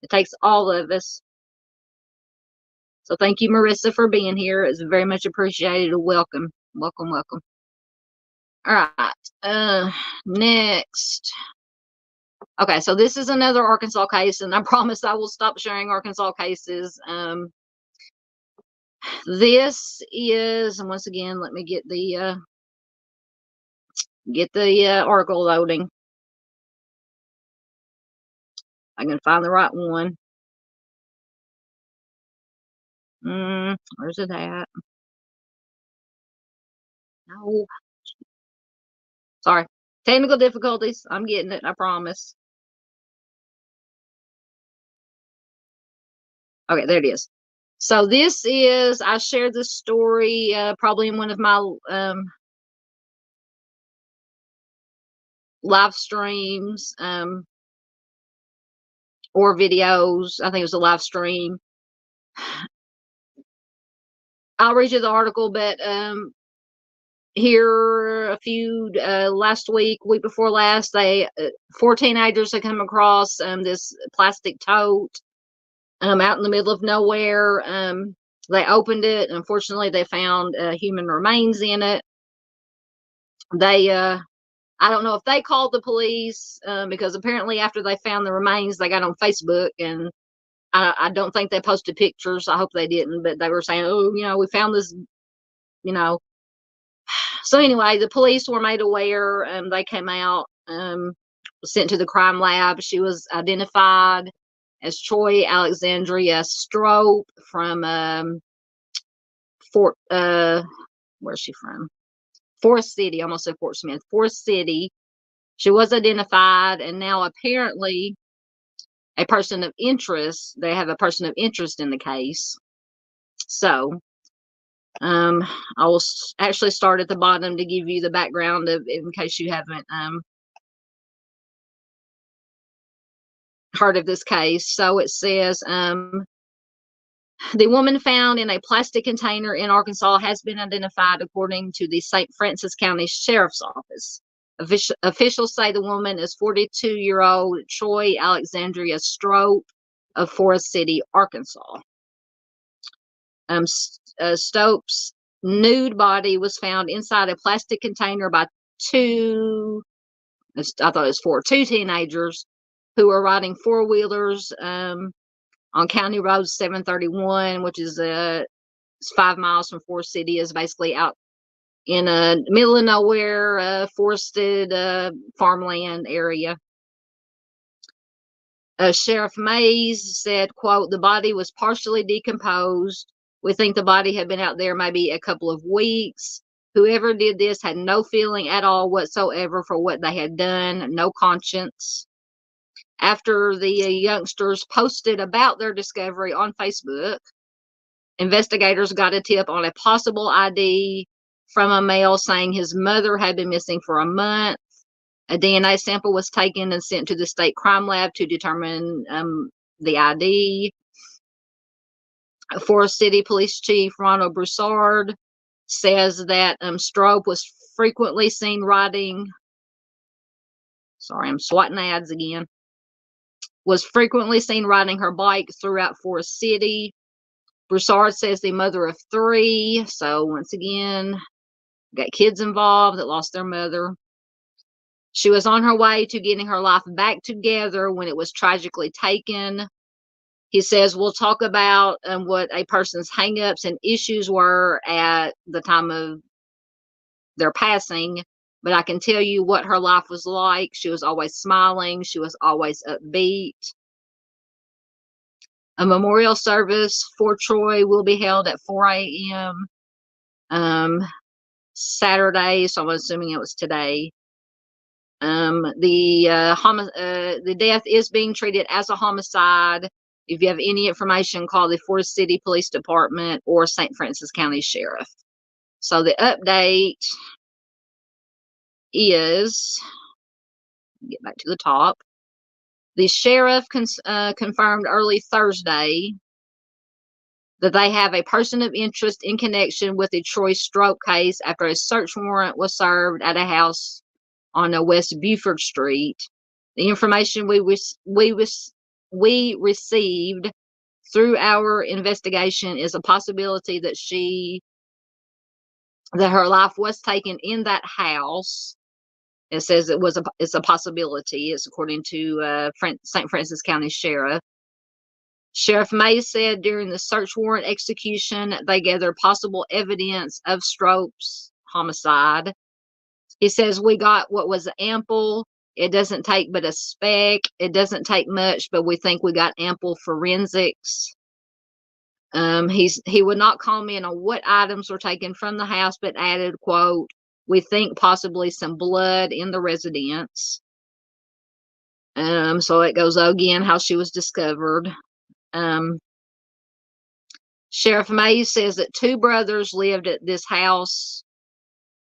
Speaker 1: It takes all of us. So thank you, Marissa, for being here. It's very much appreciated. Welcome. Welcome, welcome. All right. Next. Okay, so this is another Arkansas case, and I promise I will stop sharing Arkansas cases. This is, and once again, let me get the article loading. I can find the right one. Where's it at? No. Sorry. Technical difficulties. I'm getting it, I promise. Okay, there it is. So this is, I shared this story probably in one of my live streams or videos. I think it was a live stream. I'll read you the article, but here a few last week before last, 4 teenagers had come across this plastic tote out in the middle of nowhere. They opened it. Unfortunately, they found human remains in it. They I don't know if they called the police because apparently after they found the remains, they got on Facebook, and I don't think they posted pictures. I hope they didn't, but they were saying, oh, we found this, So anyway, the police were made aware. They came out, sent to the crime lab. She was identified as Troy Alexandria Strope from where's she from? Forest City. I almost said Fort Smith. Forest City. She was identified, and now apparently a person of interest. They have a person of interest in the case. So I will actually start at the bottom to give you the background in case you haven't heard of this case. So it says the woman found in a plastic container in Arkansas has been identified according to the St. Francis County Sheriff's Office. Officials say the woman is 42-year-old Troy Alexandria Strope of Forest City, Arkansas. Stope's nude body was found inside a plastic container by two teenagers who were riding four-wheelers on County Road 731, which is 5 miles from Forest City. Is basically out in a middle of nowhere, forested farmland area. Sheriff Mays said, quote, the body was partially decomposed. We think the body had been out there maybe a couple of weeks. Whoever did this had no feeling at all whatsoever for what they had done, no conscience. After the youngsters posted about their discovery on Facebook, investigators got a tip on a possible ID from a male saying his mother had been missing for a month. A DNA sample was taken and sent to the state crime lab to determine the ID. Forest City Police Chief Ronald Broussard says that Strope was frequently seen riding. Sorry, I'm swatting ads again. Was frequently seen riding her bike throughout Forest City. Broussard says the mother of 3. So once again, got kids involved that lost their mother. She was on her way to getting her life back together when it was tragically taken. He says, we'll talk about what a person's hangups and issues were at the time of their passing, but I can tell you what her life was like. She was always smiling. She was always upbeat. A memorial service for Troy will be held at 4 a.m. Saturday, so I'm assuming it was today. The death is being treated as a homicide. If you have any information, call the Forest City Police Department or St. Francis County Sheriff. So the update is, get back to the top. The sheriff confirmed early Thursday that they have a person of interest in connection with the Troy Strope case after a search warrant was served at a house on West Buford Street. The information we received through our investigation is a possibility that her life was taken in that house. It says it's a possibility. It's according to St. Francis County Sheriff. Sheriff May said during the search warrant execution, they gathered possible evidence of Strope's homicide. He says, we got what was ample. It doesn't take but a speck. It doesn't take much, but we think we got ample forensics. He would not comment on what items were taken from the house, but added, quote, we think possibly some blood in the residence. So it goes again how she was discovered. Sheriff Mays says that 2 brothers lived at this house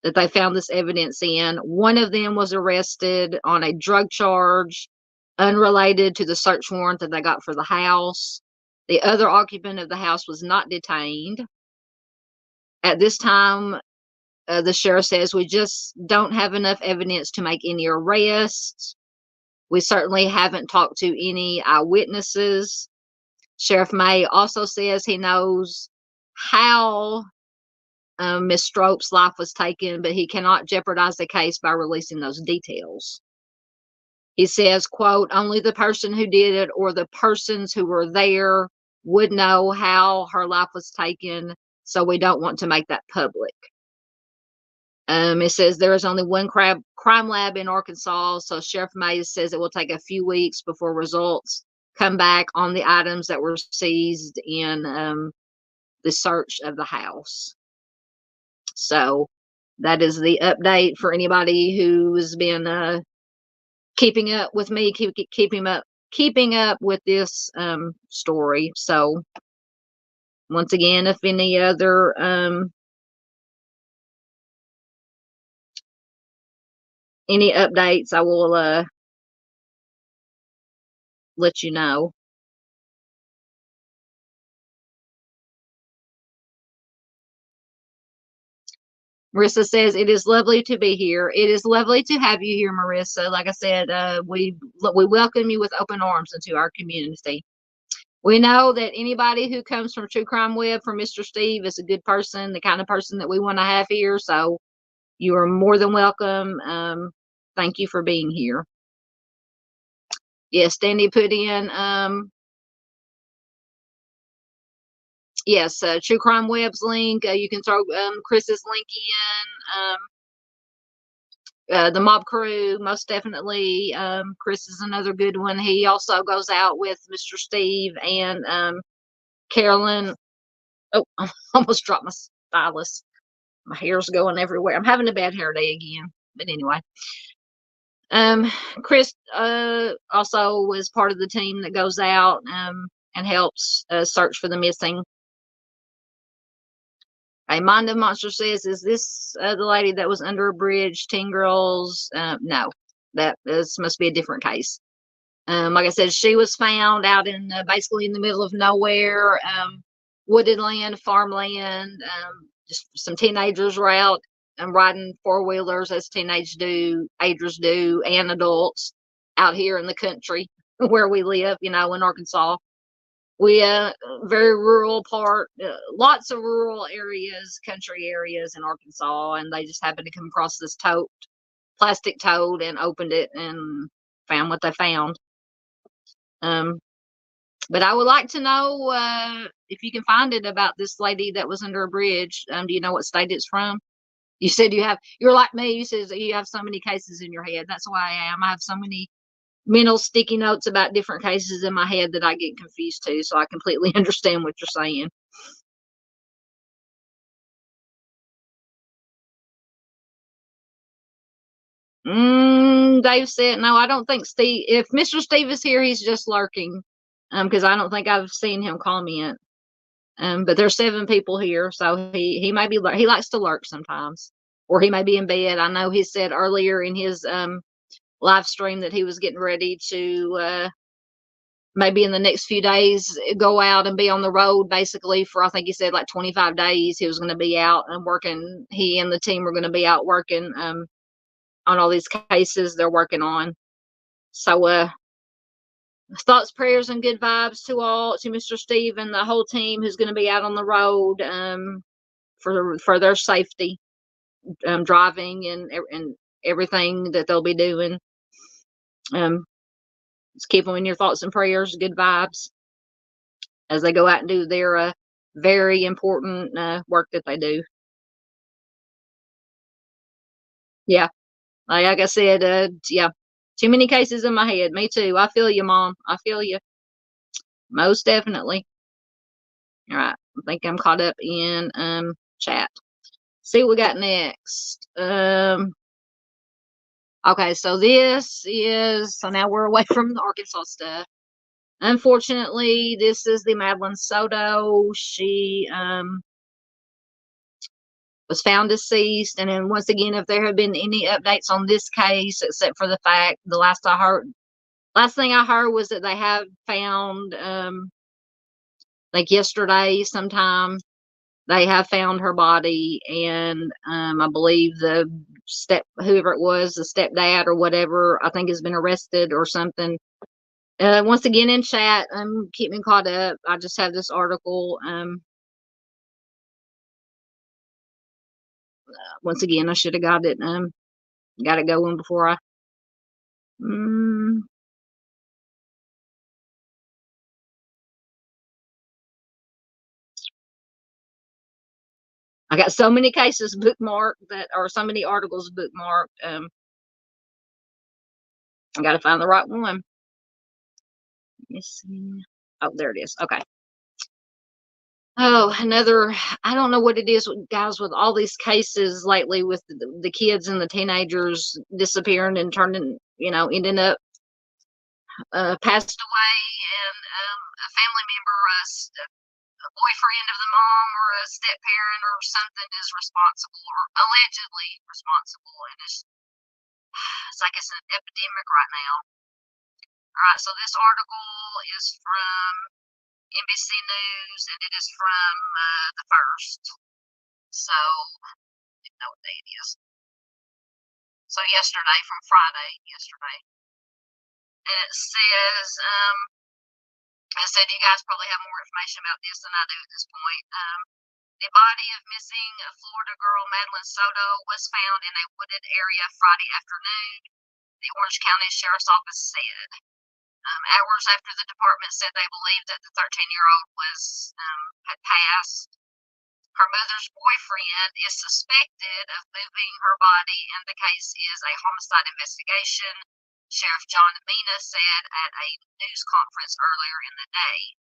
Speaker 1: that they found this evidence in. One of them was arrested on a drug charge unrelated to the search warrant that they got for the house. The other occupant of the house was not detained. At this time, the sheriff says, we just don't have enough evidence to make any arrests. We certainly haven't talked to any eyewitnesses. Sheriff May also says he knows how Miss Strope's life was taken, but he cannot jeopardize the case by releasing those details. He says, quote, only the person who did it or the persons who were there would know how her life was taken, so we don't want to make that public. It says there is only one crime lab in Arkansas, so Sheriff Mays says it will take a few weeks before results come back on the items that were seized in the search of the house. So that is the update for anybody who has been keeping up with me, keeping up with this story. So once again, if any other any updates, I will let you know. Marissa says, it is lovely to be here. It is lovely to have you here, Marissa. Like I said, we welcome you with open arms into our community. We know that anybody who comes from True Crime Web from Mr. Steve is a good person, the kind of person that we want to have here. So you are more than welcome. Thank you for being here. Yes, Dandy put in, yes, True Crime Web's link. You can throw Chris's link in. The Mob Crew, most definitely. Chris is another good one. He also goes out with Mr. Steve and Carolyn. Oh, I almost dropped my stylus. My hair's going everywhere. I'm having a bad hair day again. But anyway. Chris also was part of the team that goes out and helps search for the missing. A Mind of Monster says, is this the lady that was under a bridge, teen girls? No, this must be a different case. Like I said, she was found out in basically in the middle of nowhere, wooded land, farmland. Just some teenagers were out and riding 4-wheelers as teenagers do, and adults out here in the country where we live, in Arkansas. We very rural part, lots of rural areas, country areas in Arkansas, and they just happened to come across this tote plastic tote and opened it and found what they found. But I would like to know if you can find it about this lady that was under a bridge. Do you know what state it's from? You said you're like me. You said you have so many cases in your head. That's why I am. I have so many mental sticky notes about different cases in my head that I get confused too. So I completely understand what you're saying. Dave said, no, I don't think Steve, if Mr. Steve is here, he's just lurking. Because I don't think I've seen him comment. But there's 7 people here, so he may be, he likes to lurk sometimes, or he may be in bed. I know he said earlier in his live stream that he was getting ready to maybe in the next few days go out and be on the road, basically for, I think he said like 25 days he was going to be out and working. He and the team were going to be out working on all these cases they're working on. So thoughts, prayers, and good vibes to Mr. Steve and the whole team who's going to be out on the road for their safety, driving and everything that they'll be doing. Just keep them in your thoughts and prayers, good vibes, as they go out and do their very important work that they do. Yeah, like I said, yeah, too many cases in my head. Me too. I feel you, Mom. I feel you. Most definitely. All right. I think I'm caught up in chat. See what we got next. Okay, so so now we're away from the Arkansas stuff. Unfortunately, this is the Madeline Soto. She was found deceased. And then once again, if there have been any updates on this case, except for the fact the last thing I heard was that they have found, like yesterday sometime, they have found her body, and I believe whoever it was, the stepdad or whatever, I think has been arrested or something. Once again in chat, keep me caught up. I just have this article. Once again, I should have got it going before I. I got so many cases bookmarked or so many articles bookmarked. I got to find the right one. Let me see. Oh, there it is. Okay. Oh, I don't know what it is, guys, with all these cases lately with the kids and the teenagers disappearing and ending up passed away, and a family member, a boyfriend of the mom or a step parent or something is responsible or allegedly responsible, and it's like it's an epidemic right now. All right, so this article is from NBC News, and it is from the 1st. So, you know what day it is. So yesterday, from Friday, yesterday. And it says, I said you guys probably have more information about this than I do at this point. The body of missing Florida girl Madeline Soto was found in a wooded area Friday afternoon, the Orange County Sheriff's Office said. Hours after the department said they believed that the 13-year-old had passed. Her mother's boyfriend is suspected of moving her body, and the case is a homicide investigation, Sheriff John Mina said at a news conference earlier in the day.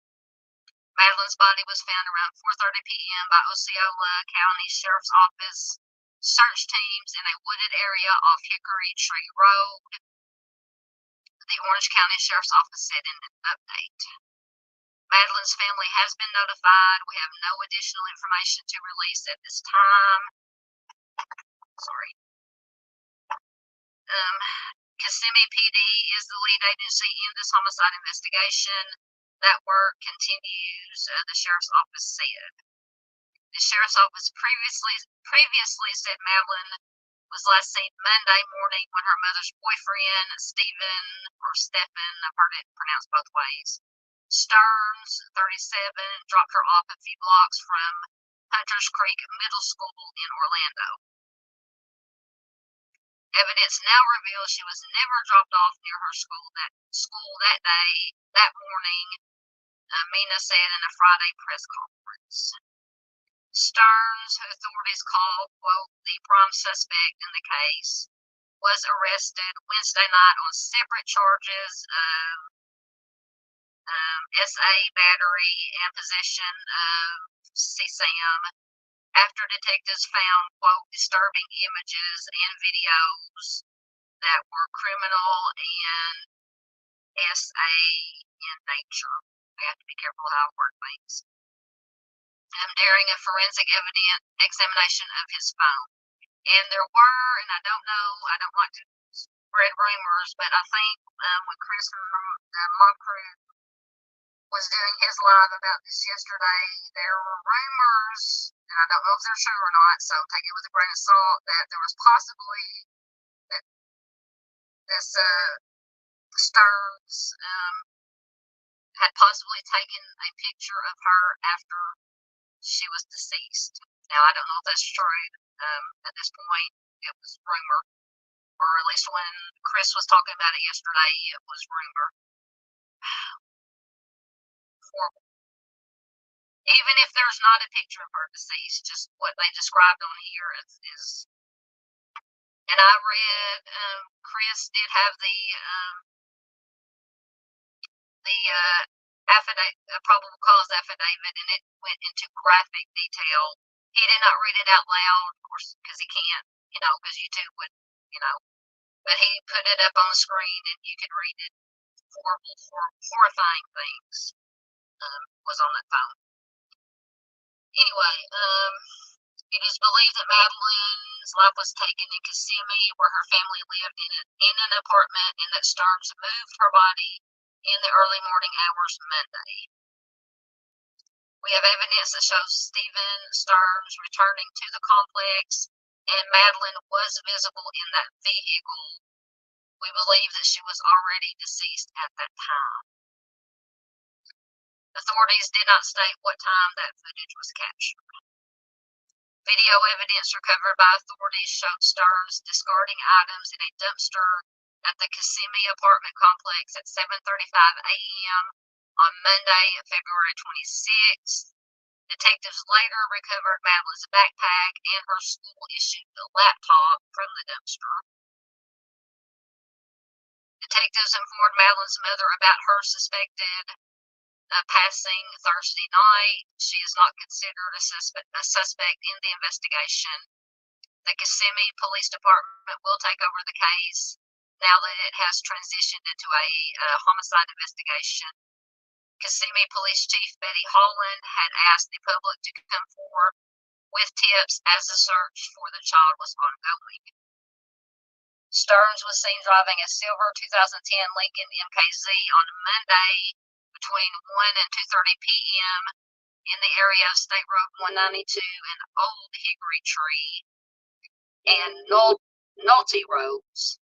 Speaker 1: Madeline's body was found around 4:30 p.m. by Osceola County Sheriff's Office search teams in a wooded area off Hickory Tree Road, the Orange County Sheriff's Office said in an update. Madeline's family has been notified. We have no additional information to release at this time. Sorry. Kissimmee PD is the lead agency in this homicide investigation. That work continues, the Sheriff's Office said. The Sheriff's Office previously said Madeline was last seen Monday morning when her mother's boyfriend, Stephen, I've heard it pronounced both ways, Stearns, 37, dropped her off a few blocks from Hunters Creek Middle School in Orlando. Evidence now reveals she was never dropped off near her school that day, that morning, Mina said in a Friday press conference. Stearns, who authorities call, quote, the prime suspect in the case, was arrested Wednesday night on separate charges of SA battery and possession of CSAM after detectives found, quote, disturbing images and videos that were criminal and SA in nature. We have to be careful how we word things. During a forensic evidence examination of his phone. And there were, and I don't know, I don't like to spread rumors, but I think when Chris from the Mob Crew was doing his live about this yesterday, there were rumors, and I don't know if they're true or not, so take it with a grain of salt, that there was possibly that this Stearns had possibly taken a picture of her after she was deceased. Now, I don't know if that's true. At this point, it was rumor, or at least when Chris was talking about it yesterday, it was rumor. Horrible. Even if there's not a picture of her deceased, just what they described on here is and I read Chris did have the affidavit, probable cause affidavit, and it went into graphic detail. He did not read it out loud, of course, because he can't, because YouTube would, but he put it up on the screen and you could read it. Horrible, horrifying things was on that phone. Anyway, it is believed that Madeline's life was taken in Kissimmee, where her family lived in an apartment, and that Stearns moved her body in the early morning hours Monday. We have evidence that shows Stephen Stearns returning to the complex, and Madeline was visible in that vehicle. We believe that she was already deceased at that time. Authorities did not state what time that footage was captured. Video evidence recovered by authorities showed Stearns discarding items in a dumpster at the Kissimmee apartment complex at 7:35 a.m. on Monday, February 26th. Detectives later recovered Madeline's backpack and her school-issued laptop from the dumpster. Detectives informed Madeline's mother about her suspected passing Thursday night. She is not considered a suspect in the investigation. The Kissimmee Police Department will take over the case now that it has transitioned into a homicide investigation. Kissimmee Police Chief Betty Holland had asked the public to come forward with tips as the search for the child was ongoing. Stearns was seen driving a silver 2010 Lincoln MKZ on Monday between 1 and 2:30 p.m. in the area of State Road 192 and Old Hickory Tree and Nolte roads.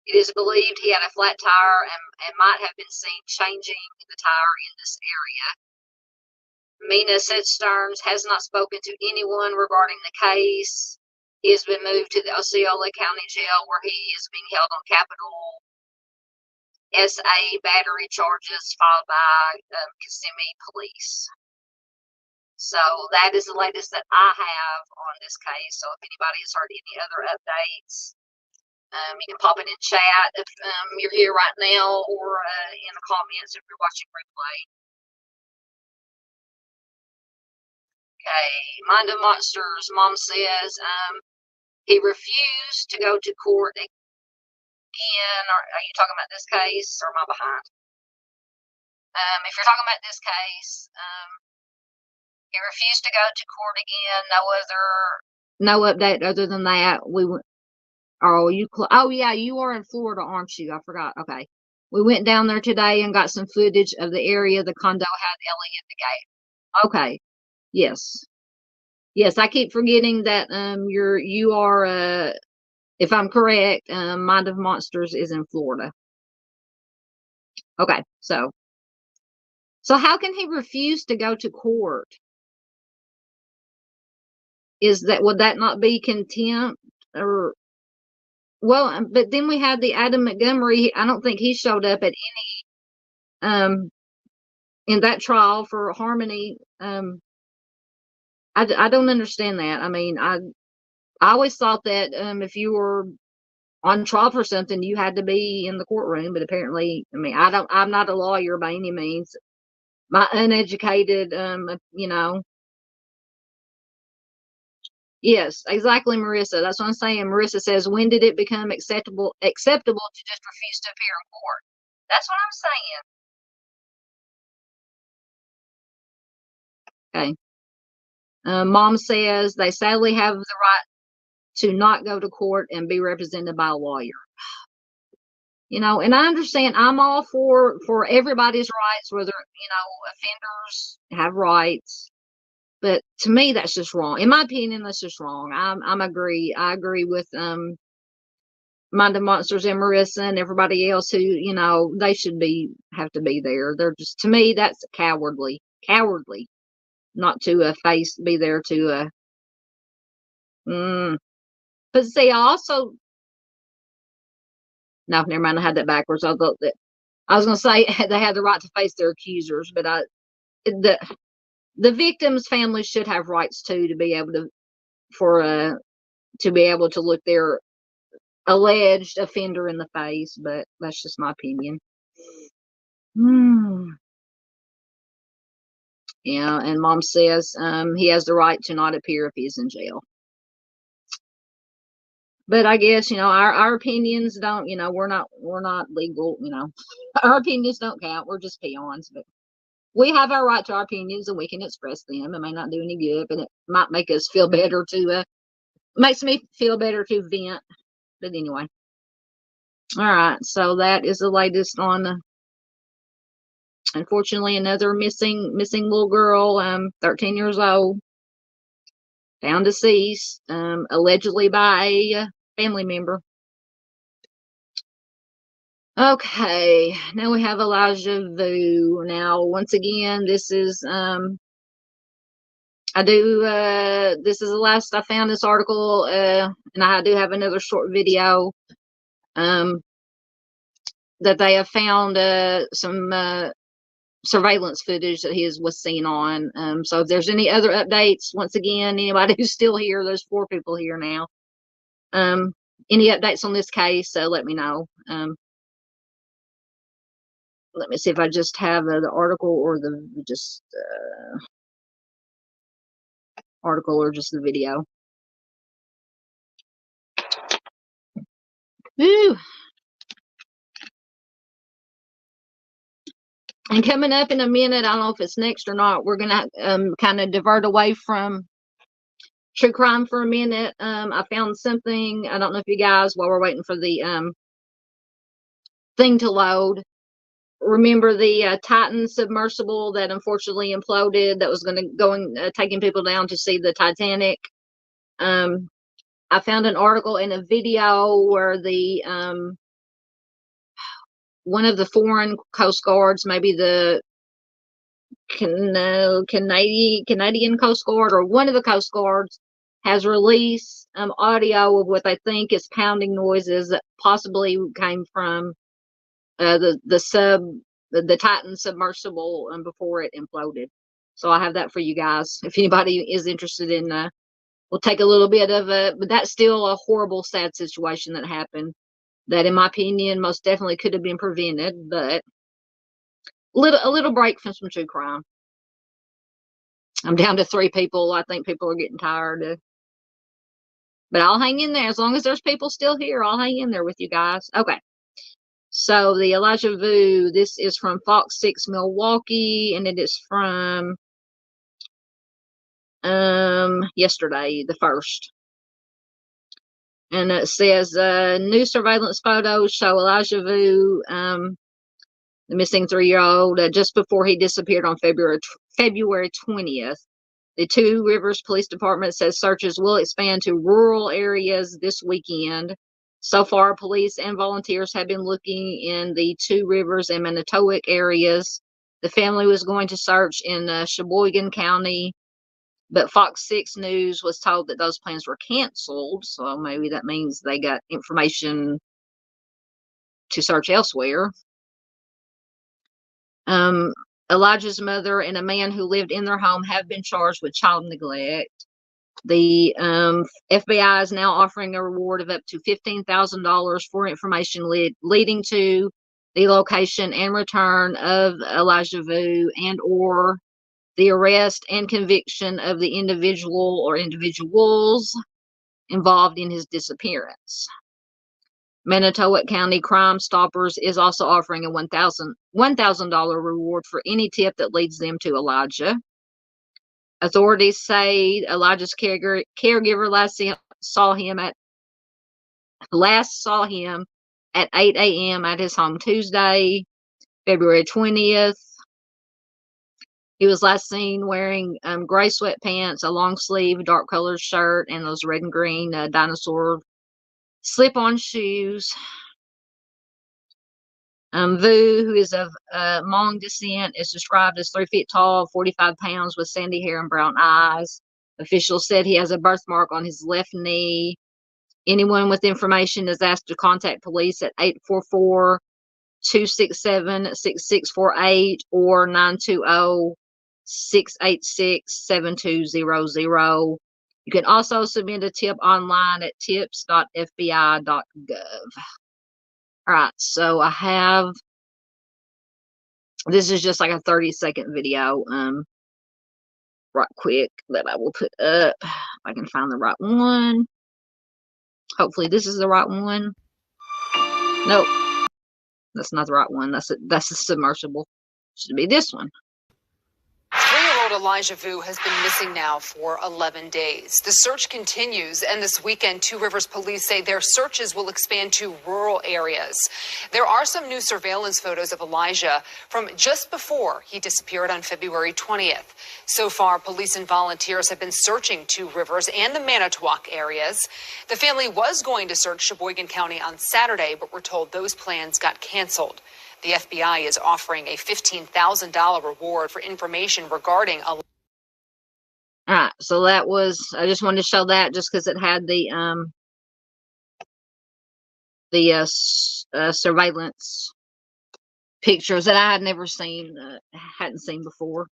Speaker 1: It is believed he had a flat tire and might have been seen changing the tire in this area. Mina said Stearns has not spoken to anyone regarding the case. He has been moved to the Osceola County Jail, where he is being held on capital SA battery charges filed by Kissimmee Police. So that is the latest that I have on this case. So if anybody has heard any other updates, you can pop it in chat if you're here right now, or in the comments if you're watching replay. Okay, Mind of Monsters. Mom says he refused to go to court again. Are you talking about this case, or am I behind? If you're talking about this case, he refused to go to court again. No update other than that. Yeah, you are in Florida, aren't you? I forgot. Okay. We went down there today and got some footage of the area the condo had Ellie at the gate. Okay. Yes. Yes, I keep forgetting that you are if I'm correct, Mind of Monsters is in Florida. Okay, so how can he refuse to go to court? Would that not be contempt? or well, but then we had the Adam Montgomery. I don't think he showed up at any in that trial for Harmony. I don't understand that. I mean, I always thought that if you were on trial for something, you had to be in the courtroom. But apparently, I mean, I'm not a lawyer by any means. My uneducated, yes, exactly, Marissa. That's what I'm saying. Marissa says, when did it become acceptable to just refuse to appear in court? That's what I'm saying. Okay. Mom says they sadly have the right to not go to court and be represented by a lawyer. And I understand I'm all for everybody's rights, whether, offenders have rights. But to me, that's just wrong. In my opinion, that's just wrong. I agree with Mind Monsters and Marissa and everybody else who, they should have to be there. They're just, to me, that's cowardly not to be there to but see, I also, no, never mind, I had that backwards. I thought that I was going to say they had the right to face their accusers, but the victim's family should have rights too, to be able to look their alleged offender in the face. But that's just my opinion. Yeah, and Mom says he has the right to not appear if he's in jail. But I guess, our opinions don't, we're not legal, our opinions don't count. We're just peons. But we have our right to our opinions and we can express them. It may not do any good, but it might make us feel better makes me feel better to vent. But anyway. All right. So that is the latest on, unfortunately, another missing little girl, 13 years old, found deceased, allegedly by a family member. Okay, now we have Elijah Vu. Now, once again, this is this is the last I found this article, and I do have another short video that they have found some surveillance footage that he was seen on. So if there's any other updates, once again, anybody who's still here, there's 4 people here now. Any updates on this case, let me know. Let me see if I just have the article or the article or just the video. Woo. And coming up in a minute, I don't know if it's next or not, we're going to kind of divert away from true crime for a minute. I found something. I don't know if you guys, while we're waiting for the thing to load, remember the Titan submersible that unfortunately imploded, that was going to go and taking people down to see the Titanic. I found an article and a video where the one of the foreign Coast Guards, maybe the Canadian Coast Guard or one of the Coast Guards, has released audio of what they think is pounding noises that possibly came from the Titan submersible before it imploded. So I have that for you guys. If anybody is interested in, we'll take a little bit of but that's still a horrible, sad situation that happened. That, in my opinion, most definitely could have been prevented. But a little break from some true crime. I'm down to 3 people. I think people are getting tired. But I'll hang in there. As long as there's people still here, I'll hang in there with you guys. Okay. So the Elijah Vu, this is from Fox 6 Milwaukee, and it is from yesterday, the 1st. And it says new surveillance photos show Elijah Vu, the missing 3-year-old, just before he disappeared on February 20th. The Two Rivers Police Department says searches will expand to rural areas this weekend. So far, police and volunteers have been looking in the Two Rivers and Manitowoc areas. The family was going to search in Sheboygan County, But Fox 6 News was told that those plans were canceled, so maybe that means they got information to search elsewhere. Elijah's mother and a man who lived in their home have been charged with child neglect. The FBI is now offering a reward of up to $15,000 for information leading to the location and return of Elijah Vu and or the arrest and conviction of the individual or individuals involved in his disappearance. Manitowoc County Crime Stoppers is also offering a $1,000 reward for any tip that leads them to Elijah. Authorities say Elijah's caregiver last saw him at 8 a.m. at his home Tuesday, February 20th. He was last seen wearing gray sweatpants, a long sleeve, dark colored shirt, and those red and green dinosaur slip-on shoes. Vu, who is of Hmong descent, is described as 3 feet tall, 45 pounds, with sandy hair and brown eyes. Officials said he has a birthmark on his left knee. Anyone with information is asked to contact police at 844-267-6648 or 920-686-7200. You can also submit a tip online at tips.fbi.gov. All right, so I have, this is just like a 30-second video, right quick, that I will put up. If I can find the right one. Hopefully this is the right one. Nope, that's not the right one. That's a submersible. Should be this one.
Speaker 5: 3-year-old Elijah Vu has been missing now for 11 days. The search continues, and this weekend, Two Rivers police say their searches will expand to rural areas. There are some new surveillance photos of Elijah from just before he disappeared on February 20th. So far, police and volunteers have been searching Two Rivers and the Manitowoc areas. The family was going to search Sheboygan County on Saturday, but were told those plans got canceled. The FBI is offering a $15,000 reward for information regarding Elijah.
Speaker 1: All right, so that was, I just wanted to show that just because it had the surveillance pictures that I had never seen, hadn't seen before.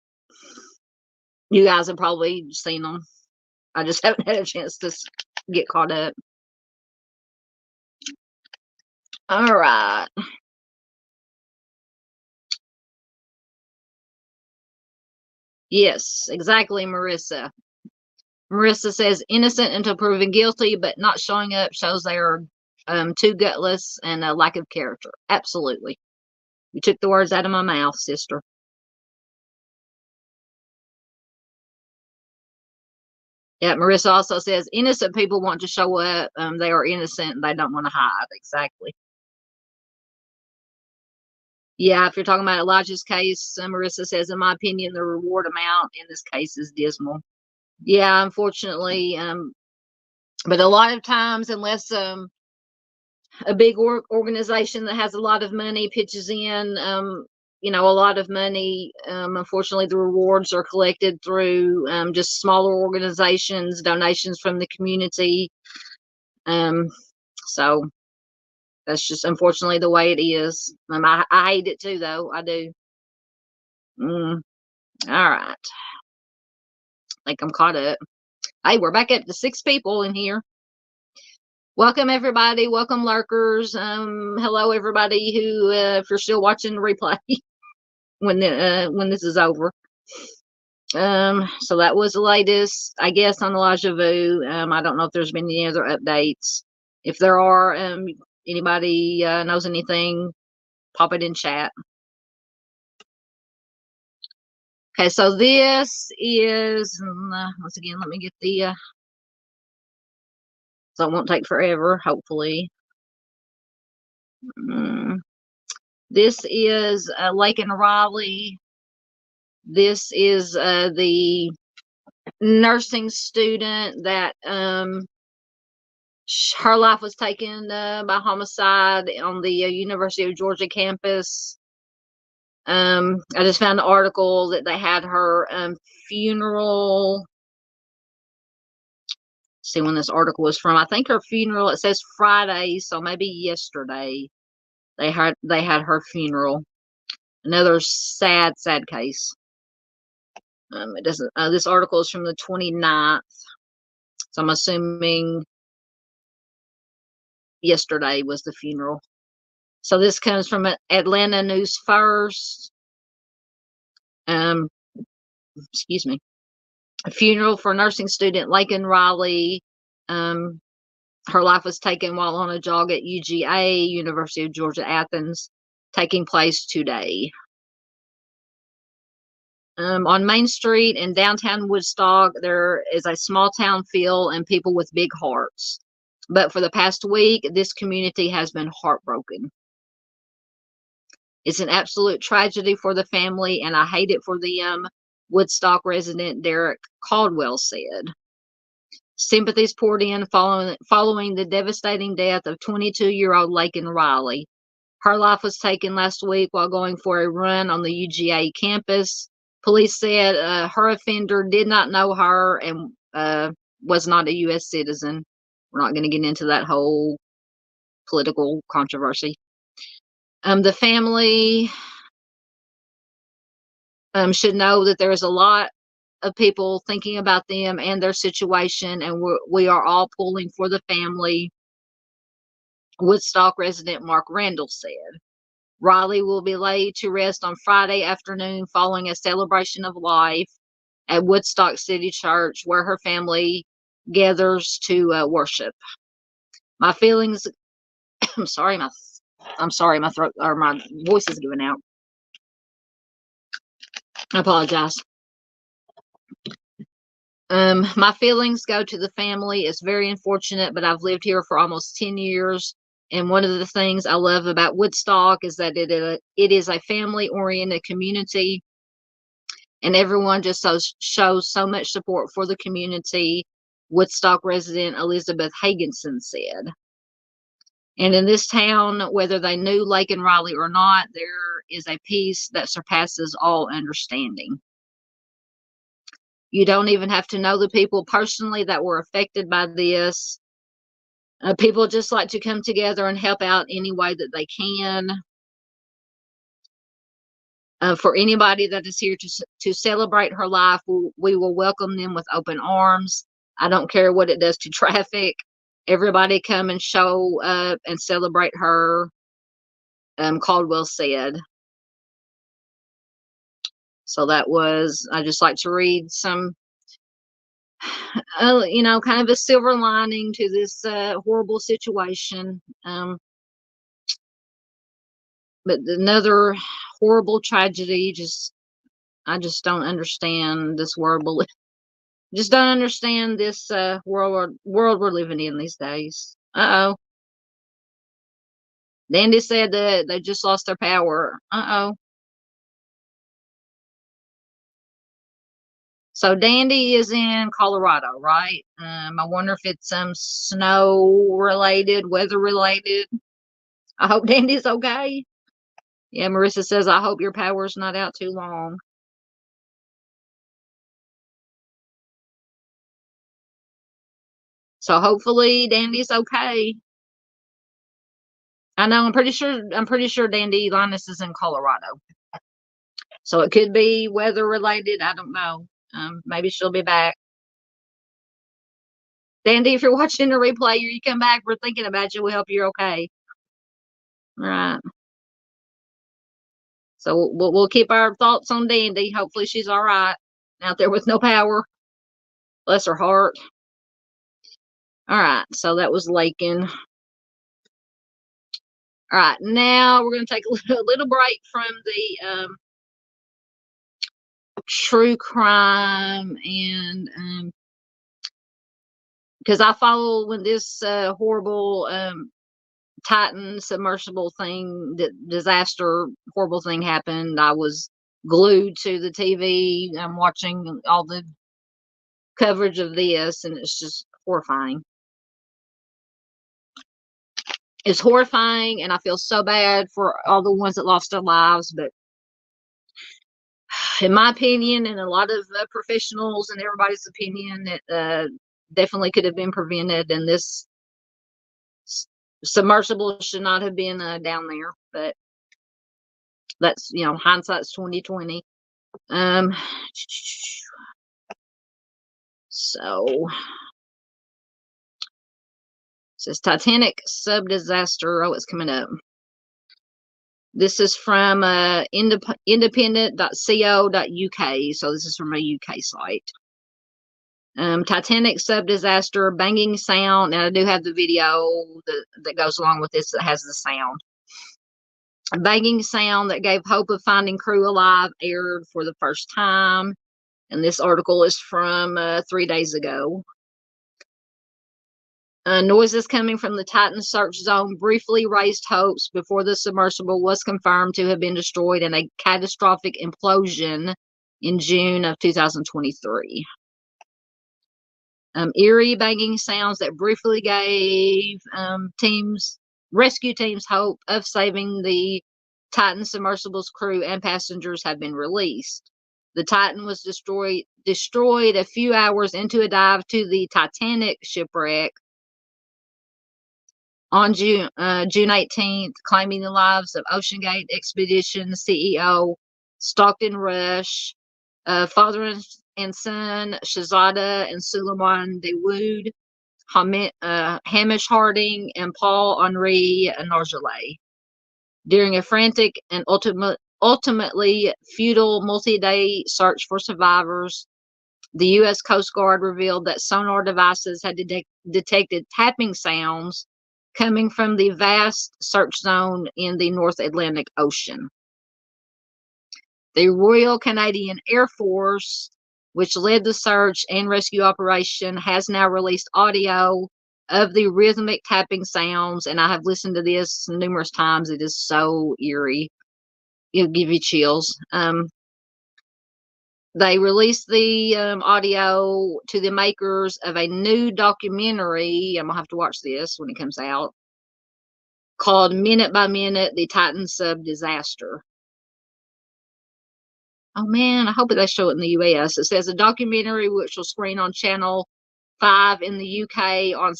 Speaker 1: You guys have probably seen them. I just haven't had a chance to get caught up. All right. Yes, exactly, Marissa. Marissa says innocent until proven guilty, but not showing up shows they are too gutless and a lack of character. Absolutely. You took the words out of my mouth, sister. Yeah, Marissa also says innocent people want to show up. They are innocent and they don't want to hide. Exactly. Yeah, if you're talking about Elijah's case, Marissa says, in my opinion, the reward amount in this case is dismal. Yeah, unfortunately. But a lot of times, unless a big organization that has a lot of money pitches in, a lot of money, unfortunately, the rewards are collected through just smaller organizations, donations from the community. So that's just unfortunately the way it is. I hate it too, though. I do. All right. I think I'm caught up. Hey, we're back up to 6 people in here. Welcome, everybody. Welcome, lurkers. Hello, everybody who, if you're still watching the replay when this is over. So that was the latest, I guess, on Elijah Vu. I don't know if there's been any other updates. If there are, anybody knows anything, pop it in chat. Okay, so this is, once again, let me get the, so it won't take forever, hopefully. This is Laken Riley. This is the nursing student that her life was taken by homicide on the University of Georgia campus. I just found an article that they had her funeral see when this article was from. I think her funeral, it says Friday, so maybe yesterday they had her funeral. Another sad case. It doesn't. This article is from the 29th, so I'm assuming yesterday was the funeral. So this comes from Atlanta News First. Excuse me. A funeral for nursing student Laken Riley. Her life was taken while on a jog at UGA, University of Georgia, Athens, taking place today. On Main Street in downtown Woodstock, there is a small town feel and people with big hearts. But for the past week, this community has been heartbroken. It's an absolute tragedy for the family, and I hate it for them, Woodstock resident Derek Caldwell said. Sympathies poured in following the devastating death of 22-year-old Laken Riley. Her life was taken last week while going for a run on the UGA campus. Police said her offender did not know her and was not a U.S. citizen. We're not going to get into that whole political controversy. The family should know that there is a lot of people thinking about them and their situation, and we are all pulling for the family, Woodstock resident Mark Randall said. Riley will be laid to rest on Friday afternoon following a celebration of life at Woodstock City Church, where her family gathers to worship. My feelings, I'm sorry, my throat or my voice is giving out. I apologize. My feelings go to the family. It's very unfortunate, but I've lived here for almost 10 years. And one of the things I love about Woodstock is that it is a family-oriented community, and everyone just shows so much support for the community, Woodstock resident Elizabeth Hagenson said. And in this town, whether they knew Laken Riley or not, there is a peace that surpasses all understanding. You don't even have to know the people personally that were affected by this. People just like to come together and help out any way that they can. For anybody that is here to celebrate her life, we will welcome them with open arms. I don't care what it does to traffic. Everybody come and show up and celebrate her, Caldwell said. So that was, I just like to read some, kind of a silver lining to this horrible situation. But another horrible tragedy, I just don't understand this world. Just don't understand this world we're living in these days. Uh-oh. Dandy said that they just lost their power. Uh-oh. So Dandy is in Colorado, right? I wonder if it's snow related, weather related. I hope Dandy's okay. Yeah, Marissa says, I hope your power's not out too long. So hopefully Dandy's okay. I know, I'm pretty sure Dandy Linus is in Colorado. So it could be weather related. I don't know. Maybe she'll be back. Dandy, if you're watching the replay or you come back, we're thinking about you. We hope you're okay. All right. So we'll keep our thoughts on Dandy. Hopefully she's all right out there with no power. Bless her heart. All right. So that was Laken. All right. Now we're going to take a little break from the true crime, and because I follow when this horrible Titan submersible thing, disaster, horrible thing happened. I was glued to the TV. I'm watching all the coverage of this, and it's just horrifying. It's horrifying, and I feel so bad for all the ones that lost their lives. But in my opinion, and a lot of professionals and everybody's opinion, that definitely could have been prevented, and this submersible should not have been down there. But that's, hindsight's 2020. So it says Titanic sub disaster. Oh, it's coming up. This is from independent.co.uk. So this is from a UK site. Titanic sub disaster, banging sound, and I do have the video that goes along with this that has the sound. A banging sound that gave hope of finding crew alive aired for the first time. And this article is from 3 days ago. Noises coming from the Titan search zone briefly raised hopes before the submersible was confirmed to have been destroyed in a catastrophic implosion in June of 2023. Eerie banging sounds that briefly gave rescue teams hope of saving the Titan submersible's crew and passengers have been released. The Titan was destroyed a few hours into a dive to the Titanic shipwreck on June 18th, claiming the lives of OceanGate Expedition CEO Stockton Rush, father and son Shahzada and Suleiman Dawood, Hamish Harding, and Paul Henri Nargeolet. During a frantic and ultimately futile multi-day search for survivors, the U.S. Coast Guard revealed that sonar devices had detected tapping sounds coming from the vast search zone in the North Atlantic Ocean. The Royal Canadian Air Force, which led the search and rescue operation, has now released audio of the rhythmic tapping sounds, and I have listened to this numerous times. It is so eerie. It'll give you chills. They released the audio to the makers of a new documentary. I'm going to have to watch this when it comes out, called Minute by Minute, the Titan Sub Disaster. Oh man, I hope they show it in the US. It says a documentary which will screen on Channel 5 in the UK on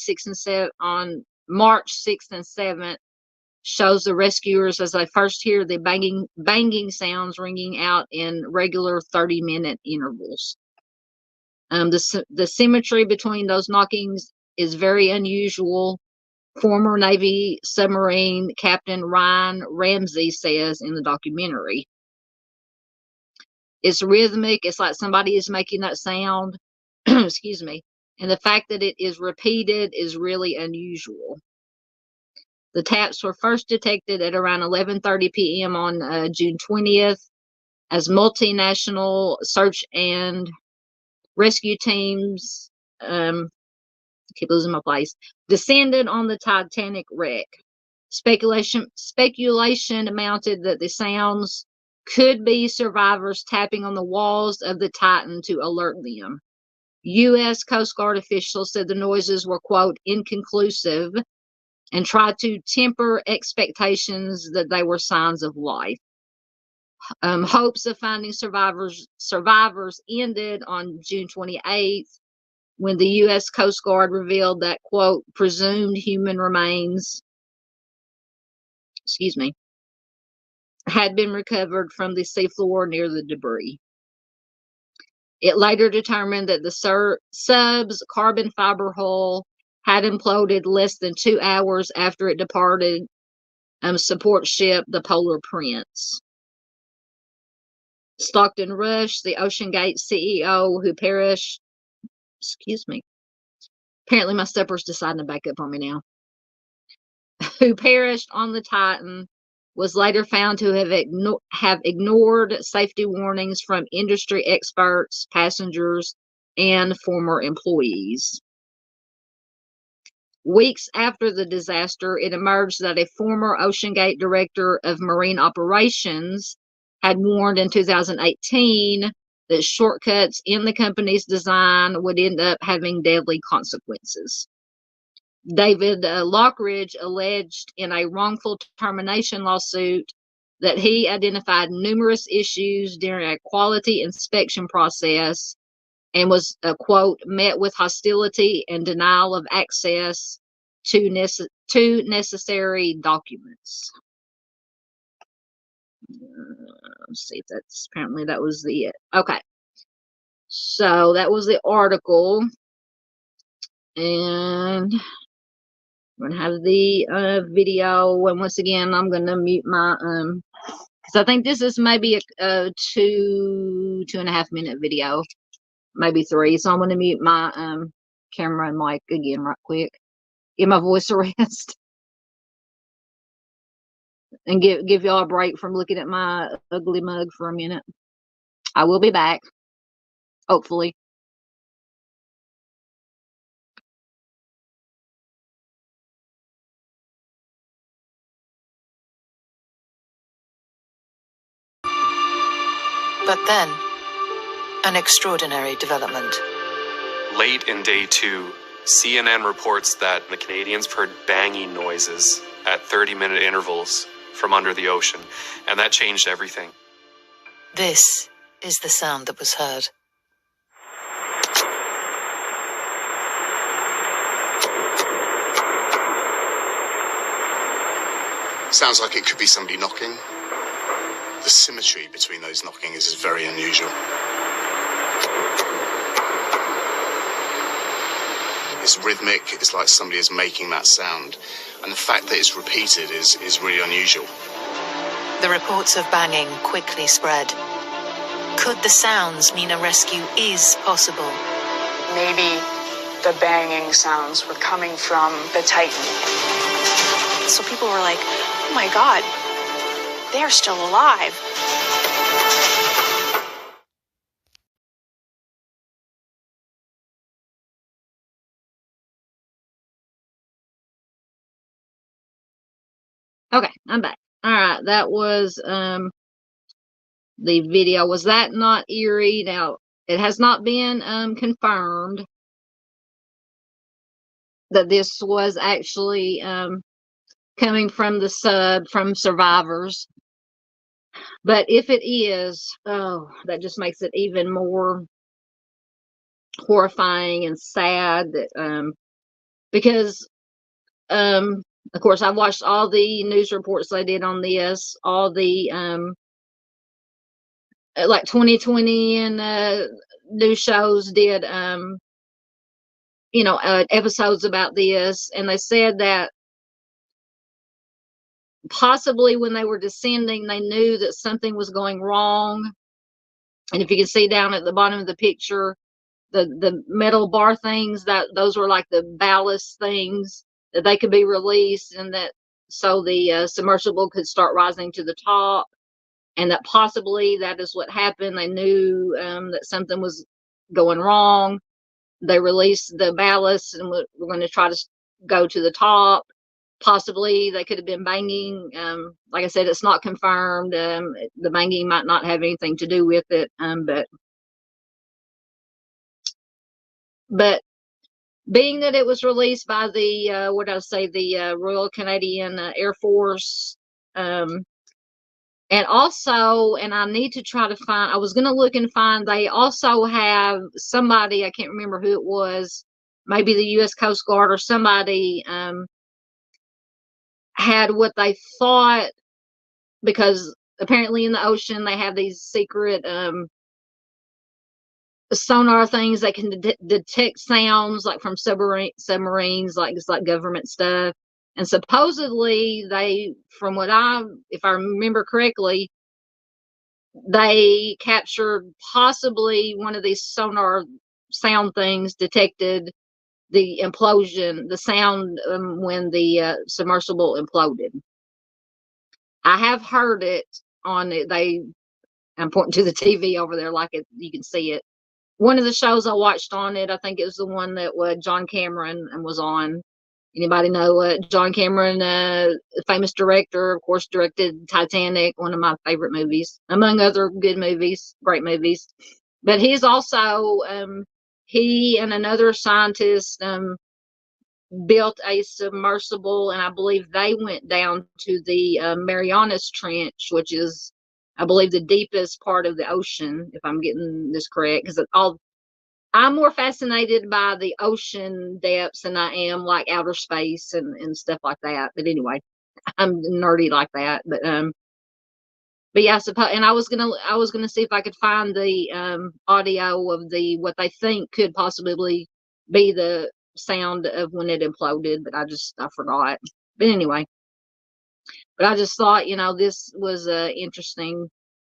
Speaker 1: March 6th and 7th shows the rescuers as they first hear the banging sounds ringing out in regular 30-minute intervals. The symmetry between those knockings is very unusual, former Navy submarine Captain Ryan Ramsey says in the documentary. It's rhythmic. It's like somebody is making that sound. Excuse me. And the fact that it is repeated is really unusual. The taps were first detected at around 11:30 p.m. on June 20th as multinational search and rescue teams, keep losing my place, descended on the Titanic wreck. Speculation mounted that the sounds could be survivors tapping on the walls of the Titan to alert them. U.S. Coast Guard officials said the noises were, quote, inconclusive, and tried to temper expectations that they were signs of life. Hopes of finding survivors ended on June 28th when the U.S. Coast Guard revealed that, quote, presumed human remains, had been recovered from the seafloor near the debris. It later determined that the sub's carbon fiber hull had imploded less than 2 hours after it departed support ship, the Polar Prince. Stockton Rush, the OceanGate CEO who perished, apparently my stepper's deciding to back up on me now, who perished on the Titan, was later found to have ignored safety warnings from industry experts, passengers, and former employees. Weeks after the disaster, it emerged that a former OceanGate director of marine operations had warned in 2018 that shortcuts in the company's design would end up having deadly consequences. David Lockridge alleged in a wrongful termination lawsuit that he identified numerous issues during a quality inspection process and was, quote, met with hostility and denial of access to necessary documents. Let's see if that's, apparently that was the, okay. So that was the article. And I'm gonna have the video, and once again I'm gonna mute my because I think this is maybe a 2.5 minute video, maybe 3. So I'm gonna mute my camera and mic again right quick, give my voice a rest, and give y'all a break from looking at my ugly mug for a minute. I will be back, hopefully.
Speaker 6: But then, an extraordinary development.
Speaker 7: Late in day 2, CNN reports that the Canadians heard banging noises at 30-minute intervals from under the ocean, and that changed everything.
Speaker 6: This is the sound that was heard.
Speaker 8: Sounds like it could be somebody knocking. The symmetry between those knockings is very unusual. It's rhythmic, it's like somebody is making that sound. And the fact that it's repeated is really unusual.
Speaker 6: The reports of banging quickly spread. Could the sounds mean a rescue is possible?
Speaker 9: Maybe the banging sounds were coming from the Titan.
Speaker 10: So people were like, oh my God, they're still alive.
Speaker 1: Okay, I'm back. All right, that was the video. Was that not eerie? Now, it has not been confirmed that this was actually coming from the sub, from survivors. But if it is, oh, that just makes it even more horrifying and sad that because of course I watched all the news reports they did on this, all the like 2020 and news shows did you know, episodes about this, and they said that possibly when they were descending they knew that something was going wrong. And if you can see down at the bottom of the picture, the metal bar things, that those were like the ballast things that they could be released, and that so the submersible could start rising to the top, and that possibly that is what happened. They knew that something was going wrong. They released the ballast and we're going to try to go to the top. Possibly they could have been banging. Like I said, it's not confirmed. The banging might not have anything to do with it, but being that it was released by the what did I say, the Royal Canadian Air Force, and also, and I need to try to find, I was going to look and find, they also have somebody, I can't remember who it was, maybe the U.S. Coast Guard or somebody, had what they thought, because apparently in the ocean they have these secret sonar things that can detect sounds like from submarines, like it's like government stuff. And supposedly they, from what if I remember correctly, they captured possibly one of these sonar sound things detected the implosion, the sound when the submersible imploded. I have heard it on it. I'm pointing to the TV over there, like it, you can see it. One of the shows I watched on it, I think it was the one that John Cameron was on. Anybody know John Cameron, famous director, of course, directed Titanic, one of my favorite movies, among other good movies, great movies. But he's also, he and another scientist built a submersible, and I believe they went down to the Marianas Trench, which is, I believe, the deepest part of the ocean, if I'm getting this correct, because I'm more fascinated by the ocean depths than I am like outer space and stuff like that. But anyway, I'm nerdy like that. But yeah, I suppose, and I was gonna see if I could find the audio of the what they think could possibly be the sound of when it imploded, but I forgot. But anyway, but I just thought, this was interesting.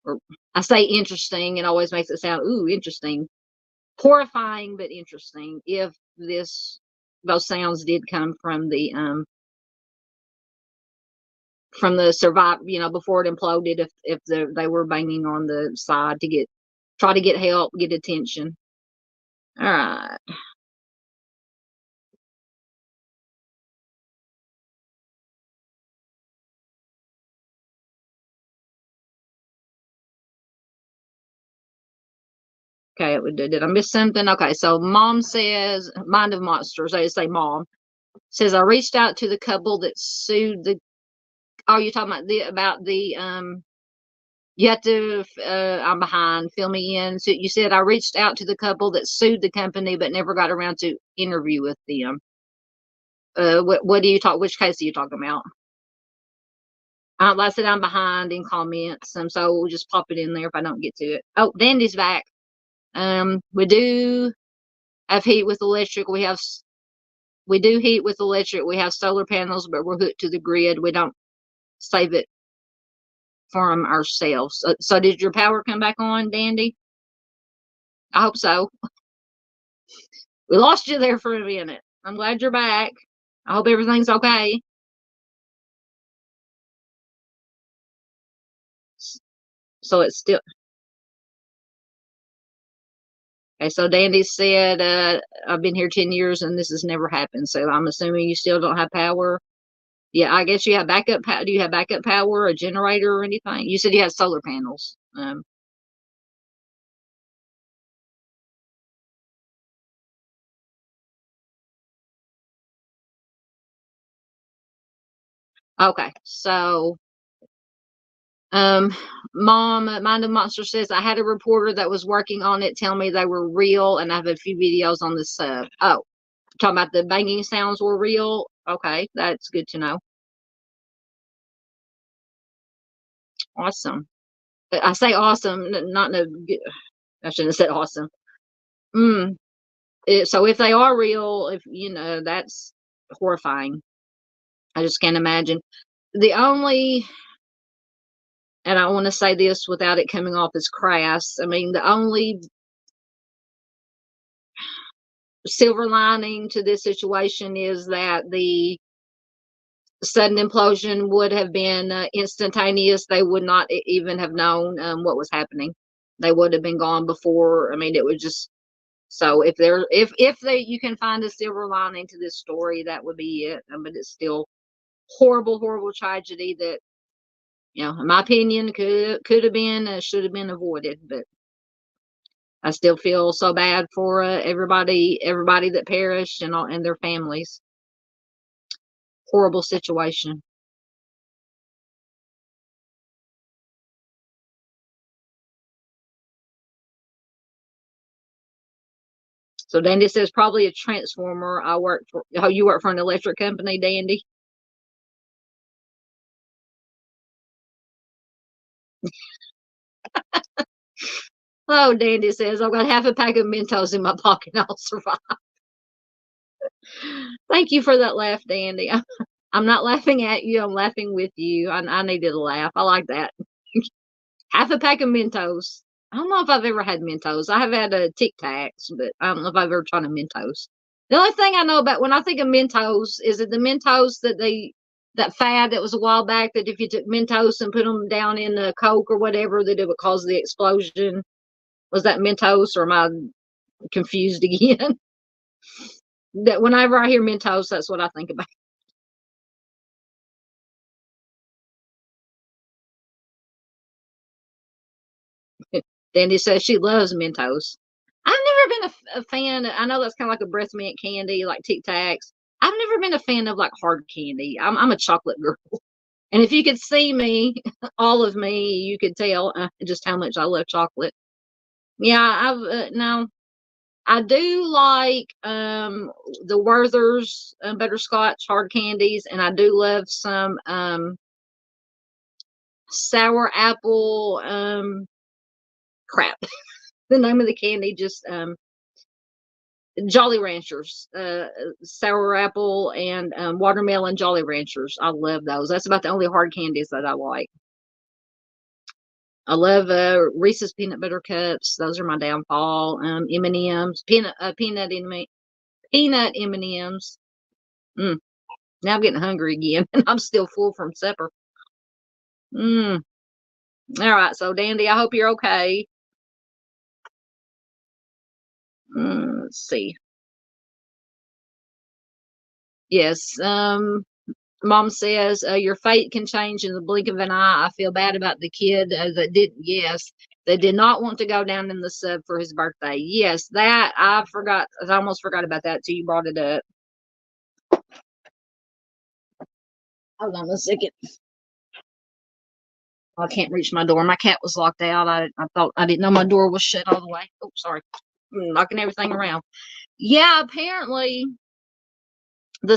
Speaker 1: Or I say interesting, it always makes it sound interesting, horrifying, but interesting. If those sounds did come from the survive, before it imploded, if they were banging on the side to try to get help, get attention. All right. Okay, did I miss something? Okay, so mom says, Mind of Monsters, I just say mom, says, I reached out to the couple that sued you're talking about you have to, I'm behind, fill me in. So you said, I reached out to the couple that sued the company, but never got around to interview with them. What do you which case are you talking about? Like I said, I'm behind in comments, so we'll just pop it in there if I don't get to it. Oh, Dandy's back. We do have heat with electric. We do heat with electric. We have solar panels, but we're hooked to the grid. We don't save it from ourselves. So did your power come back on, Dandy? I hope so. We lost you there for a minute. I'm glad you're back. I hope everything's okay. So it's still okay. So Dandy said, I've been here 10 years and this has never happened. So I'm assuming you still don't have power. Yeah, I guess you have backup power. Do you have backup power, a generator or anything? You said you have solar panels. Okay, so Mom, Mind of Monster says, I had a reporter that was working on it tell me they were real, and I have a few videos on the sub. Oh, talking about the banging sounds were real. Okay, that's good to know. Awesome. I say awesome, not in a, I shouldn't have said awesome. So if they are real, that's horrifying. I just can't imagine. The only, and I want to say this without it coming off as crass, I mean, the only silver lining to this situation is that the sudden implosion would have been instantaneous. They would not even have known what was happening. They would have been gone before. I mean, it would just, so if you can find a silver lining to this story, that would be it. But it's still horrible, horrible tragedy that, in my opinion, could have been, should have been avoided. But I still feel so bad for everybody that perished and their families. Horrible situation. So Dandy says probably a transformer. You work for an electric company, Dandy? Oh, Dandy says, I've got half a pack of Mentos in my pocket. I'll survive. Thank you for that laugh, Dandy. I'm not laughing at you. I'm laughing with you. I needed a laugh. I like that. Half a pack of Mentos. I don't know if I've ever had Mentos. I have had Tic Tacs, but I don't know if I've ever tried a Mentos. The only thing I know about when I think of Mentos, is it the Mentos that fad that was a while back, that if you took Mentos and put them down in a Coke or whatever, that it would cause the explosion? Was that Mentos, or am I confused again? That whenever I hear Mentos, that's what I think about. Dandy says she loves Mentos. I've never been a fan. I know that's kind of like a breast mint candy, like Tic Tacs. I've never been a fan of like hard candy. I'm a chocolate girl. And if you could see me, all of me, you could tell just how much I love chocolate. Yeah, no, I do like the Werther's butterscotch hard candies, and I do love some sour apple crap. The name of the candy, just Jolly Ranchers, sour apple and watermelon Jolly Ranchers. I love those. That's about the only hard candies that I like. I love Reese's peanut butter cups. Those are my downfall. M&Ms, peanut M&Ms. Now I'm getting hungry again, and I'm still full from supper. All right, so Dandy, I hope you're okay. Let's see. Yes. Mom says your fate can change in the blink of an eye. I feel bad about the kid that did not want to go down in the sub for his birthday. Yes, that I forgot. I almost forgot about that till you brought it up. Hold on a second. I can't reach my door. My cat was locked out. I thought I didn't know my door was shut all the way. Oh, sorry. I'm knocking everything around. Yeah, apparently the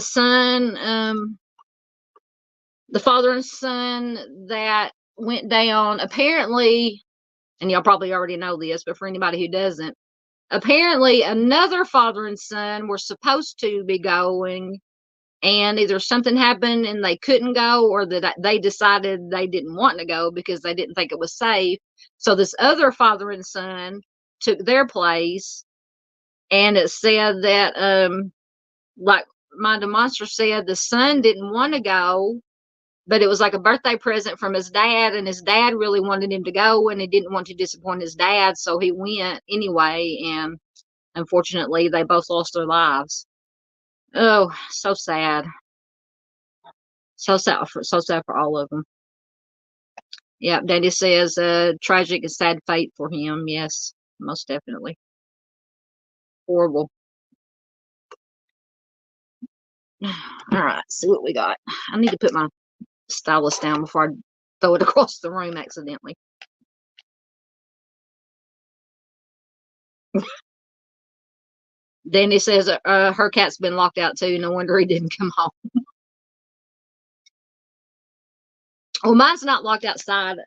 Speaker 1: father and son that went down, apparently, and y'all probably already know this, but for anybody who doesn't, apparently another father and son were supposed to be going, and either something happened and they couldn't go, or that they decided they didn't want to go because they didn't think it was safe. So this other father and son took their place, and it said that like my demonstrator said, the son didn't want to go, but it was like a birthday present from his dad, and his dad really wanted him to go, and he didn't want to disappoint his dad, so he went anyway, and unfortunately they both lost their lives. Oh, so sad. So sad for all of them. Yeah, Daddy says tragic and sad fate for him. Yes, most definitely. Horrible. All right, see what we got. I need to put my stylus down before I throw it across the room accidentally. Danny says her cat's been locked out too. No wonder he didn't come home. Well, mine's not locked outside.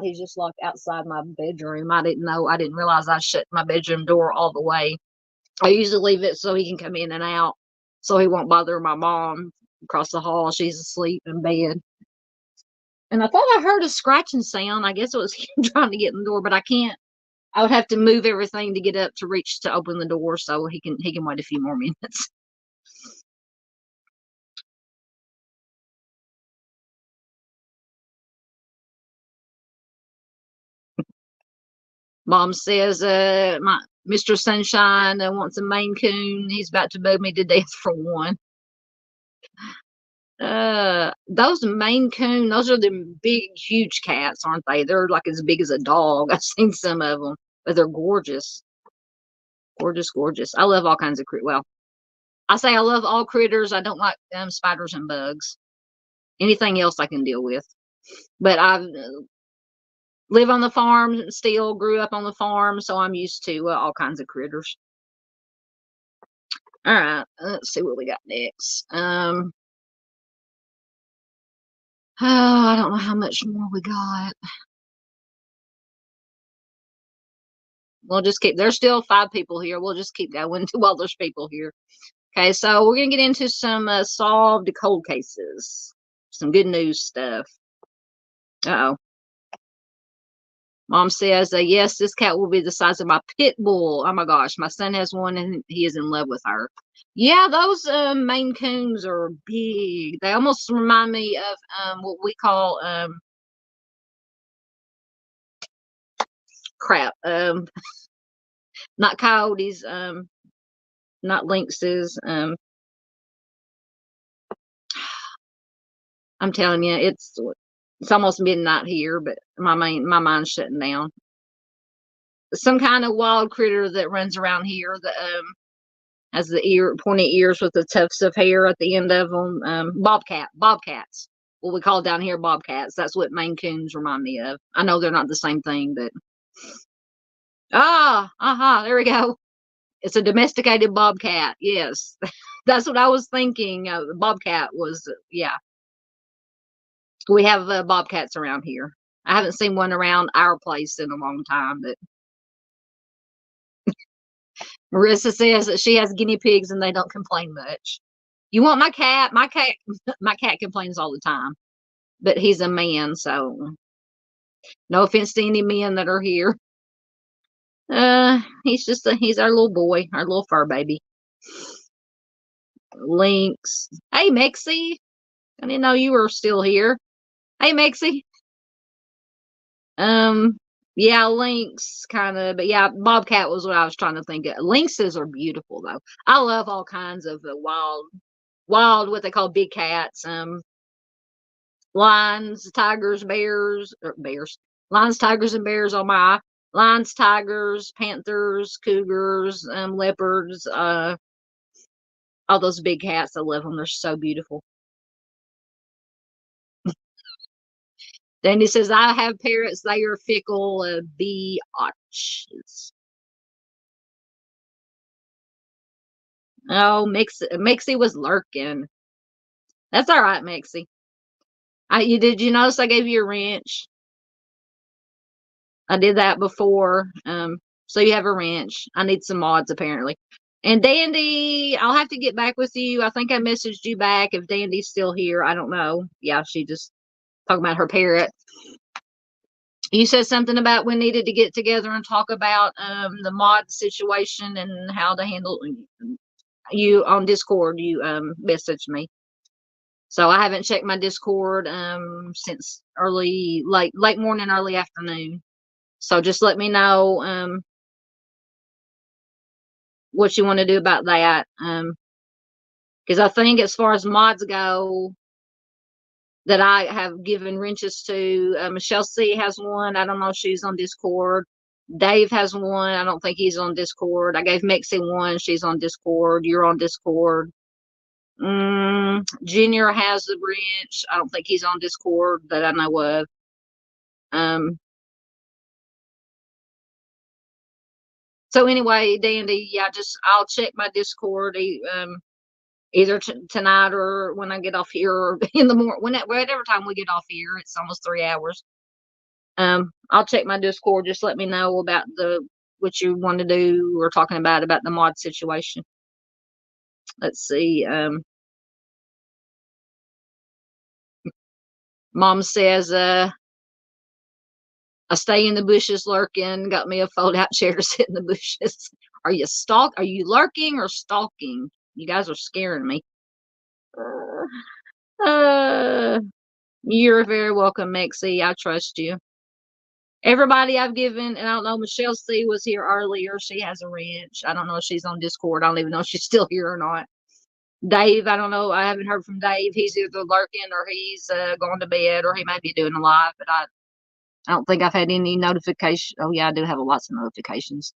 Speaker 1: He's just locked outside my bedroom. I didn't know. I didn't realize I shut my bedroom door all the way. I usually leave it so he can come in and out, so he won't bother my mom across the hall. She's asleep in bed. And I thought I heard a scratching sound. I guess it was him trying to get in the door, but I can't. I would have to move everything to get up to reach to open the door, so he can wait a few more minutes. Mom says, my Mr. Sunshine wants a Maine Coon. He's about to bug me to death for one. Those Maine Coon, those are the big, huge cats, aren't they? They're like as big as a dog. I've seen some of them, but they're gorgeous. Gorgeous, gorgeous. I love all kinds of critters. Well, I say I love all critters. I don't like spiders and bugs. Anything else I can deal with. But I live on the farm still, grew up on the farm, so I'm used to all kinds of critters. All right, let's see what we got next. Oh, I don't know how much more we got. We'll just keep, there's still 5 people here. We'll just keep going while there's people here. Okay, so we're going to get into some solved cold cases. Some good news stuff. Uh-oh. Mom says, yes, this cat will be the size of my pit bull. Oh my gosh, my son has one and he is in love with her. Yeah, those Maine Coons are big. They almost remind me of what we call crap. Not coyotes, not lynxes. I'm telling you, it's almost midnight here, but my mind's shutting down. Some kind of wild critter that runs around here that has the pointy ears with the tufts of hair at the end of them. Bobcats. What we call down here bobcats. That's what Maine Coons remind me of. I know they're not the same thing, but there we go. It's a domesticated bobcat. Yes, that's what I was thinking. The bobcat was, yeah. We have bobcats around here. I haven't seen one around our place in a long time, but Marissa says that she has guinea pigs and they don't complain much. You want my cat? My cat complains all the time, but he's a man, so no offense to any men that are here. He's our little boy, our little fur baby. Lynx. Hey, Mexie. I didn't know you were still here. Hey, Mexie. Yeah, lynx kind of, but yeah, bobcat was what I was trying to think of. Lynxes are beautiful though. I love all kinds of wild, what they call big cats. Lions, tigers, lions, tigers, and bears on my lions, tigers, panthers, cougars, leopards, all those big cats. I love them. They're so beautiful. Danny says, I have parrots. They are fickle biatches. Oh, Mixie was lurking. That's all right, Mixie. Did you notice I gave you a wrench? I did that before. So you have a wrench. I need some mods apparently. And Dandy, I'll have to get back with you. I think I messaged you back if Dandy's still here. I don't know. Yeah, she just talking about her parrot. You said something about we needed to get together and talk about the mod situation and how to handle you on Discord. You messaged me. So I haven't checked my Discord since late morning, early afternoon. So just let me know what you want to do about that. Because I think as far as mods go, that I have given wrenches to, Michelle C has one. I don't know if she's on Discord. Dave has one. I don't think he's on Discord. I gave Mexie one. She's on Discord. You're on Discord. Junior has the wrench. I don't think he's on Discord that I know of. So anyway, Dandy, yeah, I'll check my Discord either tonight or when I get off here, or in the morning, whatever time we get off here. It's almost 3 hours. I'll check my Discord. Just let me know about what you want to do or talking about the mod situation. Let's see. Mom says, I stay in the bushes lurking. Got me a fold-out chair to sit in the bushes. Are you lurking or stalking? You guys are scaring me. You're very welcome, Mexie. I trust you. Everybody I've given, and I don't know, Michelle C was here earlier. She has a wrench. I don't know if she's on Discord. I don't even know if she's still here or not. Dave, I don't know. I haven't heard from Dave. He's either lurking or he's gone to bed, or he may be doing a live, but I don't think I've had any notification. Oh, yeah, I do have lots of notifications.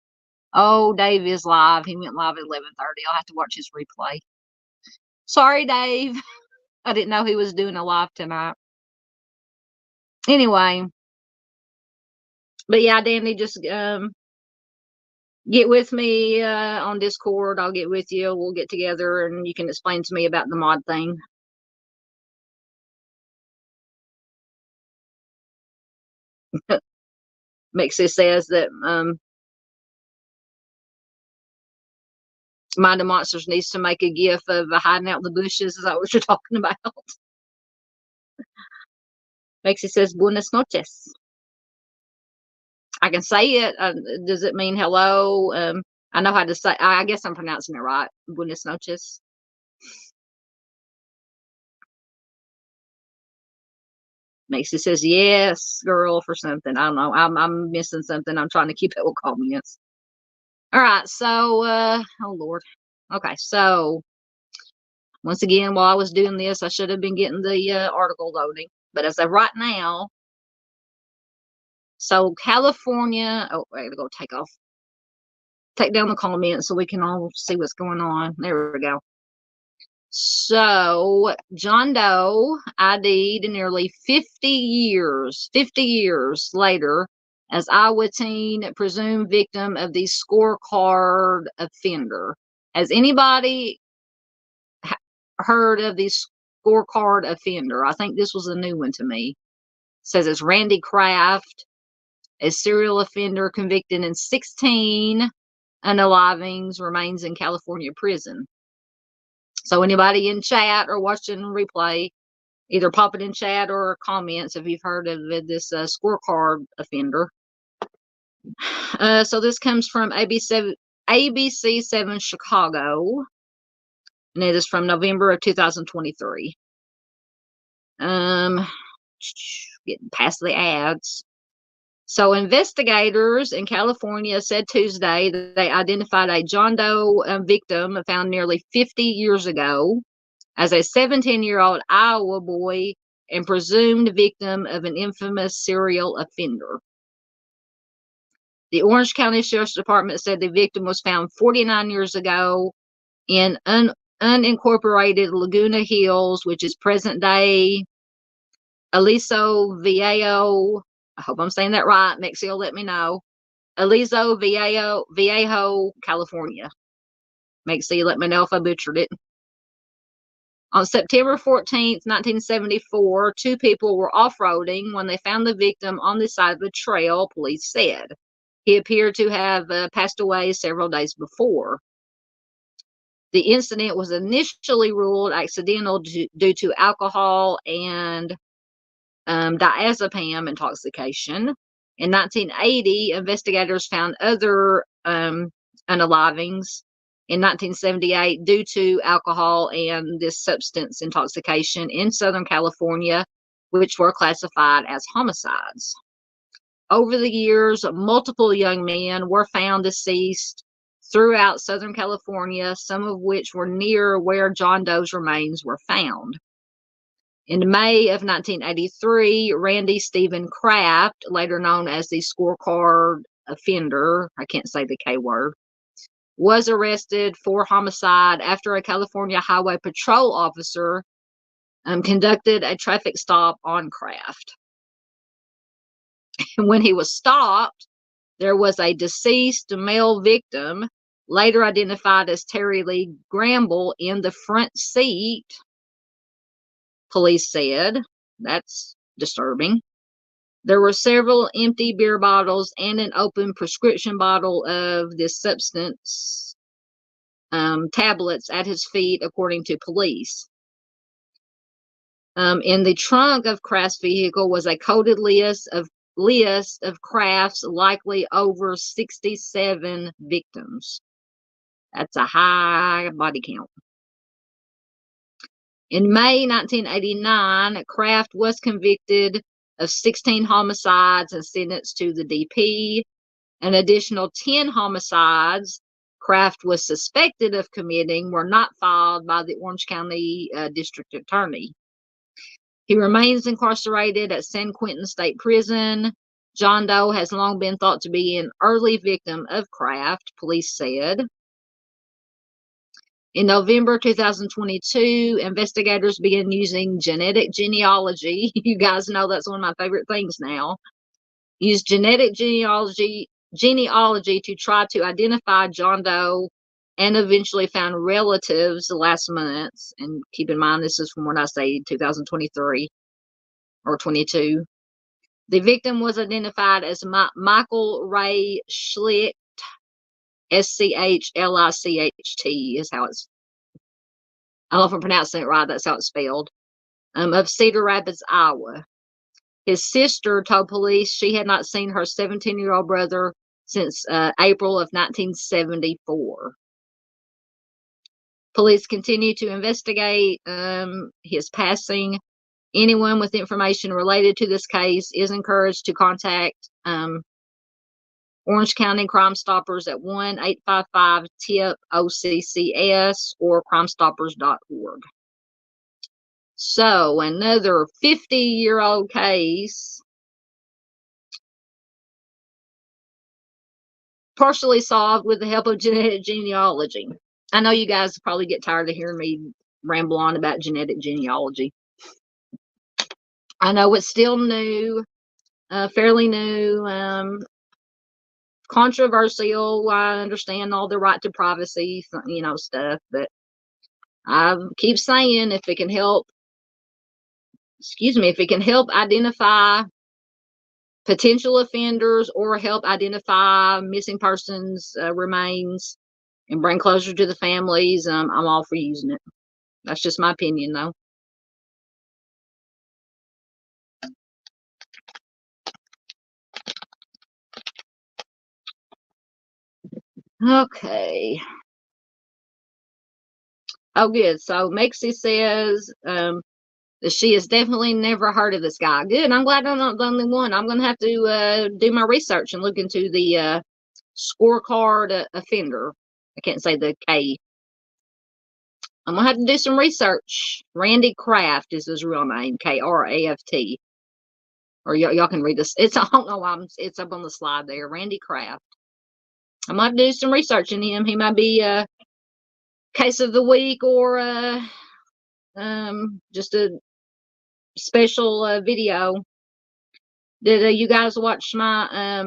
Speaker 1: Oh, Dave is live. He went live at 11:30. I'll have to watch his replay. Sorry, Dave. I didn't know he was doing a live tonight. Anyway. But yeah, Danny, just get with me on Discord. I'll get with you. We'll get together and you can explain to me about the mod thing. Mixie says that Mind the Monsters needs to make a gif of hiding out in the bushes. Is that what you're talking about? Mixie says, Buenas noches. I can say it. Does it mean hello? I know how to say. I guess I'm pronouncing it right. Buenas noches. Mixie says yes, girl, for something. I don't know. I'm missing something. I'm trying to keep it with comments. All right. So, oh Lord. Okay. So, once again, while I was doing this, I should have been getting the article loading. But as of right now, so California. Oh, I gotta go take down the comments so we can all see what's going on. There we go. So John Doe ID'd nearly 50 years later as Iowa teen presumed victim of the scorecard offender. Has anybody heard of the scorecard offender? I think this was a new one to me. It says it's Randy Kraft, a serial offender convicted in 16 unalivings, remains in California prison. So anybody in chat or watching replay, either pop it in chat or comments if you've heard of this scorecard offender. So this comes from ABC7 Chicago, and it is from November of 2023. Getting past the ads. So investigators in California said Tuesday that they identified a John Doe victim found nearly 50 years ago as a 17-year-old Iowa boy and presumed victim of an infamous serial offender. The Orange County Sheriff's Department said the victim was found 49 years ago in unincorporated Laguna Hills, which is present-day Aliso Viejo. I hope I'm saying that right. Mexio, let me know. Aliso Viejo, California. Mexio, let me know if I butchered it. On September 14th, 1974, two people were off-roading when they found the victim on the side of a trail, police said. He appeared to have passed away several days before. The incident was initially ruled accidental due to alcohol and diazepam intoxication. In 1980, investigators found other unalivings in 1978 due to alcohol and this substance intoxication in Southern California, which were classified as homicides. Over the years, multiple young men were found deceased throughout Southern California, some of which were near where John Doe's remains were found. In May of 1983, Randy Stephen Kraft, later known as the scorecard offender, I can't say the K word, was arrested for homicide after a California Highway Patrol officer conducted a traffic stop on Kraft. When he was stopped, there was a deceased male victim, later identified as Terry Lee Gramble, in the front seat, police said. That's disturbing. There were several empty beer bottles and an open prescription bottle of this substance, tablets, at his feet, according to police. In the trunk of Kraft's vehicle was a coded list of Kraft's likely over 67 victims. That's a high body count. In May 1989, Kraft was convicted of 16 homicides and sentenced to the DP. An additional 10 homicides Kraft was suspected of committing were not filed by the Orange County District Attorney. He remains incarcerated at San Quentin State Prison. John Doe has long been thought to be an early victim of Kraft, police said. In November 2022, investigators began using genetic genealogy. You guys know that's one of my favorite things now. Use genetic genealogy to try to identify John Doe and eventually found relatives last month. And keep in mind, this is from when I say 2023 or 22. The victim was identified as Michael Ray Schlicht, Schlicht is how it's, I don't know if I'm pronouncing it right, that's how it's spelled, of Cedar Rapids, Iowa. His sister told police she had not seen her 17-year-old brother since April of 1974. Police continue to investigate his passing. Anyone with information related to this case is encouraged to contact Orange County Crime Stoppers at 1-855-TIP-OCCS or crimestoppers.org. So, another 50-year-old case partially solved with the help of genetic genealogy. I know you guys probably get tired of hearing me ramble on about genetic genealogy. I know it's still new. fairly new, controversial. I understand all the right to privacy, stuff, but I keep saying if it can help, if it can help identify potential offenders or help identify missing persons remains and bring closure to the families, I'm all for using it. That's just my opinion, though. Okay. Oh, good. So Mexie says that she has definitely never heard of this guy. Good. I'm glad I'm not the only one. I'm going to have to do my research and look into the scorecard offender. I can't say the K. I'm going to have to do some research. Randy Kraft is his real name, Kraft. Or y'all can read this. I don't know why it's up on the slide there. Randy Kraft. I might do some research in him. He might be a case of the week or just a special video. Did you guys watch my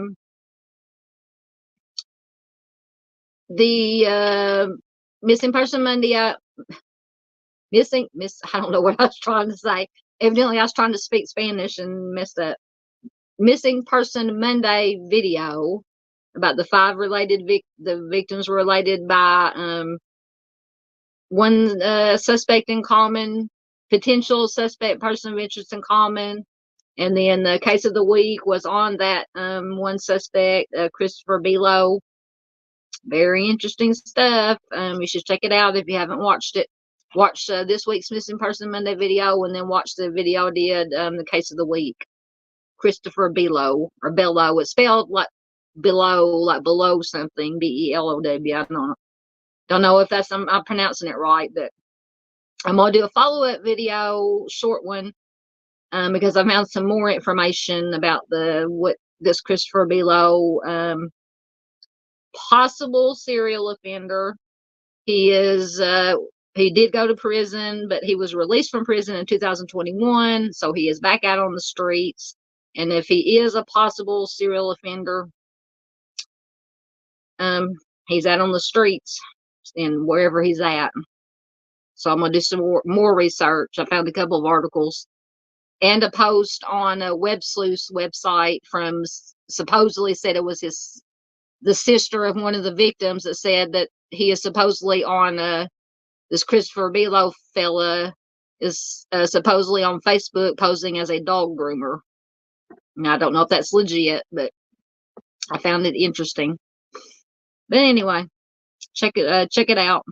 Speaker 1: the missing person Monday? I don't know what I was trying to say. Evidently, I was trying to speak Spanish and messed up. Missing person Monday video about the 5 related the victims were related by one suspect in common, potential suspect, person of interest in common, and then the case of the week was on that one suspect, Christopher Below. Very interesting stuff. You should check it out if you haven't watched it. Watch this week's Missing Person Monday video, and then watch the video I did, the case of the week. Christopher Below, or Bellow. It's spelled like below, like below something, B-E-L-O-W. I don't know if I'm pronouncing it right, but I'm going to do a follow-up video, short one, because I found some more information about what this Christopher Below, possible serial offender. He did go to prison, but he was released from prison in 2021, so he is back out on the streets. And if he is a possible serial offender, he's out on the streets and wherever he's at. So I'm going to do some more research. I found a couple of articles and a post on a Web Sleuth's website from supposedly said it was the sister of one of the victims that said that he is supposedly on this Christopher Below fella is supposedly on Facebook posing as a dog groomer. Now, I don't know if that's legit, but I found it interesting. But anyway, check it out.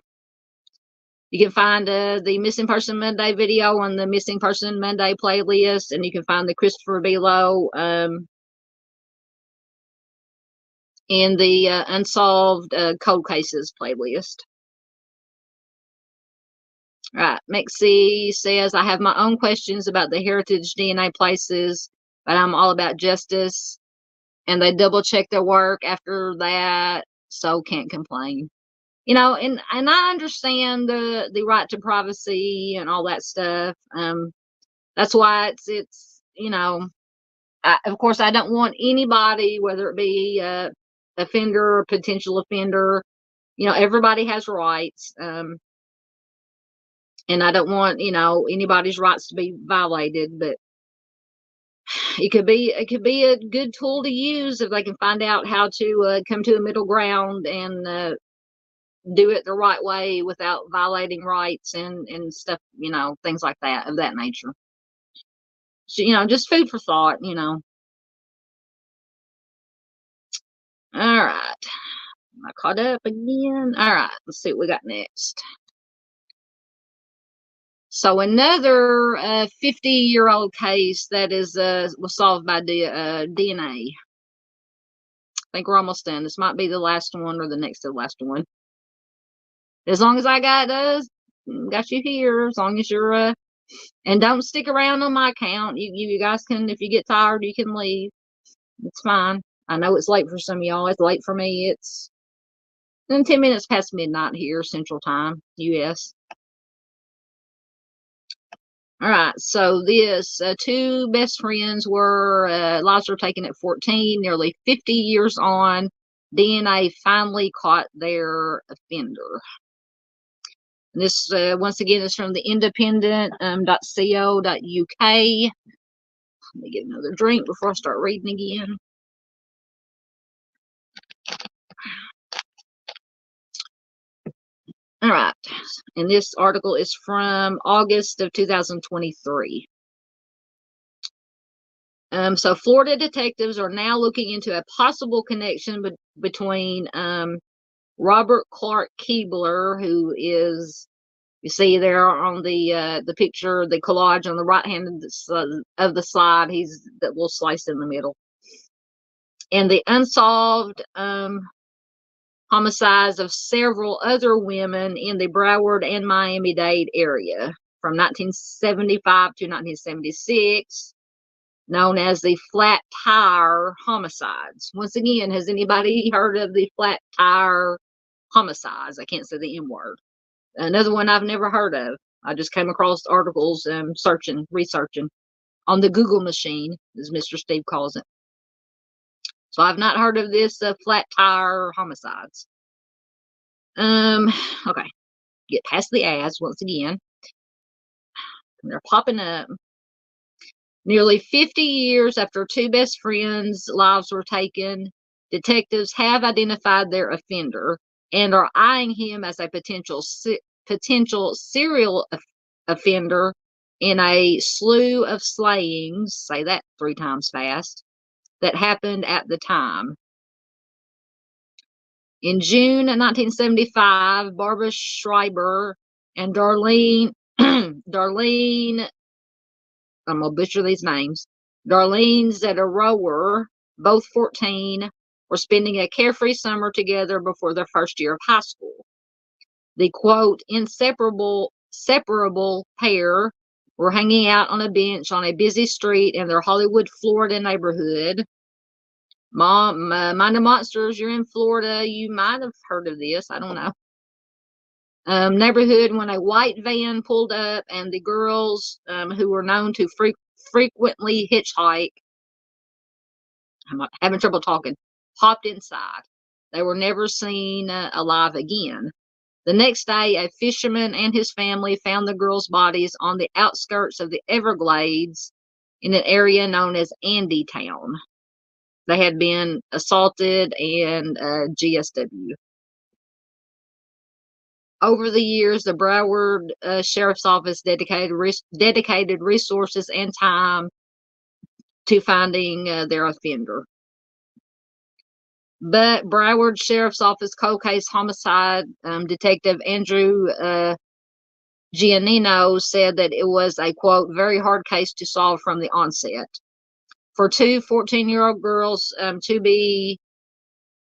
Speaker 1: You can find the Missing Person Monday video on the Missing Person Monday playlist, and you can find the Christopher Below in the Unsolved Cold Cases playlist. Right, Mexie says, I have my own questions about the heritage DNA places, but I'm all about justice, and they double check their work after that, so can't complain. And I understand the right to privacy and all that stuff. That's why it's of course I don't want anybody, whether it be offender or potential offender, everybody has rights. And I don't want, anybody's rights to be violated, but it could be a good tool to use if they can find out how to come to a middle ground and do it the right way without violating rights and stuff, things like that, of that nature. So, just food for thought, All right. I caught up again. All right. Let's see what we got next. So another 50-year-old case that was solved by DNA. I think we're almost done. This might be the last one or the next to the last one. As long as I got you here, as long as you're and don't stick around on my account. You guys can, if you get tired, you can leave. It's fine. I know it's late for some of y'all. It's late for me. It's 10 minutes past midnight here, Central Time, US. All right, so this two best friends were lives were taken at 14, nearly 50 years on. DNA finally caught their offender. And this once again is from the independent.co.uk. Let me get another drink before I start reading again. All right, and this article is from August of 2023. So Florida detectives are now looking into a possible connection between Robert Clark Keebler, who is, you see there on the picture, the collage on the right hand of the slide. He's that little slice in the middle, and the unsolved homicides of several other women in the Broward and Miami-Dade area from 1975 to 1976, known as the flat tire homicides. Once again, has anybody heard of the flat tire homicides? I can't say the M word. Another one I've never heard of. I just came across articles researching on the Google machine, as Mr. Steve calls it. So I've not heard of this flat tire homicides. Okay, get past the ads once again. They're popping up. Nearly 50 years after two best friends' lives were taken, detectives have identified their offender and are eyeing him as a potential serial offender in a slew of slayings, say that 3 times fast, that happened at the time. In June of 1975, Barbara Schreiber and Darlene, I'm going to butcher these names, Darlene Zetarower, both 14, were spending a carefree summer together before their first year of high school. The, quote, inseparable pair were hanging out on a bench on a busy street in their Hollywood, Florida neighborhood. Mind the monsters, you're in Florida, you might have heard of this, I don't know. Neighborhood when a white van pulled up and the girls, who were known to frequently hitchhike, I'm having trouble talking, hopped inside. They were never seen alive again. The next day, a fisherman and his family found the girls' bodies on the outskirts of the Everglades in an area known as Andytown. They had been assaulted and GSW. Over the years, the Broward Sheriff's Office dedicated resources and time to finding their offender. But Broward Sheriff's Office cold case homicide detective Andrew Giannino said that it was a, quote, very hard case to solve from the onset. For two 14-year-old girls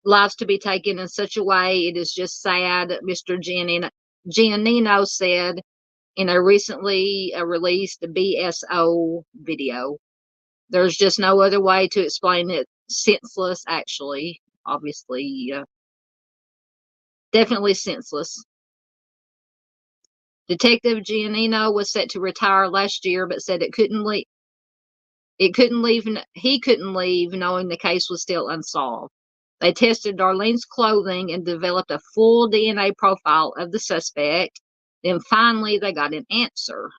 Speaker 1: lives to be taken in such a way, it is just sad, Mr. Giannino said in a recently released BSO video. There's just no other way to explain it. Senseless, actually. Obviously, definitely senseless. Detective Giannino was set to retire last year, but said he couldn't leave knowing the case was still unsolved. They tested Darlene's clothing and developed a full DNA profile of the suspect. Then finally, they got an answer.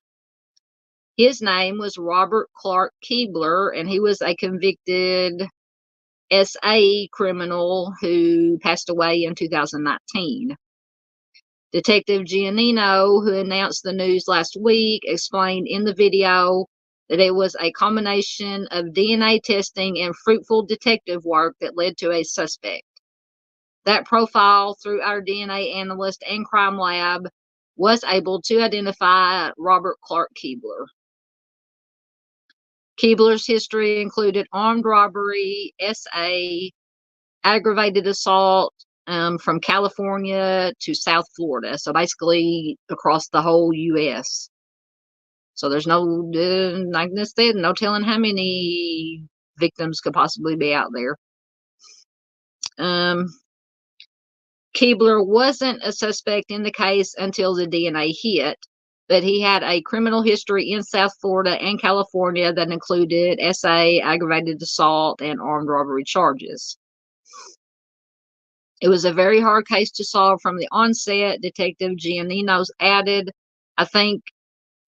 Speaker 1: His name was Robert Clark Keebler, and he was a convicted SA criminal who passed away in 2019. Detective Giannino, who announced the news last week, explained in the video that it was a combination of DNA testing and fruitful detective work that led to a suspect. That profile, through our DNA analyst and crime lab, was able to identify Robert Clark Keebler. Keebler's history included armed robbery, SA, aggravated assault from California to South Florida. So basically across the whole U.S. So there's no, like I said, no telling how many victims could possibly be out there. Keebler wasn't a suspect in the case until the DNA hit. but he had a criminal history in South Florida and California that included SA, aggravated assault, and armed robbery charges. It was a very hard case to solve from the onset. Detective Giannino's added, I think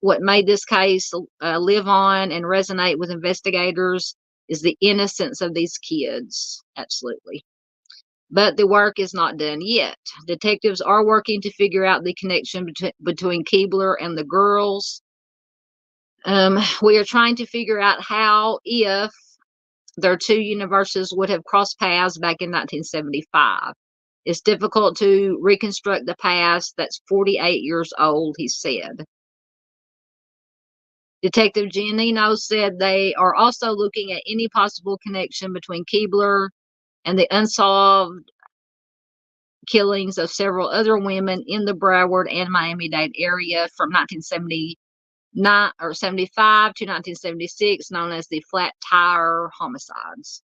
Speaker 1: what made this case live on and resonate with investigators is the innocence of these kids. Absolutely. But the work is not done yet. Detectives are working to figure out the connection between Keebler and the girls. We are trying to figure out how, if their two universes would have crossed paths back in 1975. It's difficult to reconstruct the past that's 48 years old, he said. Detective Giannino said they are also looking at any possible connection between Keebler and the unsolved killings of several other women in the Broward and Miami-Dade area from 1979 or 75 to 1976, known as the Flat Tire homicides.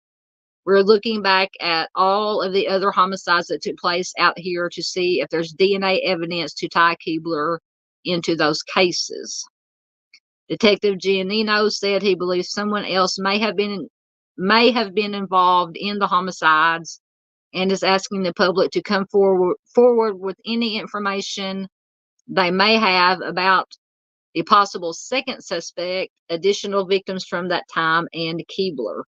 Speaker 1: We're looking back at all of the other homicides that took place out here to see if there's DNA evidence to tie Keebler into those cases. Detective Giannino said he believes someone else may have been involved in the homicides and is asking the public to come forward with any information they may have about the possible second suspect, additional victims from that time, and Keebler.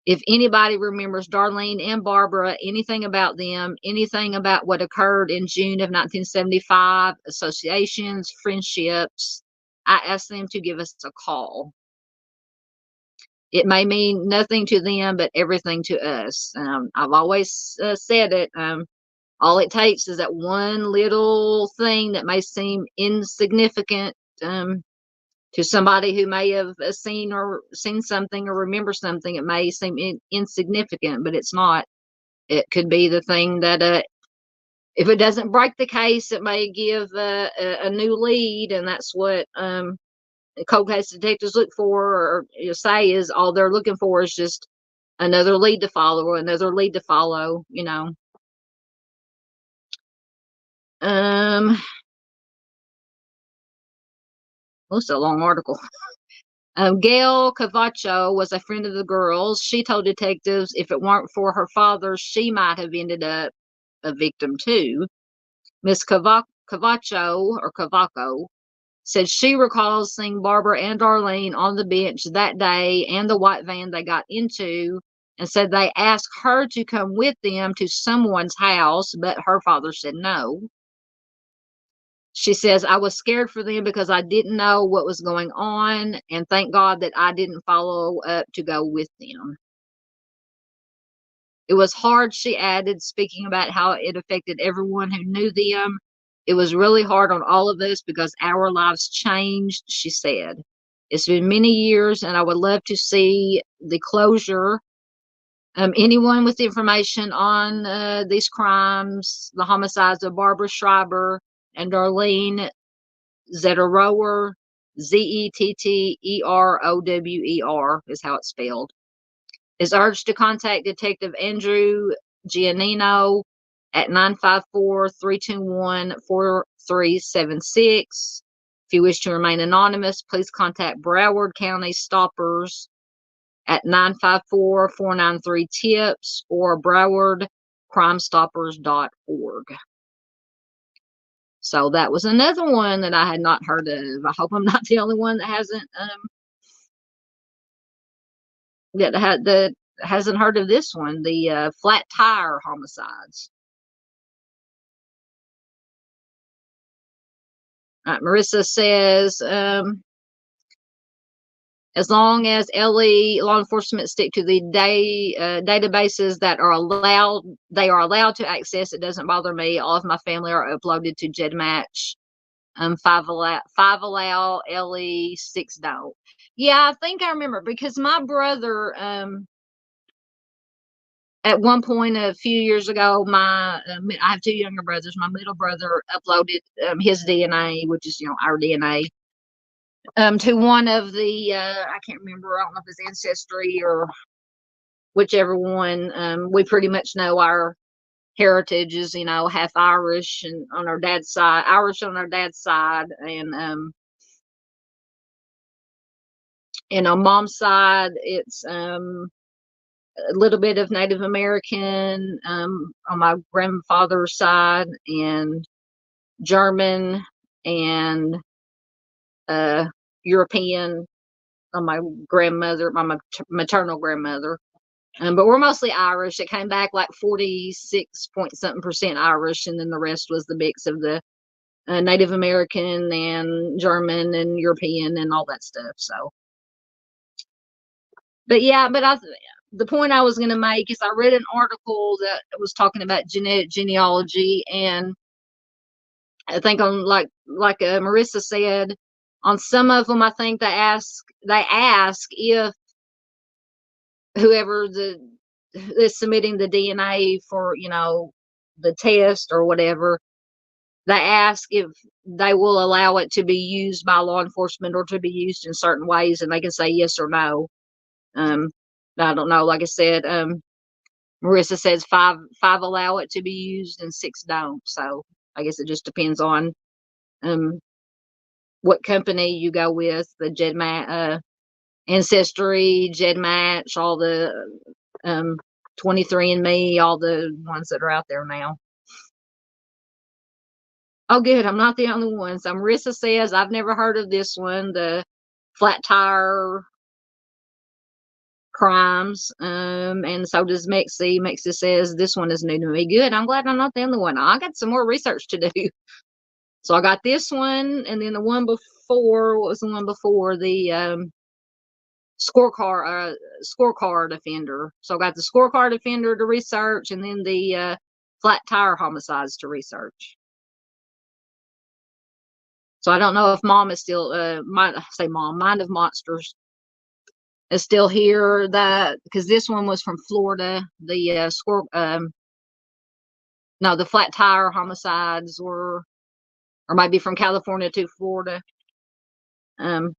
Speaker 1: If anybody remembers Darlene and Barbara, anything about them, anything about what occurred in June of 1975, associations, friendships, I ask them to give us a call. It may mean nothing to them, but everything to us. I've always said it. All it takes is that one little thing that may seem insignificant to somebody who may have seen something or remember something. It may seem insignificant, but it's not. It could be the thing that, if it doesn't break the case, it may give a new lead, and that's what cold case detectives look for, or say is all they're looking for is just another lead to follow, or another lead to follow. It's a long article. Gail Cavacho was a friend of the girls. She told detectives if it weren't for her father, she might have ended up a victim too. Miss Cavaco said she recalls seeing Barbara and Darlene on the bench that day and the white van they got into, and said they asked her to come with them to someone's house, but her father said no. She says, I was scared for them because I didn't know what was going on, and thank God that I didn't follow up to go with them. It was hard, she added, speaking about how it affected everyone who knew them. It was really hard on all of us because our lives changed, she said. It's been many years, and I would love to see the closure. Anyone with information on these crimes, the homicides of Barbara Schreiber and Darlene Zetterower, Zetterower is how it's spelled, is urged to contact Detective Andrew Giannino at 954-321-4376. If you wish to remain anonymous, please contact Broward County Stoppers at 954-493-TIPS or browardcrimestoppers.org. So that was another one that I had not heard of. I hope I'm not the only one that hasn't heard of this one, the Flat Tire homicides. Marissa says, as long as LE law enforcement stick to the databases that they are allowed to access, it doesn't bother me. All of my family are uploaded to GEDmatch. 5 allow, LE, 6 don't. Yeah, I think I remember because my brother, at one point a few years ago, I have 2 younger brothers. My middle brother uploaded his DNA, which is our DNA, to one of the I can't remember. I don't know if it's Ancestry or whichever one. We pretty much know our heritage is, half Irish and on her dad's side, Irish on her dad's side, and on mom's side, it's a little bit of Native American on my grandfather's side, and German and European on my grandmother, my maternal grandmother. But we're mostly Irish. It came back like 46 point something percent Irish, and then the rest was the mix of the Native American and German and European and all that stuff. So, but yeah, the point I was going to make is I read an article that was talking about genetic genealogy, and I think on like Marissa said, on some of them, I think they ask if whoever is submitting the DNA for, the test or whatever, they ask if they will allow it to be used by law enforcement or to be used in certain ways, and they can say yes or no. I don't know. Like I said, Marissa says five allow it to be used and 6 don't. So I guess it just depends on what company you go with, the GEDmatch, Ancestry, GEDmatch, all the 23andMe, all the ones that are out there now. Oh, good. I'm not the only one. So Marissa says, I've never heard of this one, the flat tire crimes. And so does Mexie. Mexie says, this one is new to me. Good. I'm glad I'm not the only one. I got some more research to do. So I got this one, and then the one before, what was the one before? The scorecard offender. So I got the scorecard offender to research, and then the flat tire homicides to research. So I don't know if mom is still Mind of Monsters is still here, that because this one was from Florida. The the flat tire homicides were, or maybe from California to Florida. I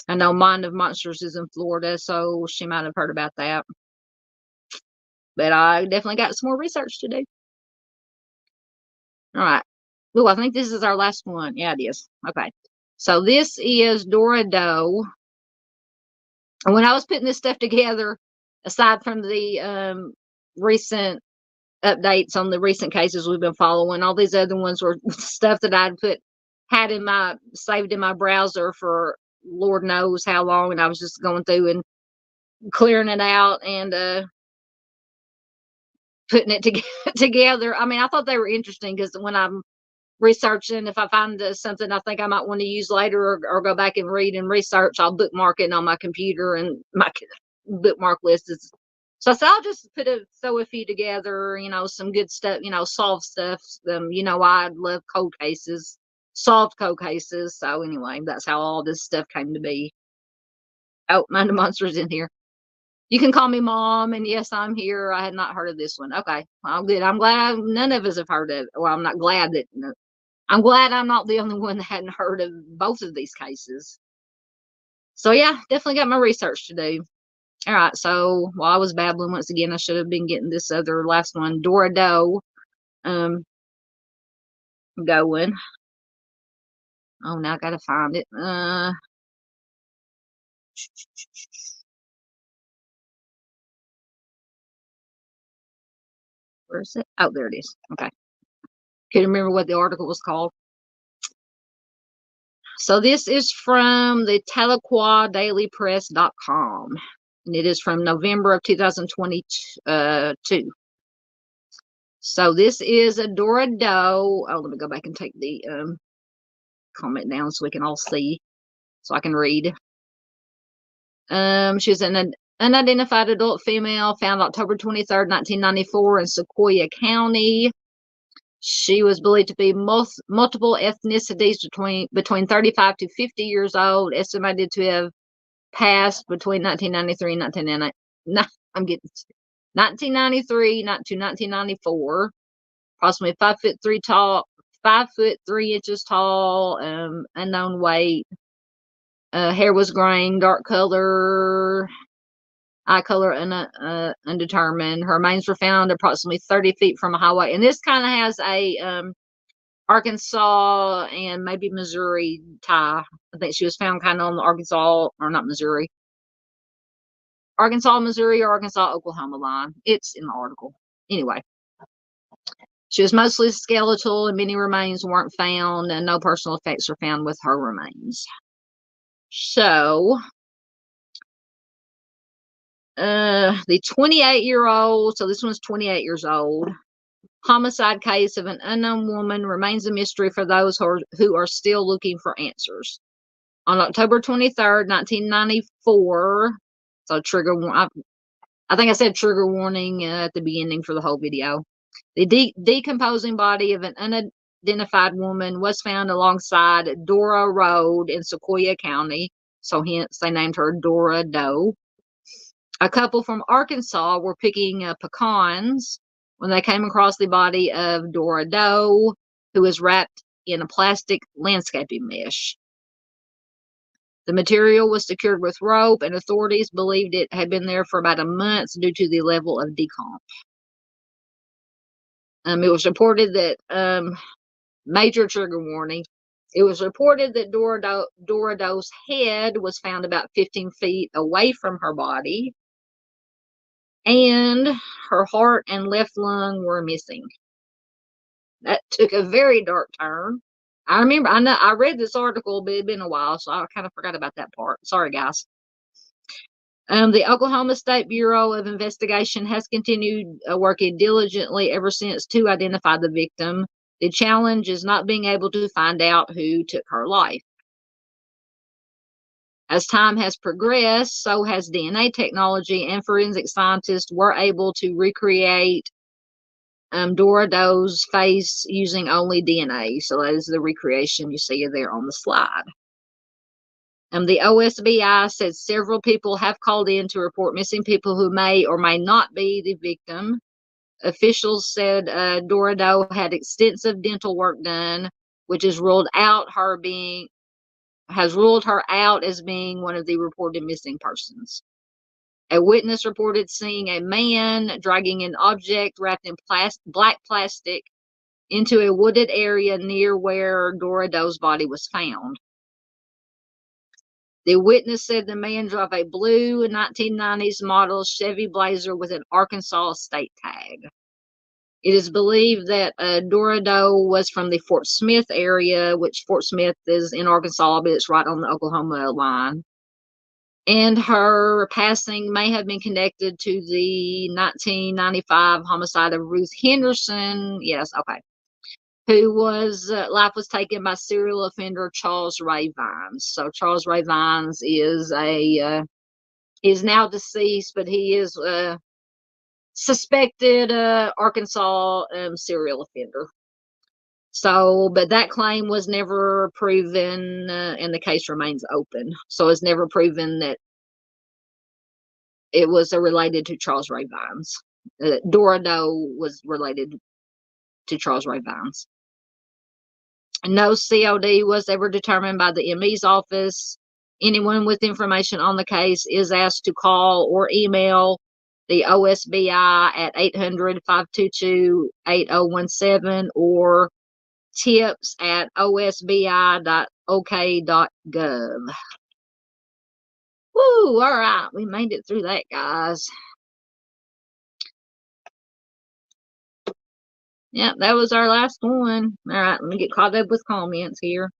Speaker 1: know Mind of Monsters is in Florida, so she might have heard about that. But I definitely got some more research to do. All right. Oh, I think this is our last one. Yeah, it is. Okay. So this is Dora Doe. And when I was putting this stuff together, aside from the recent updates on the recent cases we've been following, all these other ones were stuff that I'd saved in my browser for Lord knows how long, and I was just going through and clearing it out and putting it together. I mean, I thought they were interesting because when I'm researching, if I find something I think I might want to use later or go back and read and research, I'll bookmark it on my computer, and my bookmark list is. So I said, I'll just throw a few together, some good stuff, solved stuff. I love cold cases, solved cold cases. So anyway, that's how all this stuff came to be. Oh, Mind of Monsters in here. You can call me Mom, and yes, I'm here. I had not heard of this one. Okay, well, good. I'm glad none of us have heard of it. Well, I'm not glad that. I'm glad I'm not the only one that hadn't heard of both of these cases. So yeah, definitely got my research to do. All right, so while I was babbling once again, I should have been getting this other last one, Dora Doe, going. Oh, now I gotta find it. Where is it? Oh, there it is. Okay. Couldn't remember what the article was called. So this is from the TahlequahDailyPress.com, and it is from November of 2022. So this is a Dora Doe. Oh, let me go back and take the comment down so we can all see, so I can read. She's an unidentified adult female found October 23rd, 1994 in Sequoia County. She was believed to be multiple ethnicities between 35 to 50 years old, estimated to have passed between 1993 and 1993 to 1994. Approximately 5'3" tall, 5'3" tall, unknown weight. Hair was graying, dark color. eye color undetermined. Her remains were found approximately 30 feet from a highway. And this kind of has a Arkansas and maybe Missouri tie. I think she was found kind of on the Arkansas, or not Missouri. Arkansas, Missouri, or Arkansas, Oklahoma line. It's in the article. Anyway. She was mostly skeletal and many remains weren't found and no personal effects were found with her remains. So, the 28-year-old, so this one's 28 years old, homicide case of an unknown woman remains a mystery for those who are still looking for answers. On October 23rd, 1994, so trigger warning, I think I said trigger warning at the beginning for the whole video. The decomposing body of an unidentified woman was found alongside Dora Road in Sequoia County, so hence they named her Dora Doe. A couple from Arkansas were picking pecans when they came across the body of Dora Doe, who was wrapped in a plastic landscaping mesh. The material was secured with rope, and authorities believed it had been there for about a month due to the level of decomp. It was reported that, major trigger warning, it was reported that Dora Doe's head was found about 15 feet away from her body, and her heart and left lung were missing. That took a very dark turn. I remember, I read this article, but it had been a while, so I kind of forgot about that part. Sorry, guys. The Oklahoma State Bureau of Investigation has continued working diligently ever since to identify the victim. The challenge is not being able to find out who took her life. As time has progressed, so has DNA technology, and forensic scientists were able to recreate Dora Doe's face using only DNA. So that is the recreation you see there on the slide. The OSBI said several people have called in to report missing people who may or may not be the victim. Officials said Dora Doe had extensive dental work done, which has ruled her out as being one of the reported missing persons. A witness reported seeing a man dragging an object wrapped in black plastic into a wooded area near where Dora Doe's body was found. The witness said the man drove a blue 1990s model Chevy Blazer with an Arkansas state tag. It is believed that Dora Doe was from the Fort Smith area, which Fort Smith is in Arkansas, but it's right on the Oklahoma line. And her passing may have been connected to the 1995 homicide of Ruth Henderson. Yes, okay. Who was life was taken by serial offender Charles Ray Vines. So Charles Ray Vines is is now deceased, but he is suspected Arkansas serial offender. So, but that claim was never proven, and the case remains open. So it's never proven that it was related to Charles Ray Vines. Dora Doe was related to Charles Ray Vines. No COD was ever determined by the ME's office. Anyone with information on the case is asked to call or email the OSBI at 800-522-8017 or tips@osbi.ok.gov. Woo, all right, we made it through that, guys. Yep, that was our last one. All right, let me get caught up with comments here.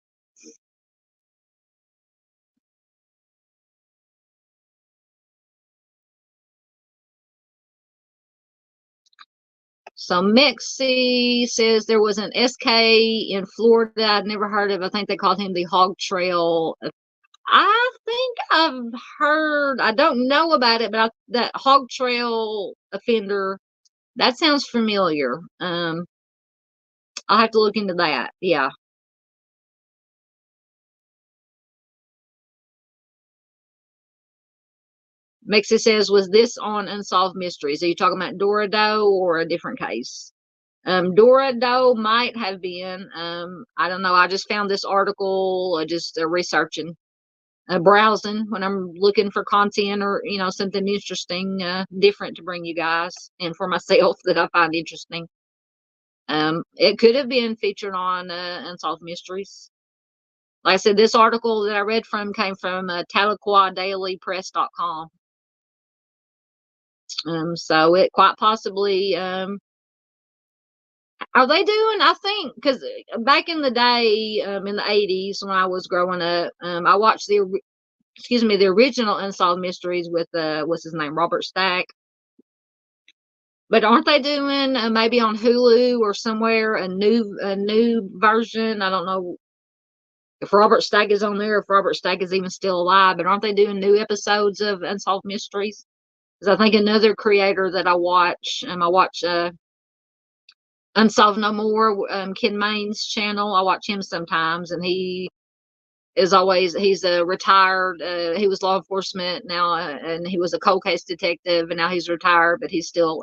Speaker 1: So Mexi says there was an SK in Florida I'd never heard of. I think they called him the Hog Trail. I think I've heard, I don't know about it, but that Hog Trail offender, that sounds familiar. I'll have to look into that. Yeah. Mexi says, was this on Unsolved Mysteries? Are you talking about Dora Doe or a different case? Dora Doe might have been. I don't know. I just found this article just researching. browsing when I'm looking for content or, something interesting, different to bring you guys and for myself that I find interesting. It could have been featured on Unsolved Mysteries. Like I said, this article that I read from came from TahlequahDailyPress.com. So it quite possibly, are they doing, I think, because back in the day, in the 80s when I was growing up, I watched the original Unsolved Mysteries with, what's his name, Robert Stack. But aren't they doing maybe on Hulu or somewhere a new version? I don't know if Robert Stack is on there, if Robert Stack is even still alive, but aren't they doing new episodes of Unsolved Mysteries? Because I think another creator that I watch Unsolved No More, Ken Main's channel. I watch him sometimes, and he's a retired, he was law enforcement now, and he was a cold case detective, and now he's retired, but he still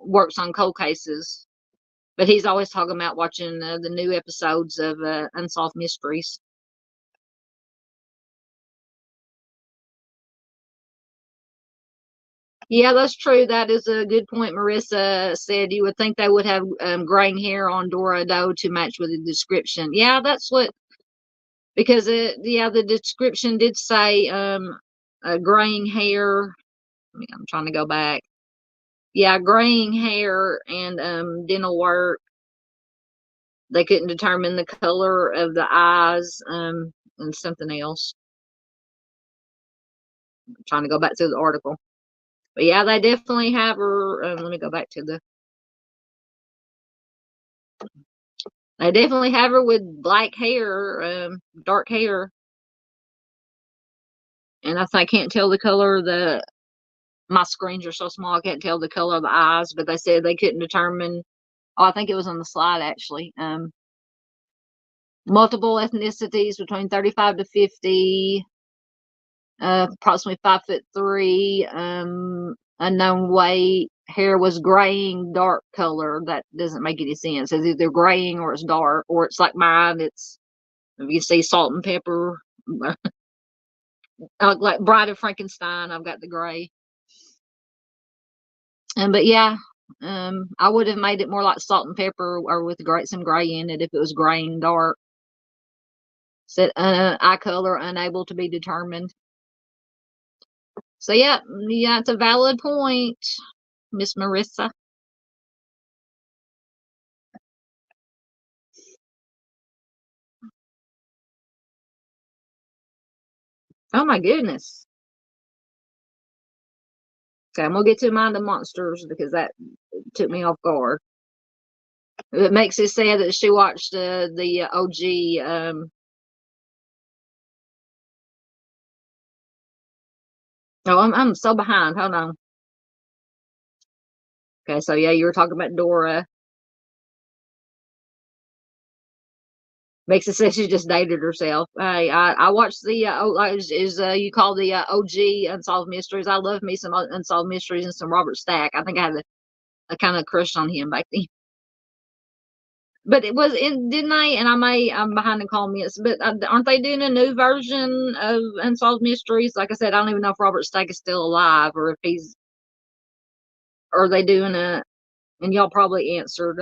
Speaker 1: works on cold cases. But he's always talking about watching the new episodes of Unsolved Mysteries. Yeah, that's true. That is a good point. Marissa said you would think they would have graying hair on Dora Doe to match with the description. Yeah, that's what, because the description did say graying hair. I'm trying to go back. Yeah, graying hair and dental work. They couldn't determine the color of the eyes and something else. I'm trying to go back to the article. But yeah, they definitely have her. Let me go back to they definitely have her with black hair, dark hair. And I can't tell the color of my screens are so small, I can't tell the color of the eyes, but they said they couldn't determine. Oh, I think it was on the slide actually. Multiple ethnicities between 35 to 50, approximately 5'3", unknown weight. Hair was graying, dark color. That doesn't make any sense. It's either graying or it's dark, or it's like mine. It's, if you see salt and pepper, I look like Bride of Frankenstein. I've got the gray. But yeah, I would have made it more like salt and pepper, or with some gray in it if it was graying dark. Said eye color unable to be determined. So yeah, it's a valid point, Miss Marissa. Oh my goodness. Okay, I'm gonna get to Mind the Monsters because that took me off guard. It makes it sad that she watched the OG. Oh, I'm so behind. Hold on. Okay, so yeah, you were talking about Dora. Makes it say she just dated herself. Hey, I watched the you call the OG Unsolved Mysteries. I love me some Unsolved Mysteries and some Robert Stack. I think I had a kind of crush on him back then. But it was in, didn't they? And I'm behind the comments, but aren't they doing a new version of Unsolved Mysteries? Like I said, I don't even know if Robert Stack is still alive or if he's, or are they doing and y'all probably answered.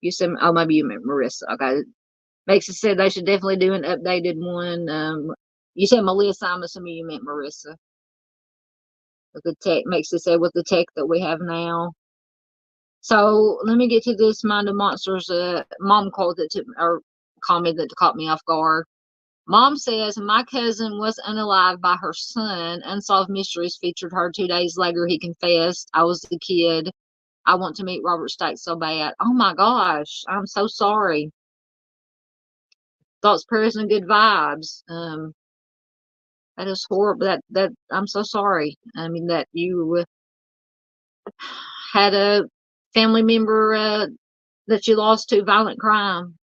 Speaker 1: You said, oh, maybe you meant Marissa. Okay. Makes it said they should definitely do an updated one. You said Melissa, I'm assuming you meant Marissa. With the tech, makes it say with the tech that we have now. So let me get to this Mind of Monsters. Mom called it or comment that caught me off guard. Mom says my cousin was unalived by her son. Unsolved Mysteries featured her 2 days later. He confessed, I was the kid. I want to meet Robert Stack so bad. Oh my gosh, I'm so sorry. Thoughts, prayers, and good vibes. That is horrible. That I'm so sorry. I mean that you had a family member that you lost to violent crime.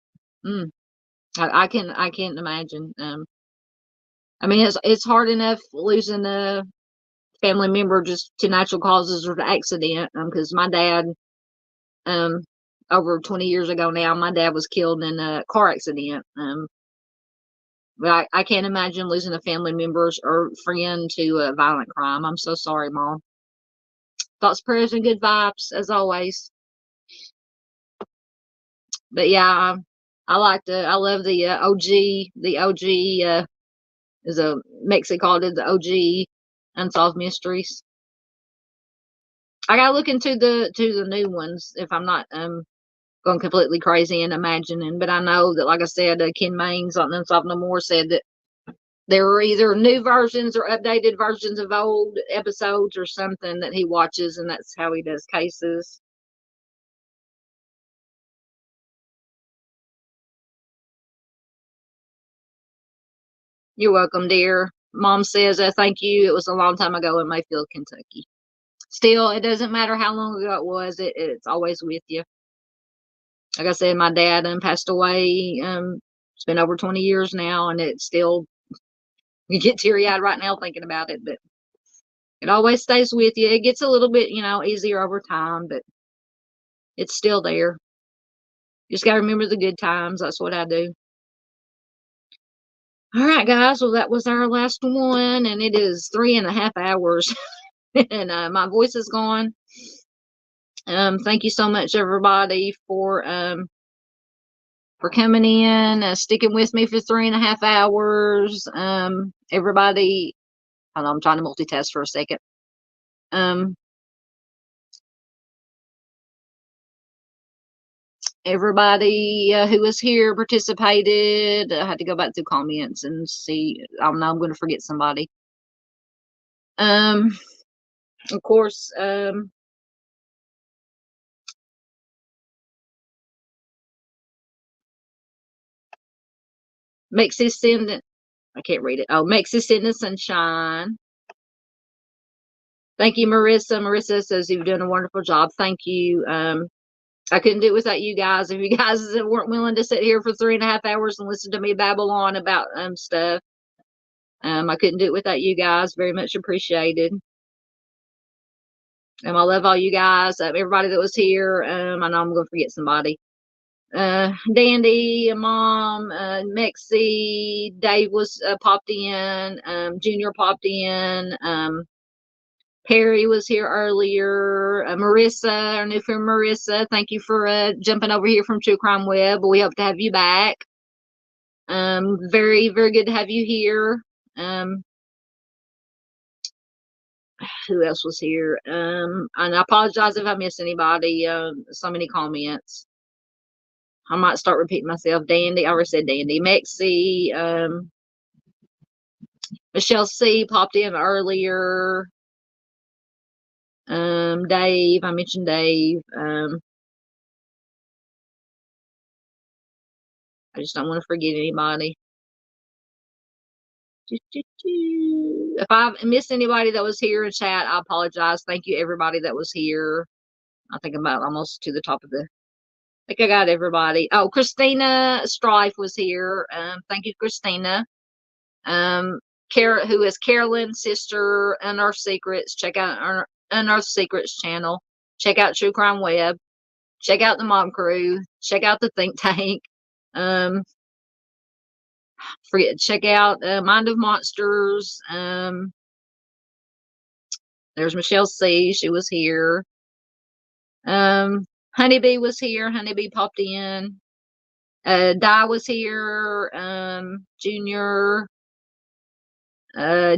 Speaker 1: I can't imagine. I mean it's hard enough losing a family member just to natural causes or to accident. Because my dad over 20 years ago now. My dad was killed in a car accident. But I can't imagine losing a family member or friend to a violent crime. I'm so sorry, Mom. Thoughts, prayers, and good vibes as always. But yeah, I love the OG. The OG is a Mexico called it the OG Unsolved Mysteries. I gotta look into the new ones if I'm not going completely crazy and imagining. But I know that, like I said, Ken Maines on Unsolved No More said that there were either new versions or updated versions of old episodes or something that he watches, and that's how he does cases. You're welcome, dear. Mom says, thank you. It was a long time ago in Mayfield, Kentucky. Still, it doesn't matter how long ago it was. It's always with you. Like I said, my dad passed away. It's been over 20 years now, and it's still, you get teary-eyed right now thinking about it, but it always stays with you. It gets a little bit, easier over time, but it's still there. Just got to remember the good times. That's what I do. All right, guys. Well, that was our last one, and it is 3.5 hours, and my voice is gone. Thank you so much, everybody, for coming in, sticking with me for 3.5 hours. Everybody, hold on, I'm trying to multitask for a second. Everybody who was here participated. I had to go back through comments and see. I don't know, I'm going to forget somebody. Of course, makes his sin. I can't read it. Oh, makes his sin the sunshine. Thank you, Marissa. Marissa says you've done a wonderful job. Thank you. I couldn't do it without you guys. If you guys weren't willing to sit here for 3.5 hours and listen to me babble on about stuff, I couldn't do it without you guys. Very much appreciated. I love all you guys. Everybody that was here. I know I'm going to forget somebody. Dandy, Mom, Mexie, Dave was popped in. Junior popped in. Perry was here earlier. Marissa, our new friend Marissa, thank you for jumping over here from True Crime Web. We hope to have you back. Very, very good to have you here. Who else was here? And I apologize if I missed anybody. So many comments. I might start repeating myself. Dandy, I already said Dandy. Mexie, Michelle C popped in earlier. Dave, I mentioned Dave. I just don't want to forget anybody. If I missed anybody that was here in chat, I apologize. Thank you, everybody that was here. I think I'm about almost to the top of the. I think I got everybody. Oh, Christina Strife was here. Thank you, Christina. Who is Carolyn's sister, Unearthed Secrets. Check out Unearthed Secrets channel. Check out True Crime Web. Check out the Mom Crew. Check out the Think Tank. Check out Mind of Monsters. There's Michelle C. She was here. Honeybee was here. Honeybee popped in. Di was here. Junior.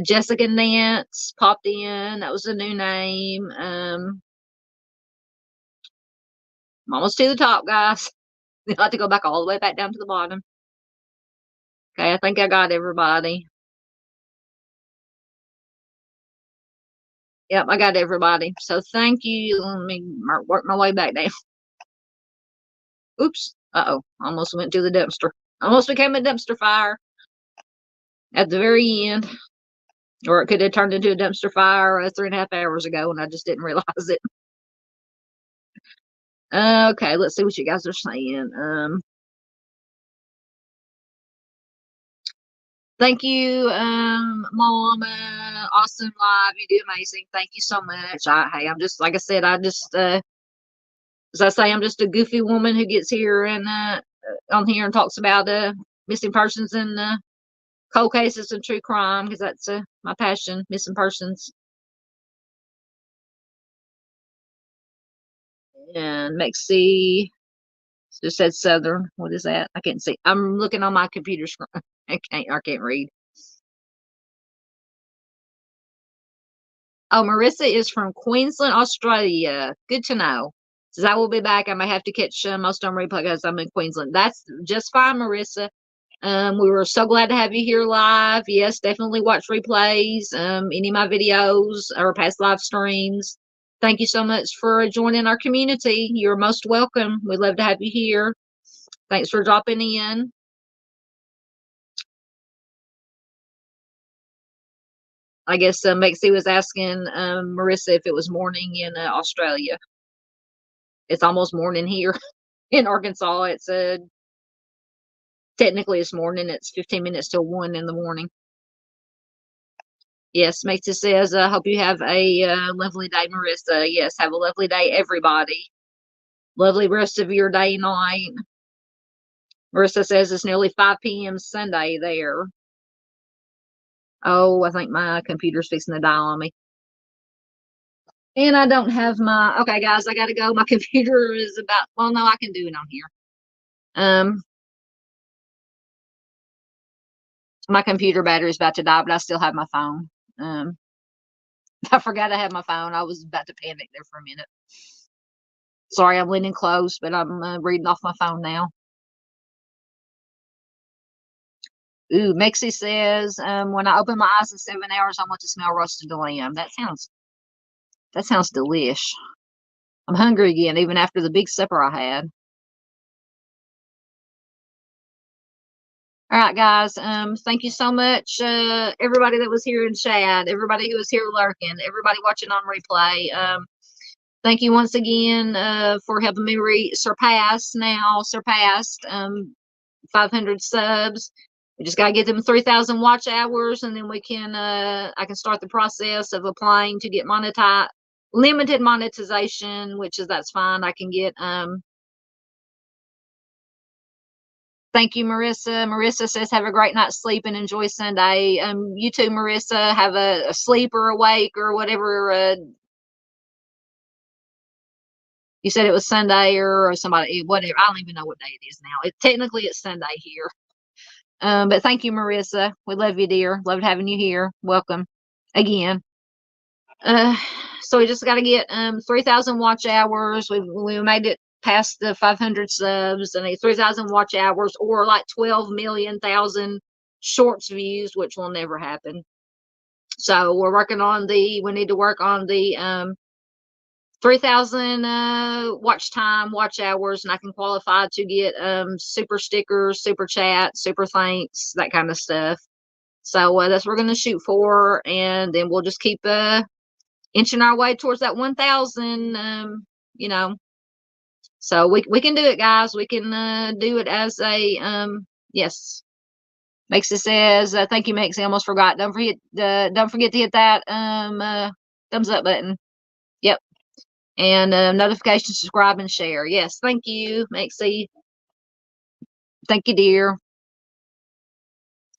Speaker 1: Jessica Nance popped in. That was a new name. I'm almost to the top, guys. You'll have to go back all the way back down to the bottom. Okay, I think I got everybody. Yep, I got everybody. So thank you. Let me work my way back down. Oops. Uh-oh. Almost went to the dumpster. Almost became a dumpster fire at the very end. Or it could have turned into a dumpster fire 3.5 hours ago and I just didn't realize it. Okay, let's see what you guys are saying. Thank you, Mom. Awesome live. You do amazing. Thank you so much. Hey, I'm just, like I said, I just As I say, I'm just a goofy woman who gets here and on here and talks about missing persons and cold cases and true crime, because that's my passion, missing persons. And Mexi just said Southern. What is that? I can't see. I'm looking on my computer screen. I can't read. Oh, Marissa is from Queensland, Australia. Good to know. Says I will be back. I may have to catch most on replay because I'm in Queensland. That's just fine, Marissa. We were so glad to have you here live. Yes, definitely watch replays. Any of my videos or past live streams. Thank you so much for joining our community. You're most welcome. We'd love to have you here. Thanks for dropping in. I guess Mexi was asking Marissa if it was morning in Australia. It's almost morning here in Arkansas. It's technically it's morning. It's 15 minutes till 1 in the morning. Yes, Mexi says, I hope you have a lovely day, Marissa. Yes, have a lovely day, everybody. Lovely rest of your day and night. Marissa says it's nearly 5 p.m. Sunday there. Oh, I think my computer's fixing to die on me. And I don't have my, okay, guys, I got to go. My computer is about, well, no, I can do it on here. My computer battery is about to die, but I still have my phone. I forgot I had my phone. I was about to panic there for a minute. Sorry, I'm leaning close, but I'm reading off my phone now. Ooh, Mexi says, when I open my eyes in 7 hours, I want to smell roasted lamb. That sounds delish. I'm hungry again, even after the big supper I had. All right, guys. Thank you so much, everybody that was here in chat, everybody who was here lurking, everybody watching on replay. Thank you once again for helping me surpass 500 subs. We just got to get them 3,000 watch hours, and then we can I can start the process of applying to get limited monetization, that's fine. I can get thank you, Marissa. Marissa says, have a great night's sleep and enjoy Sunday. You too, Marissa. Have a sleep or awake or whatever. You said it was Sunday or somebody, whatever. I don't even know what day it is now. Technically it's Sunday here. But thank you, Marissa. We love you, dear. Loved having you here. Welcome again. So we just got to get 3,000 watch hours. We made it past the 500 subs and 3,000 watch hours, or like 12 million shorts views, which will never happen. So we're working on we need to work on the 3,000 watch hours, and I can qualify to get super stickers, super chat, super thanks, that kind of stuff. So that's what we're going to shoot for, and then we'll just keep inching our way towards that 1,000. So we can do it, guys. We can do it as a yes. Mexi says, thank you, Mexi. I almost forgot. Don't forget to hit that thumbs up button. Yep. And notification, subscribe, and share. Yes, thank you, Mexi. Thank you, dear.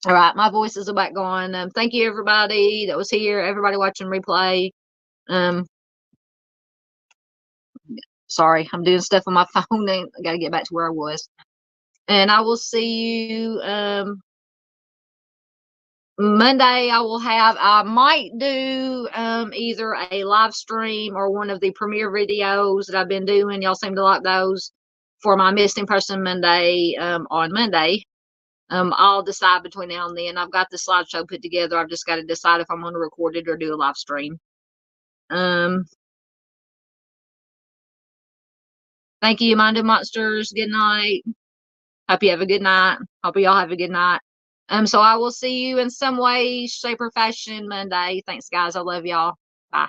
Speaker 1: All right, my voice is about gone. Thank you, everybody that was here. Everybody watching replay. Sorry, I'm doing stuff on my phone. I got to get back to where I was. And I will see you Monday. I might do either a live stream or one of the premiere videos that I've been doing. Y'all seem to like those for my Missing Person Monday on Monday. I'll decide between now and then. I've got the slideshow put together. I've just got to decide if I'm going to record it or do a live stream. Thank you, Mondo Monsters. Good night. Hope you have a good night. Hope y'all have a good night. So I will see you in some way, shape, or fashion Monday. Thanks, guys. I love y'all. Bye.